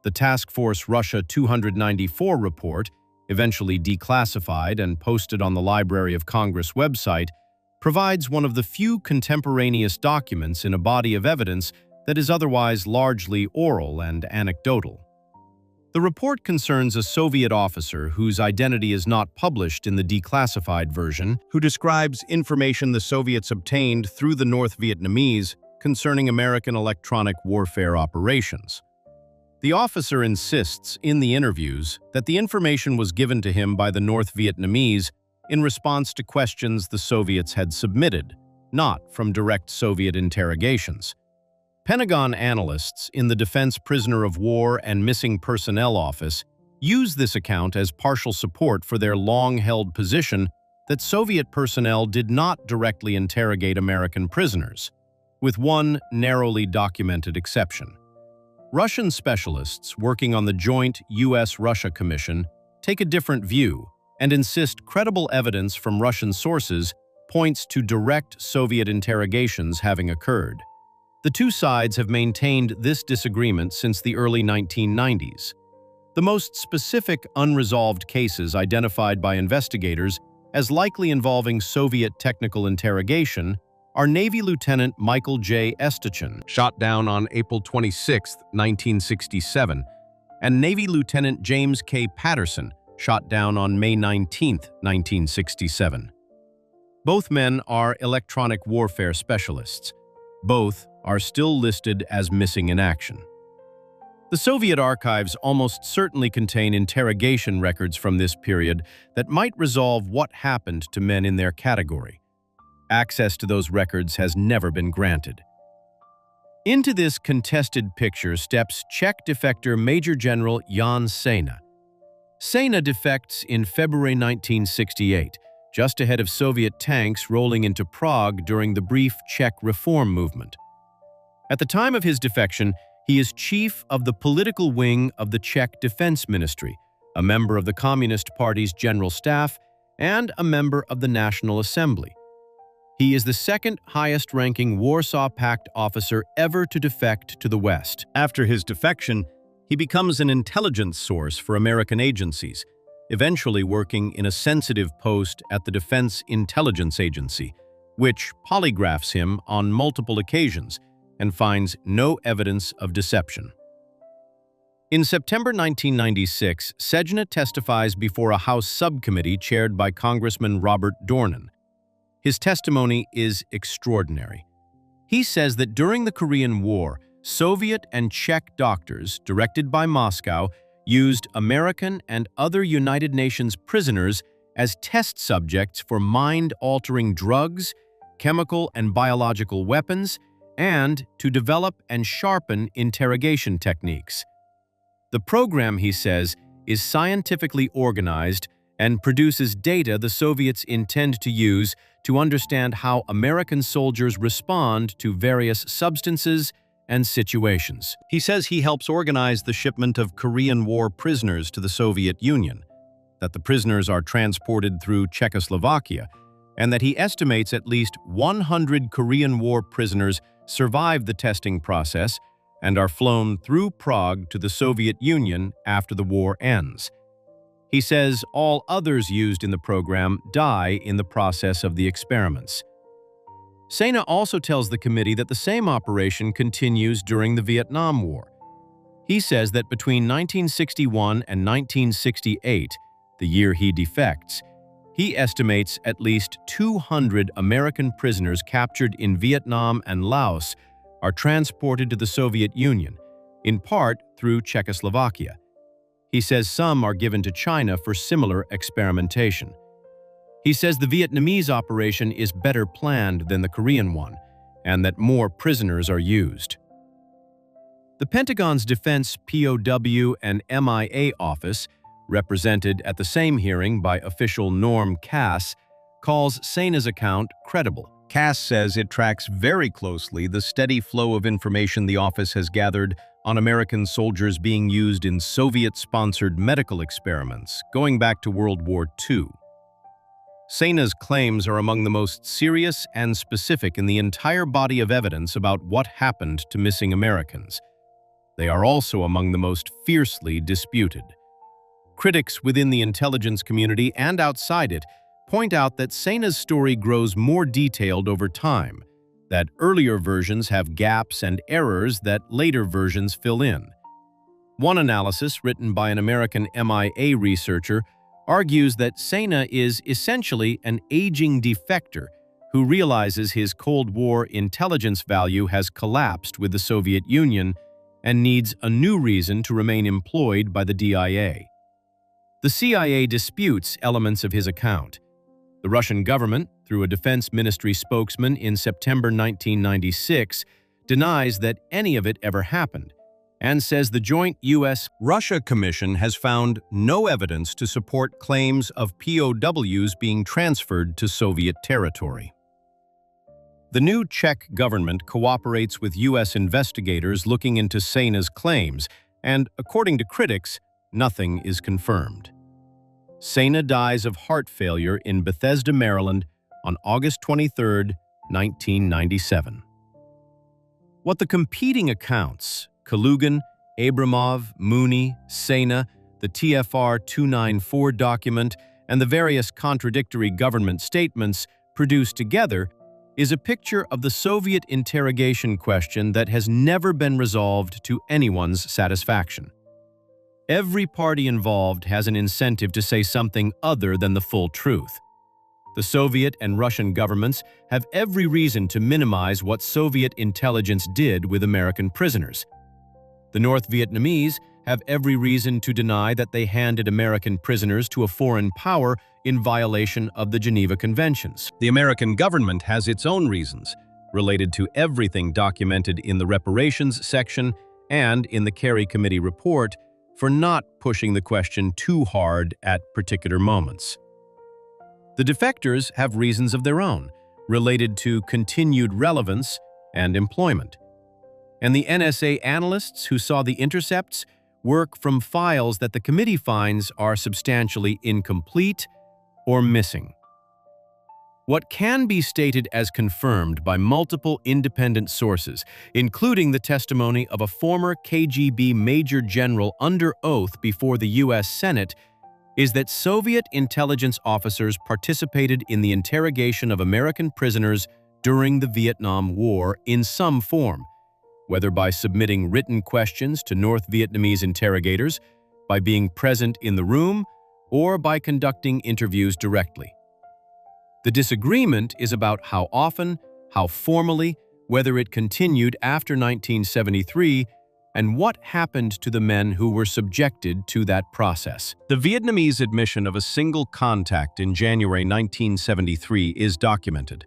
[SPEAKER 1] The Task Force Russia 294 report, eventually declassified and posted on the Library of Congress website, provides one of the few contemporaneous documents in a body of evidence that is otherwise largely oral and anecdotal. The report concerns a Soviet officer whose identity is not published in the declassified version, who describes information the Soviets obtained through the North Vietnamese concerning American electronic warfare operations. The officer insists in the interviews that the information was given to him by the North Vietnamese in response to questions the Soviets had submitted, not from direct Soviet interrogations. Pentagon analysts in the Defense Prisoner of War and Missing Personnel Office use this account as partial support for their long-held position that Soviet personnel did not directly interrogate American prisoners, with one narrowly documented exception. Russian specialists working on the joint U.S.-Russia Commission take a different view and insist credible evidence from Russian sources points to direct Soviet interrogations having occurred. The two sides have maintained this disagreement since the early 1990s. The most specific unresolved cases identified by investigators as likely involving Soviet technical interrogation are Navy Lieutenant Michael J. Estachin, shot down on April 26, 1967, and Navy Lieutenant James K. Patterson, shot down on May 19, 1967. Both men are electronic warfare specialists. Both are still listed as missing in action. The Soviet archives almost certainly contain interrogation records from this period that might resolve what happened to men in their category. Access to those records has never been granted. Into this contested picture steps Czech defector Major General Jan Sejna. Sejna defects in February 1968, just ahead of Soviet tanks rolling into Prague during the brief Czech reform movement. At the time of his defection, he is chief of the political wing of the Czech Defense Ministry, a member of the Communist Party's General Staff, and a member of the National Assembly. He is the second highest-ranking Warsaw Pact officer ever to defect to the West. After his defection, he becomes an intelligence source for American agencies, eventually working in a sensitive post at the Defense Intelligence Agency, which polygraphs him on multiple occasions and finds no evidence of deception. In September 1996, Sejna testifies before a House subcommittee chaired by Congressman Robert Dornan. His testimony is extraordinary. He says that during the Korean War, Soviet and Czech doctors, directed by Moscow, used American and other United Nations prisoners as test subjects for mind-altering drugs, chemical and biological weapons, and to develop and sharpen interrogation techniques. The program, he says, is scientifically organized and produces data the Soviets intend to use to understand how American soldiers respond to various substances and situations. He says he helps organize the shipment of Korean War prisoners to the Soviet Union, that the prisoners are transported through Czechoslovakia, and that he estimates at least 100 Korean War prisoners survive the testing process and are flown through Prague to the Soviet Union after the war ends. He says all others used in the program die in the process of the experiments. Sena also tells the committee that the same operation continues during the Vietnam War. He says that between 1961 and 1968, the year he defects, he estimates at least 200 American prisoners captured in Vietnam and Laos are transported to the Soviet Union, in part through Czechoslovakia. He says some are given to China for similar experimentation. He says the Vietnamese operation is better planned than the Korean one, and that more prisoners are used. The Pentagon's Defense POW and MIA office, represented at the same hearing by official Norm Cass, calls Sena's account credible. Cass says it tracks very closely the steady flow of information the office has gathered on American soldiers being used in Soviet-sponsored medical experiments going back to World War II. Sena's claims are among the most serious and specific in the entire body of evidence about what happened to missing Americans. They are also among the most fiercely disputed. Critics within the intelligence community and outside it point out that Sena's story grows more detailed over time, that earlier versions have gaps and errors that later versions fill in. One analysis written by an American MIA researcher argues that Sena is essentially an aging defector who realizes his Cold War intelligence value has collapsed with the Soviet Union and needs a new reason to remain employed by the DIA. The CIA disputes elements of his account. The Russian government, through a defense ministry spokesman in September 1996, denies that any of it ever happened, and says the joint U.S.-Russia Commission has found no evidence to support claims of POWs being transferred to Soviet territory. The new Czech government cooperates with U.S. investigators looking into Sena's claims, and, according to critics, nothing is confirmed. Sena dies of heart failure in Bethesda, Maryland, on August 23, 1997. What the competing accounts, Kalugin, Abramov, Mooney, Sena, the TFR 294 document, and the various contradictory government statements produce together is a picture of the Soviet interrogation question that has never been resolved to anyone's satisfaction. Every party involved has an incentive to say something other than the full truth. The Soviet and Russian governments have every reason to minimize what Soviet intelligence did with American prisoners. The North Vietnamese have every reason to deny that they handed American prisoners to a foreign power in violation of the Geneva Conventions. The American government has its own reasons, related to everything documented in the reparations section and in the Kerry Committee report, for not pushing the question too hard at particular moments. The defectors have reasons of their own, related to continued relevance and employment. And the NSA analysts who saw the intercepts work from files that the committee finds are substantially incomplete or missing. What can be stated as confirmed by multiple independent sources, including the testimony of a former KGB Major General under oath before the U.S. Senate, is that Soviet intelligence officers participated in the interrogation of American prisoners during the Vietnam War in some form, whether by submitting written questions to North Vietnamese interrogators, by being present in the room, or by conducting interviews directly. The disagreement is about how often, how formally, whether it continued after 1973, and what happened to the men who were subjected to that process. The Vietnamese admission of a single contact in January 1973 is documented.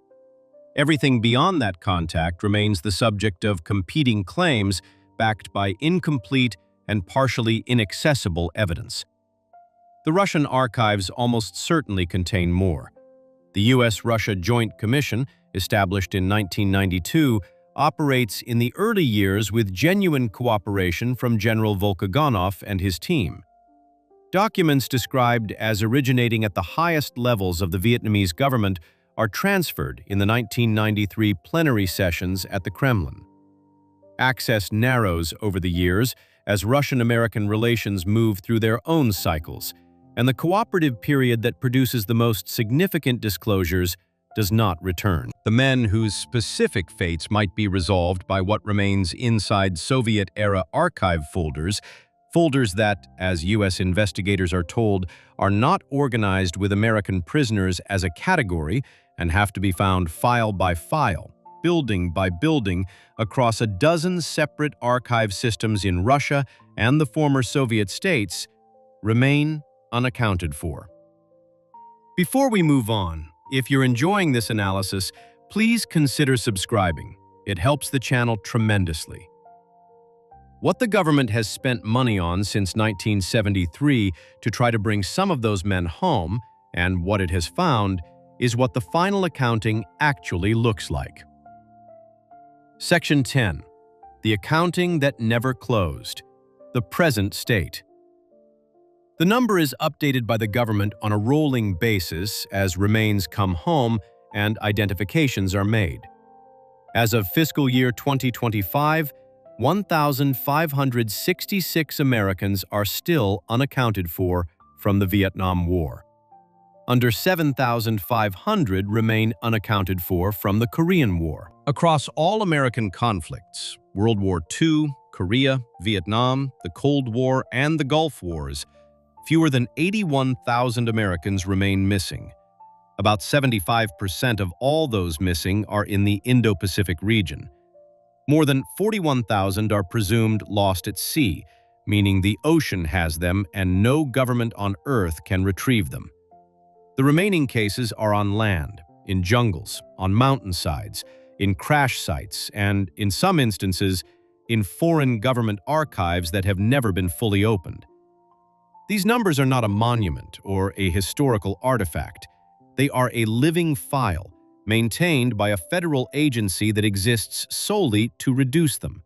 [SPEAKER 1] Everything beyond that contact remains the subject of competing claims backed by incomplete and partially inaccessible evidence. The Russian archives almost certainly contain more. The U.S.-Russia Joint Commission, established in 1992, operates in the early years with genuine cooperation from General Volkogonov and his team. Documents described as originating at the highest levels of the Vietnamese government are transferred in the 1993 plenary sessions at the Kremlin. Access narrows over the years as Russian-American relations move through their own cycles, and the cooperative period that produces the most significant disclosures does not return. The men whose specific fates might be resolved by what remains inside Soviet-era archive folders that, as U.S. investigators are told, are not organized with American prisoners as a category and have to be found file by file, building by building, across a dozen separate archive systems in Russia and the former Soviet states, remain unaccounted for. Before we move on, if you're enjoying this analysis, please consider subscribing. It helps the channel tremendously. What the government has spent money on since 1973 to try to bring some of those men home, and what it has found, is what the final accounting actually looks like. Section 10. The accounting that never closed. The present state. The number is updated by the government on a rolling basis as remains come home and identifications are made. As of fiscal year 2025, 1,566 Americans are still unaccounted for from the Vietnam War. Under 7,500 remain unaccounted for from the Korean War. Across all American conflicts, World War II, Korea, Vietnam, the Cold War, and the Gulf Wars, fewer than 81,000 Americans remain missing. About 75% of all those missing are in the Indo-Pacific region. More than 41,000 are presumed lost at sea, meaning the ocean has them and no government on Earth can retrieve them. The remaining cases are on land, in jungles, on mountainsides, in crash sites, and, in some instances, in foreign government archives that have never been fully opened. These numbers are not a monument or a historical artifact. They are a living file, maintained by a federal agency that exists solely to reduce them.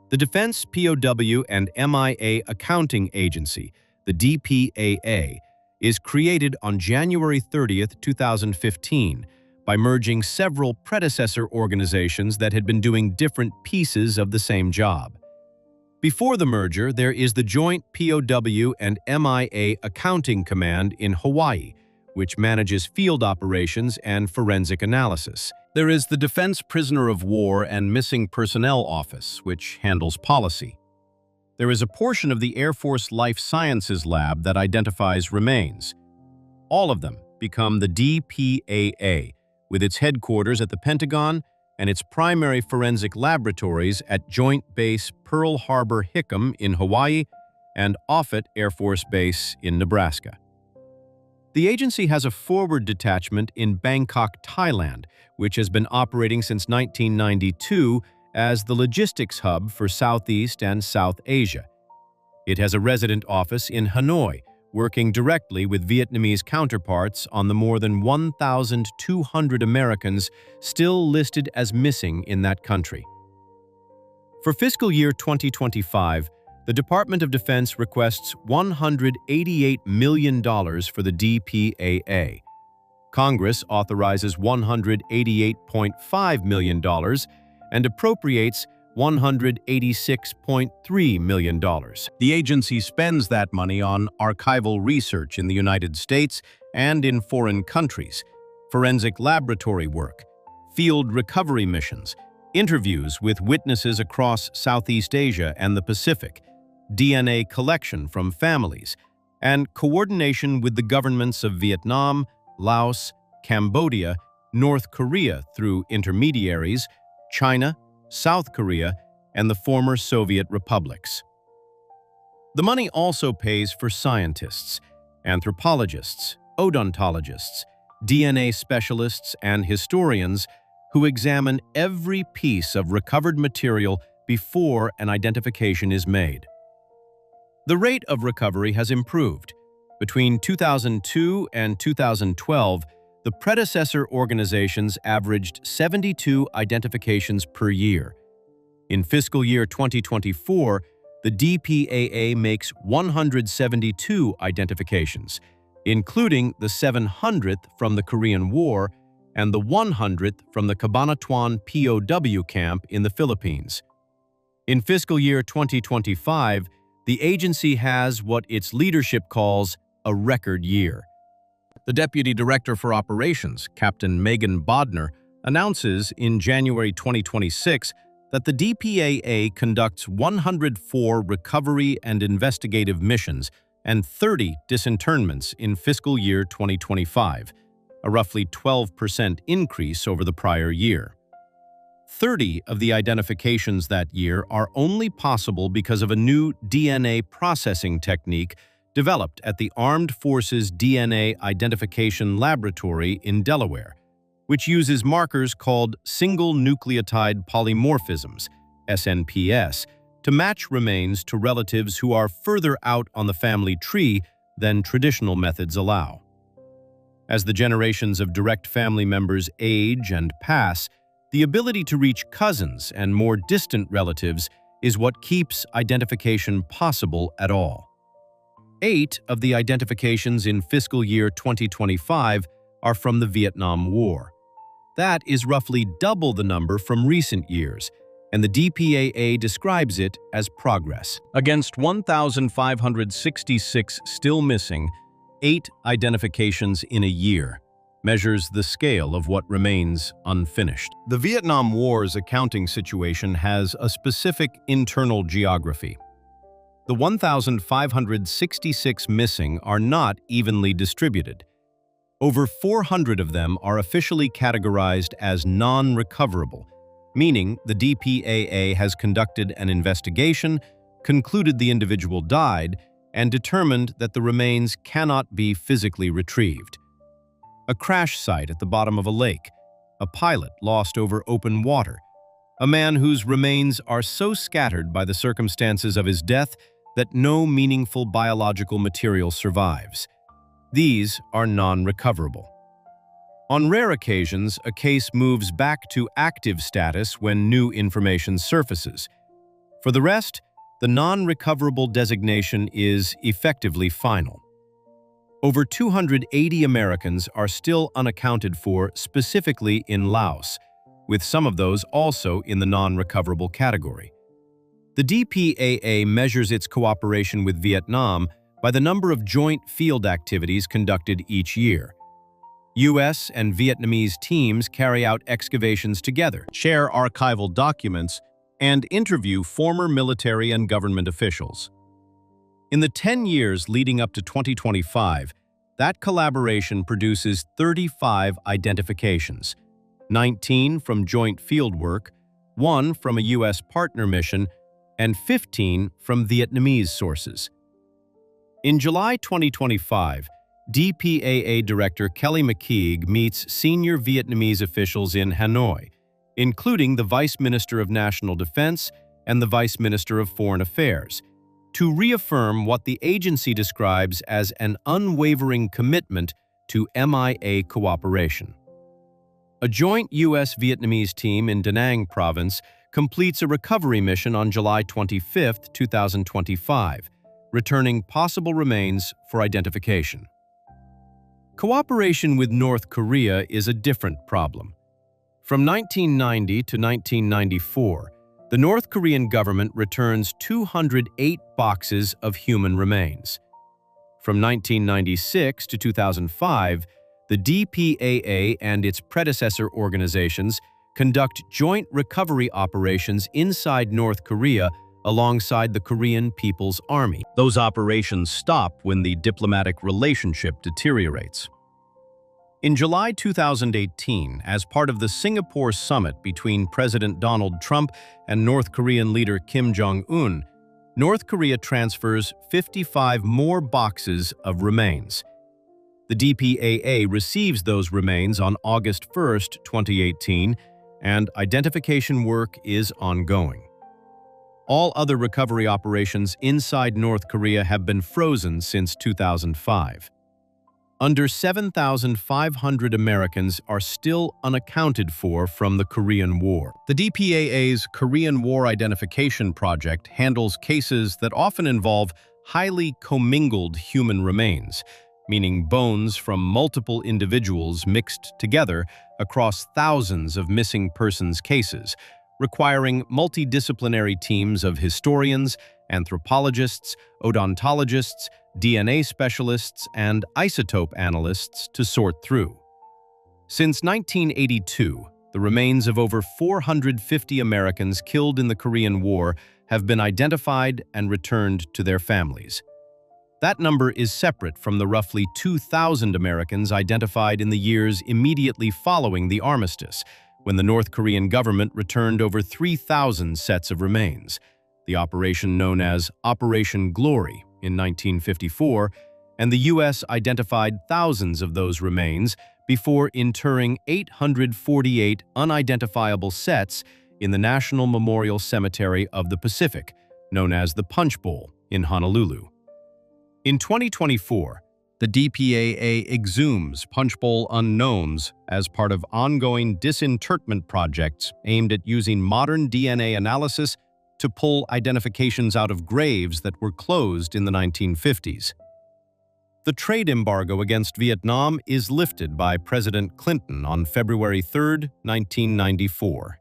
[SPEAKER 1] The Defense POW and MIA Accounting Agency, the DPAA, is created on January 30, 2015, by merging several predecessor organizations that had been doing different pieces of the same job. Before the merger, there is the Joint POW and MIA Accounting Command in Hawaii, which manages field operations and forensic analysis. There is the Defense Prisoner of War and Missing Personnel Office, which handles policy. There is a portion of the Air Force Life Sciences Lab that identifies remains. All of them become the DPAA, with its headquarters at the Pentagon and its primary forensic laboratories at Joint Base Pearl Harbor-Hickam in Hawaii and Offutt Air Force Base in Nebraska. The agency has a forward detachment in Bangkok, Thailand, which has been operating since 1992 as the logistics hub for Southeast and South Asia. It has a resident office in Hanoi, working directly with Vietnamese counterparts on the more than 1,200 Americans still listed as missing in that country. For fiscal year 2025, the Department of Defense requests $188 million for the DPAA. Congress authorizes $188.5 million and appropriates $186.3 million. The agency spends that money on archival research in the United States and in foreign countries, forensic laboratory work, field recovery missions, interviews with witnesses across Southeast Asia and the Pacific, DNA collection from families, and coordination with the governments of Vietnam, Laos, Cambodia, North Korea through intermediaries, China, South Korea, and the former Soviet republics. The money also pays for scientists, anthropologists, odontologists, DNA specialists, and historians who examine every piece of recovered material before an identification is made. The rate of recovery has improved, Between 2002 and 2012, the predecessor organizations averaged 72 identifications per year. In fiscal year 2024, the DPAA makes 172 identifications, including the 700th from the Korean War and the 100th from the Cabanatuan POW camp in the Philippines. In fiscal year 2025, the agency has what its leadership calls a record year. The Deputy Director for Operations, Captain Megan Bodner, announces in January 2026 that the DPAA conducts 104 recovery and investigative missions and 30 disinternments in fiscal year 2025, a roughly 12% increase over the prior year. 30 of the identifications that year are only possible because of a new DNA processing technique developed at the Armed Forces DNA Identification Laboratory in Delaware, which uses markers called single nucleotide polymorphisms, SNPs, to match remains to relatives who are further out on the family tree than traditional methods allow. As the generations of direct family members age and pass, the ability to reach cousins and more distant relatives is what keeps identification possible at all. 8 of the identifications in fiscal year 2025 are from the Vietnam War. That is roughly double the number from recent years, and the DPAA describes it as progress. Against 1,566 still missing, 8 identifications in a year measures the scale of what remains unfinished. The Vietnam War's accounting situation has a specific internal geography. The 1,566 missing are not evenly distributed. Over 400 of them are officially categorized as non-recoverable, meaning the DPAA has conducted an investigation, concluded the individual died, and determined that the remains cannot be physically retrieved. A crash site at the bottom of a lake, a pilot lost over open water, a man whose remains are so scattered by the circumstances of his death that no meaningful biological material survives. These are non-recoverable. On rare occasions, a case moves back to active status when new information surfaces. For the rest, the non-recoverable designation is effectively final. Over 280 Americans are still unaccounted for, specifically in Laos, with some of those also in the non-recoverable category. The DPAA measures its cooperation with Vietnam by the number of joint field activities conducted each year. U.S. and Vietnamese teams carry out excavations together, share archival documents, and interview former military and government officials. In the 10 years leading up to 2025, that collaboration produces 35 identifications, 19 from joint fieldwork, 1 from a U.S. partner mission, and 15 from Vietnamese sources. In July 2025, DPAA Director Kelly McKeague meets senior Vietnamese officials in Hanoi, including the Vice Minister of National Defense and the Vice Minister of Foreign Affairs, to reaffirm what the agency describes as an unwavering commitment to MIA cooperation. A joint U.S.-Vietnamese team in Da Nang province completes a recovery mission on July 25, 2025, returning possible remains for identification. Cooperation with North Korea is a different problem. From 1990 to 1994, the North Korean government returns 208 boxes of human remains. From 1996 to 2005, the DPAA and its predecessor organizations conduct joint recovery operations inside North Korea alongside the Korean People's Army. Those operations stop when the diplomatic relationship deteriorates. In July 2018, as part of the Singapore summit between President Donald Trump and North Korean leader Kim Jong-un, North Korea transfers 55 more boxes of remains. The DPAA receives those remains on August 1, 2018, and identification work is ongoing. All other recovery operations inside North Korea have been frozen since 2005. Under 7,500 Americans are still unaccounted for from the Korean War. The DPAA's Korean War Identification Project handles cases that often involve highly commingled human remains, meaning bones from multiple individuals mixed together across thousands of missing persons cases, requiring multidisciplinary teams of historians, anthropologists, odontologists, DNA specialists, and isotope analysts to sort through. Since 1982, the remains of over 450 Americans killed in the Korean War have been identified and returned to their families. That number is separate from the roughly 2,000 Americans identified in the years immediately following the armistice, when the North Korean government returned over 3,000 sets of remains. The operation known as Operation Glory in 1954, and the U.S. identified thousands of those remains before interring 848 unidentifiable sets in the National Memorial Cemetery of the Pacific, known as the Punch Bowl, in Honolulu. In 2024, the DPAA exhumes Punch Bowl unknowns as part of ongoing disinterment projects aimed at using modern DNA analysis to pull identifications out of graves that were closed in the 1950s. The trade embargo against Vietnam is lifted by President Clinton on February 3, 1994.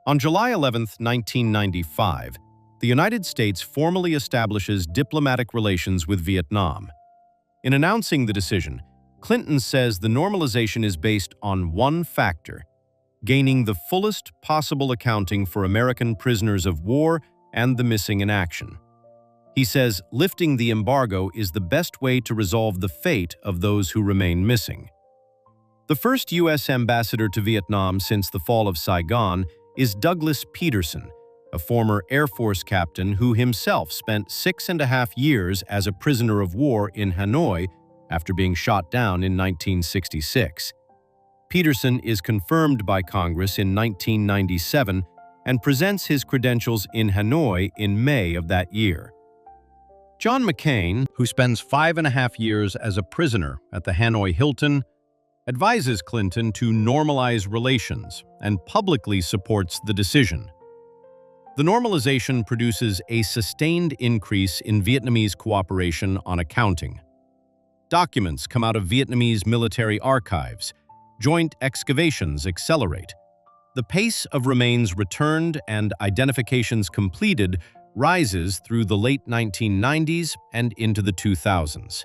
[SPEAKER 1] On July 11, 1995, the United States formally establishes diplomatic relations with Vietnam. In announcing the decision, Clinton says the normalization is based on one factor: gaining the fullest possible accounting for American prisoners of war and the missing in action. He says lifting the embargo is the best way to resolve the fate of those who remain missing. The first U.S. ambassador to Vietnam since the fall of Saigon is Douglas Peterson, a former Air Force captain who himself spent 6.5 years as a prisoner of war in Hanoi after being shot down in 1966. Peterson is confirmed by Congress in 1997 and presents his credentials in Hanoi in May of that year. John McCain, who spends 5.5 years as a prisoner at the Hanoi Hilton, advises Clinton to normalize relations and publicly supports the decision. The normalization produces a sustained increase in Vietnamese cooperation on accounting. Documents come out of Vietnamese military archives. Joint excavations accelerate. The pace of remains returned and identifications completed rises through the late 1990s and into the 2000s.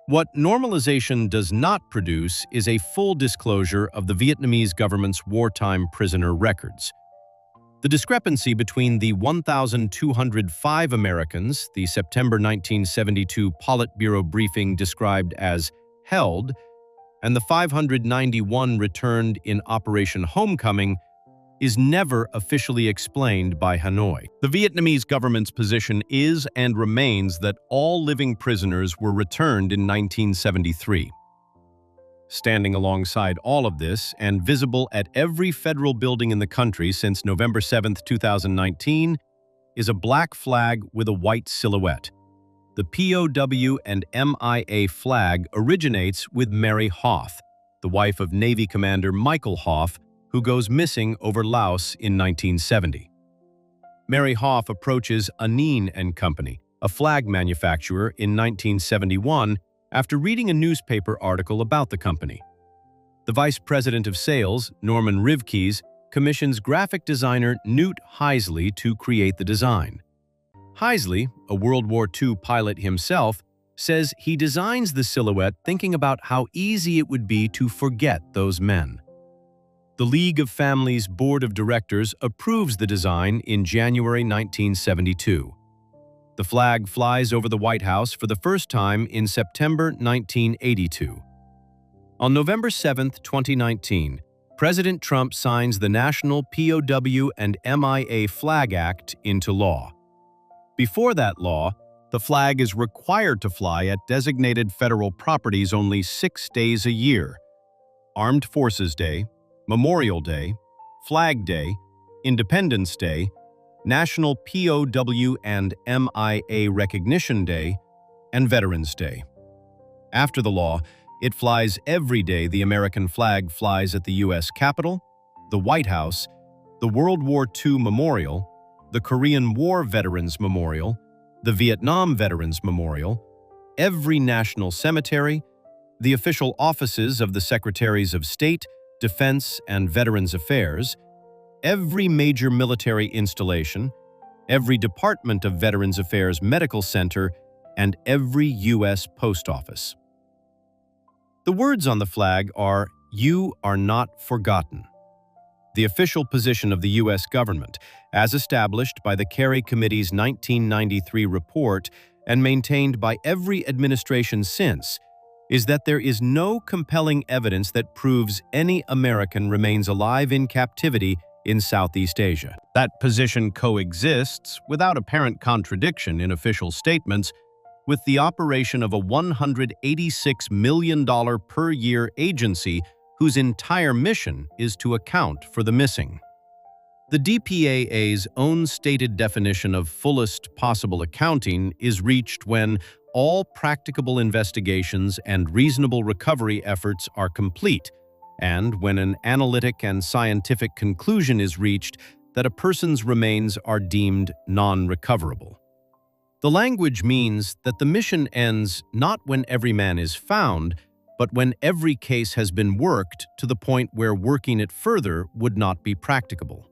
[SPEAKER 1] What normalization does not produce is a full disclosure of the Vietnamese government's wartime prisoner records. The discrepancy between the 1,205 Americans the September 1972 Politburo briefing described as held and the 591 returned in Operation Homecoming is never officially explained by Hanoi. The Vietnamese government's position is and remains that all living prisoners were returned in 1973. Standing alongside all of this and visible at every federal building in the country since November 7, 2019, is a black flag with a white silhouette. The POW and MIA flag originates with Mary Hoth, the wife of Navy Commander Michael Hoth, who goes missing over Laos in 1970. Mary Hoth approaches Anine and Company, a flag manufacturer, in 1971 after reading a newspaper article about the company. The vice president of sales, Norman Rivkees, commissions graphic designer Newt Heisley to create the design. Heisley, a World War II pilot himself, says he designs the silhouette thinking about how easy it would be to forget those men. The League of Families Board of Directors approves the design in January 1972. The flag flies over the White House for the first time in September 1982. On November 7, 2019, President Trump signs the National POW and MIA Flag Act into law. Before that law, the flag is required to fly at designated federal properties only 6 days a year: Armed Forces Day, Memorial Day, Flag Day, Independence Day, National POW and MIA Recognition Day, and Veterans Day. After the law, it flies every day. The American flag flies at the U.S. Capitol, the White House, the World War II Memorial, the Korean War Veterans Memorial, the Vietnam Veterans Memorial, every national cemetery, the official offices of the Secretaries of State, Defense, and Veterans Affairs, every major military installation, every Department of Veterans Affairs medical center, and every U.S. post office. The words on the flag are, "You are not forgotten." The official position of the U.S. government, as established by the Kerry Committee's 1993 report and maintained by every administration since, is that there is no compelling evidence that proves any American remains alive in captivity in Southeast Asia. That position coexists, without apparent contradiction in official statements, with the operation of a $186 million per year agency whose entire mission is to account for the missing. The DPAA's own stated definition of fullest possible accounting is reached when all practicable investigations and reasonable recovery efforts are complete, and when an analytic and scientific conclusion is reached that a person's remains are deemed non-recoverable. The language means that the mission ends not when every man is found, but when every case has been worked to the point where working it further would not be practicable.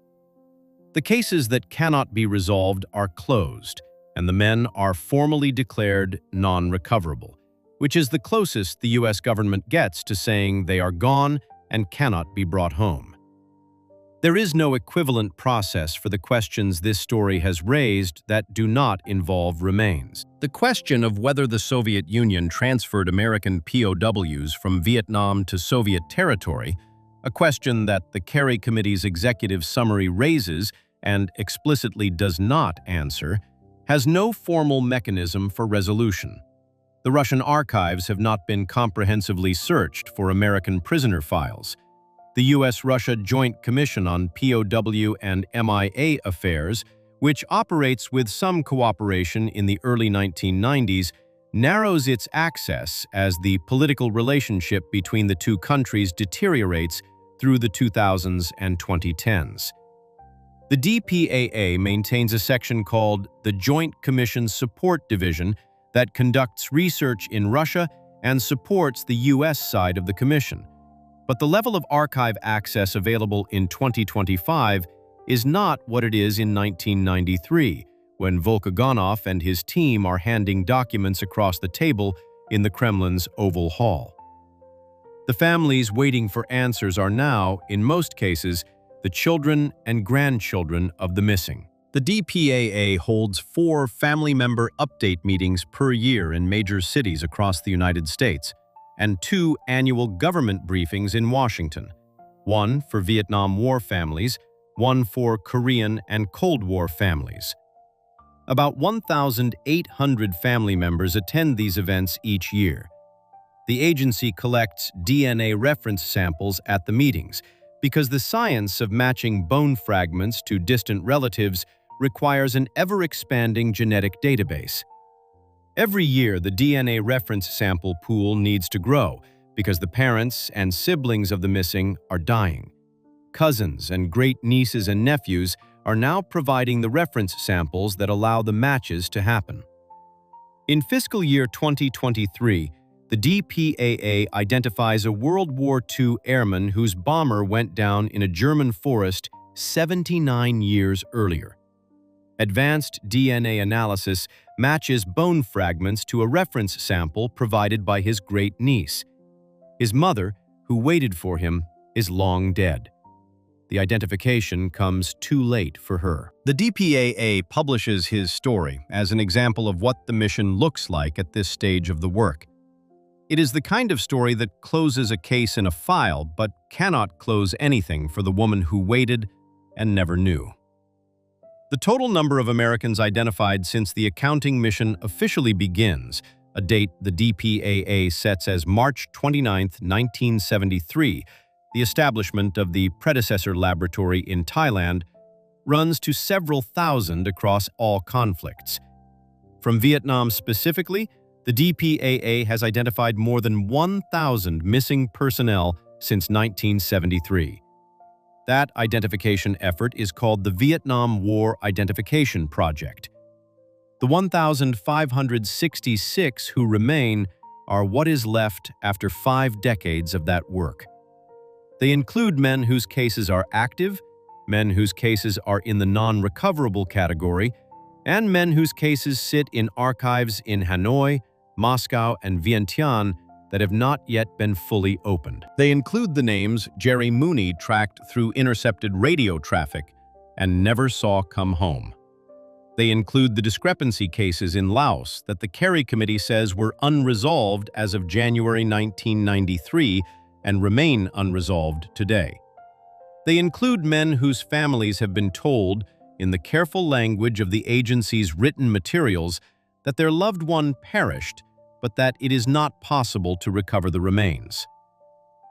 [SPEAKER 1] The cases that cannot be resolved are closed, and the men are formally declared non-recoverable, which is the closest the U.S. government gets to saying they are gone and cannot be brought home. There is no equivalent process for the questions this story has raised that do not involve remains. The question of whether the Soviet Union transferred American POWs from Vietnam to Soviet territory, a question that the Kerry Committee's executive summary raises and explicitly does not answer, has no formal mechanism for resolution. The Russian archives have not been comprehensively searched for American prisoner files. The U.S.-Russia Joint Commission on POW and MIA Affairs, which operates with some cooperation in the early 1990s, narrows its access as the political relationship between the two countries deteriorates through the 2000s and 2010s. The DPAA maintains a section called the Joint Commission Support Division that conducts research in Russia and supports the U.S. side of the commission. But the level of archive access available in 2025 is not what it is in 1993, when Volkogonov and his team are handing documents across the table in the Kremlin's Oval Hall. The families waiting for answers are now, in most cases, the children and grandchildren of the missing. The DPAA holds 4 family member update meetings per year in major cities across the United States, and 2 annual government briefings in Washington, one for Vietnam War families, one for Korean and Cold War families. About 1,800 family members attend these events each year. The agency collects DNA reference samples at the meetings because the science of matching bone fragments to distant relatives requires an ever-expanding genetic database. Every year, the DNA reference sample pool needs to grow because the parents and siblings of the missing are dying. Cousins and great-nieces and nephews are now providing the reference samples that allow the matches to happen. In fiscal year 2023, the DPAA identifies a World War II airman whose bomber went down in a German forest 79 years earlier. Advanced DNA analysis matches bone fragments to a reference sample provided by his great-niece. His mother, who waited for him, is long dead. The identification comes too late for her. The DPAA publishes his story as an example of what the mission looks like at this stage of the work. It is the kind of story that closes a case in a file but cannot close anything for the woman who waited and never knew. The total number of Americans identified since the accounting mission officially begins, a date the DPAA sets as March 29, 1973, the establishment of the predecessor laboratory in Thailand, runs to several thousand across all conflicts. From Vietnam specifically, the DPAA has identified more than 1,000 missing personnel since 1973. That identification effort is called the Vietnam War Identification Project. The 1,566 who remain are what is left after 5 decades of that work. They include men whose cases are active, men whose cases are in the non-recoverable category, and men whose cases sit in archives in Hanoi, Moscow, and Vientiane that have not yet been fully opened. They include the names Jerry Mooney tracked through intercepted radio traffic and never saw come home. They include the discrepancy cases in Laos that the Kerry Committee says were unresolved as of January 1993 and remain unresolved today. They include men whose families have been told, in the careful language of the agency's written materials, that their loved one perished, but that it is not possible to recover the remains.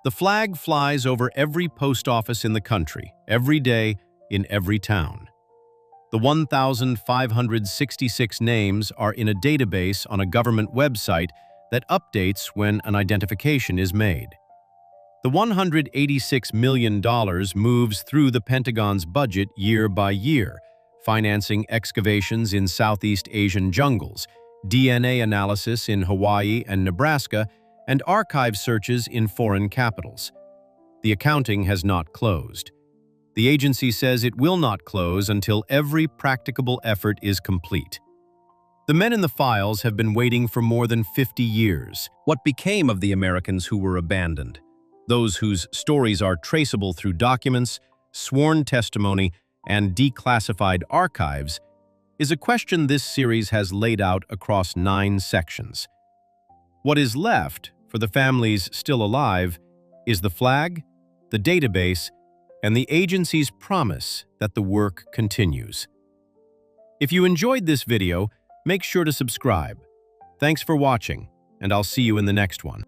[SPEAKER 1] The flag flies over every post office in the country, every day, in every town. The 1,566 names are in a database on a government website that updates when an identification is made. The $186 million moves through the Pentagon's budget year by year, financing excavations in Southeast Asian jungles, DNA analysis in Hawaii and Nebraska, and archive searches in foreign capitals. The accounting has not closed. The agency says it will not close until every practicable effort is complete. The men in the files have been waiting for more than 50 years. What became of the Americans who were abandoned? Those whose stories are traceable through documents, sworn testimony, and declassified archives is a question this series has laid out across 9 sections. What is left, for the families still alive, is the flag, the database, and the agency's promise that the work continues. If you enjoyed this video, make sure to subscribe. Thanks for watching, and I'll see you in the next one.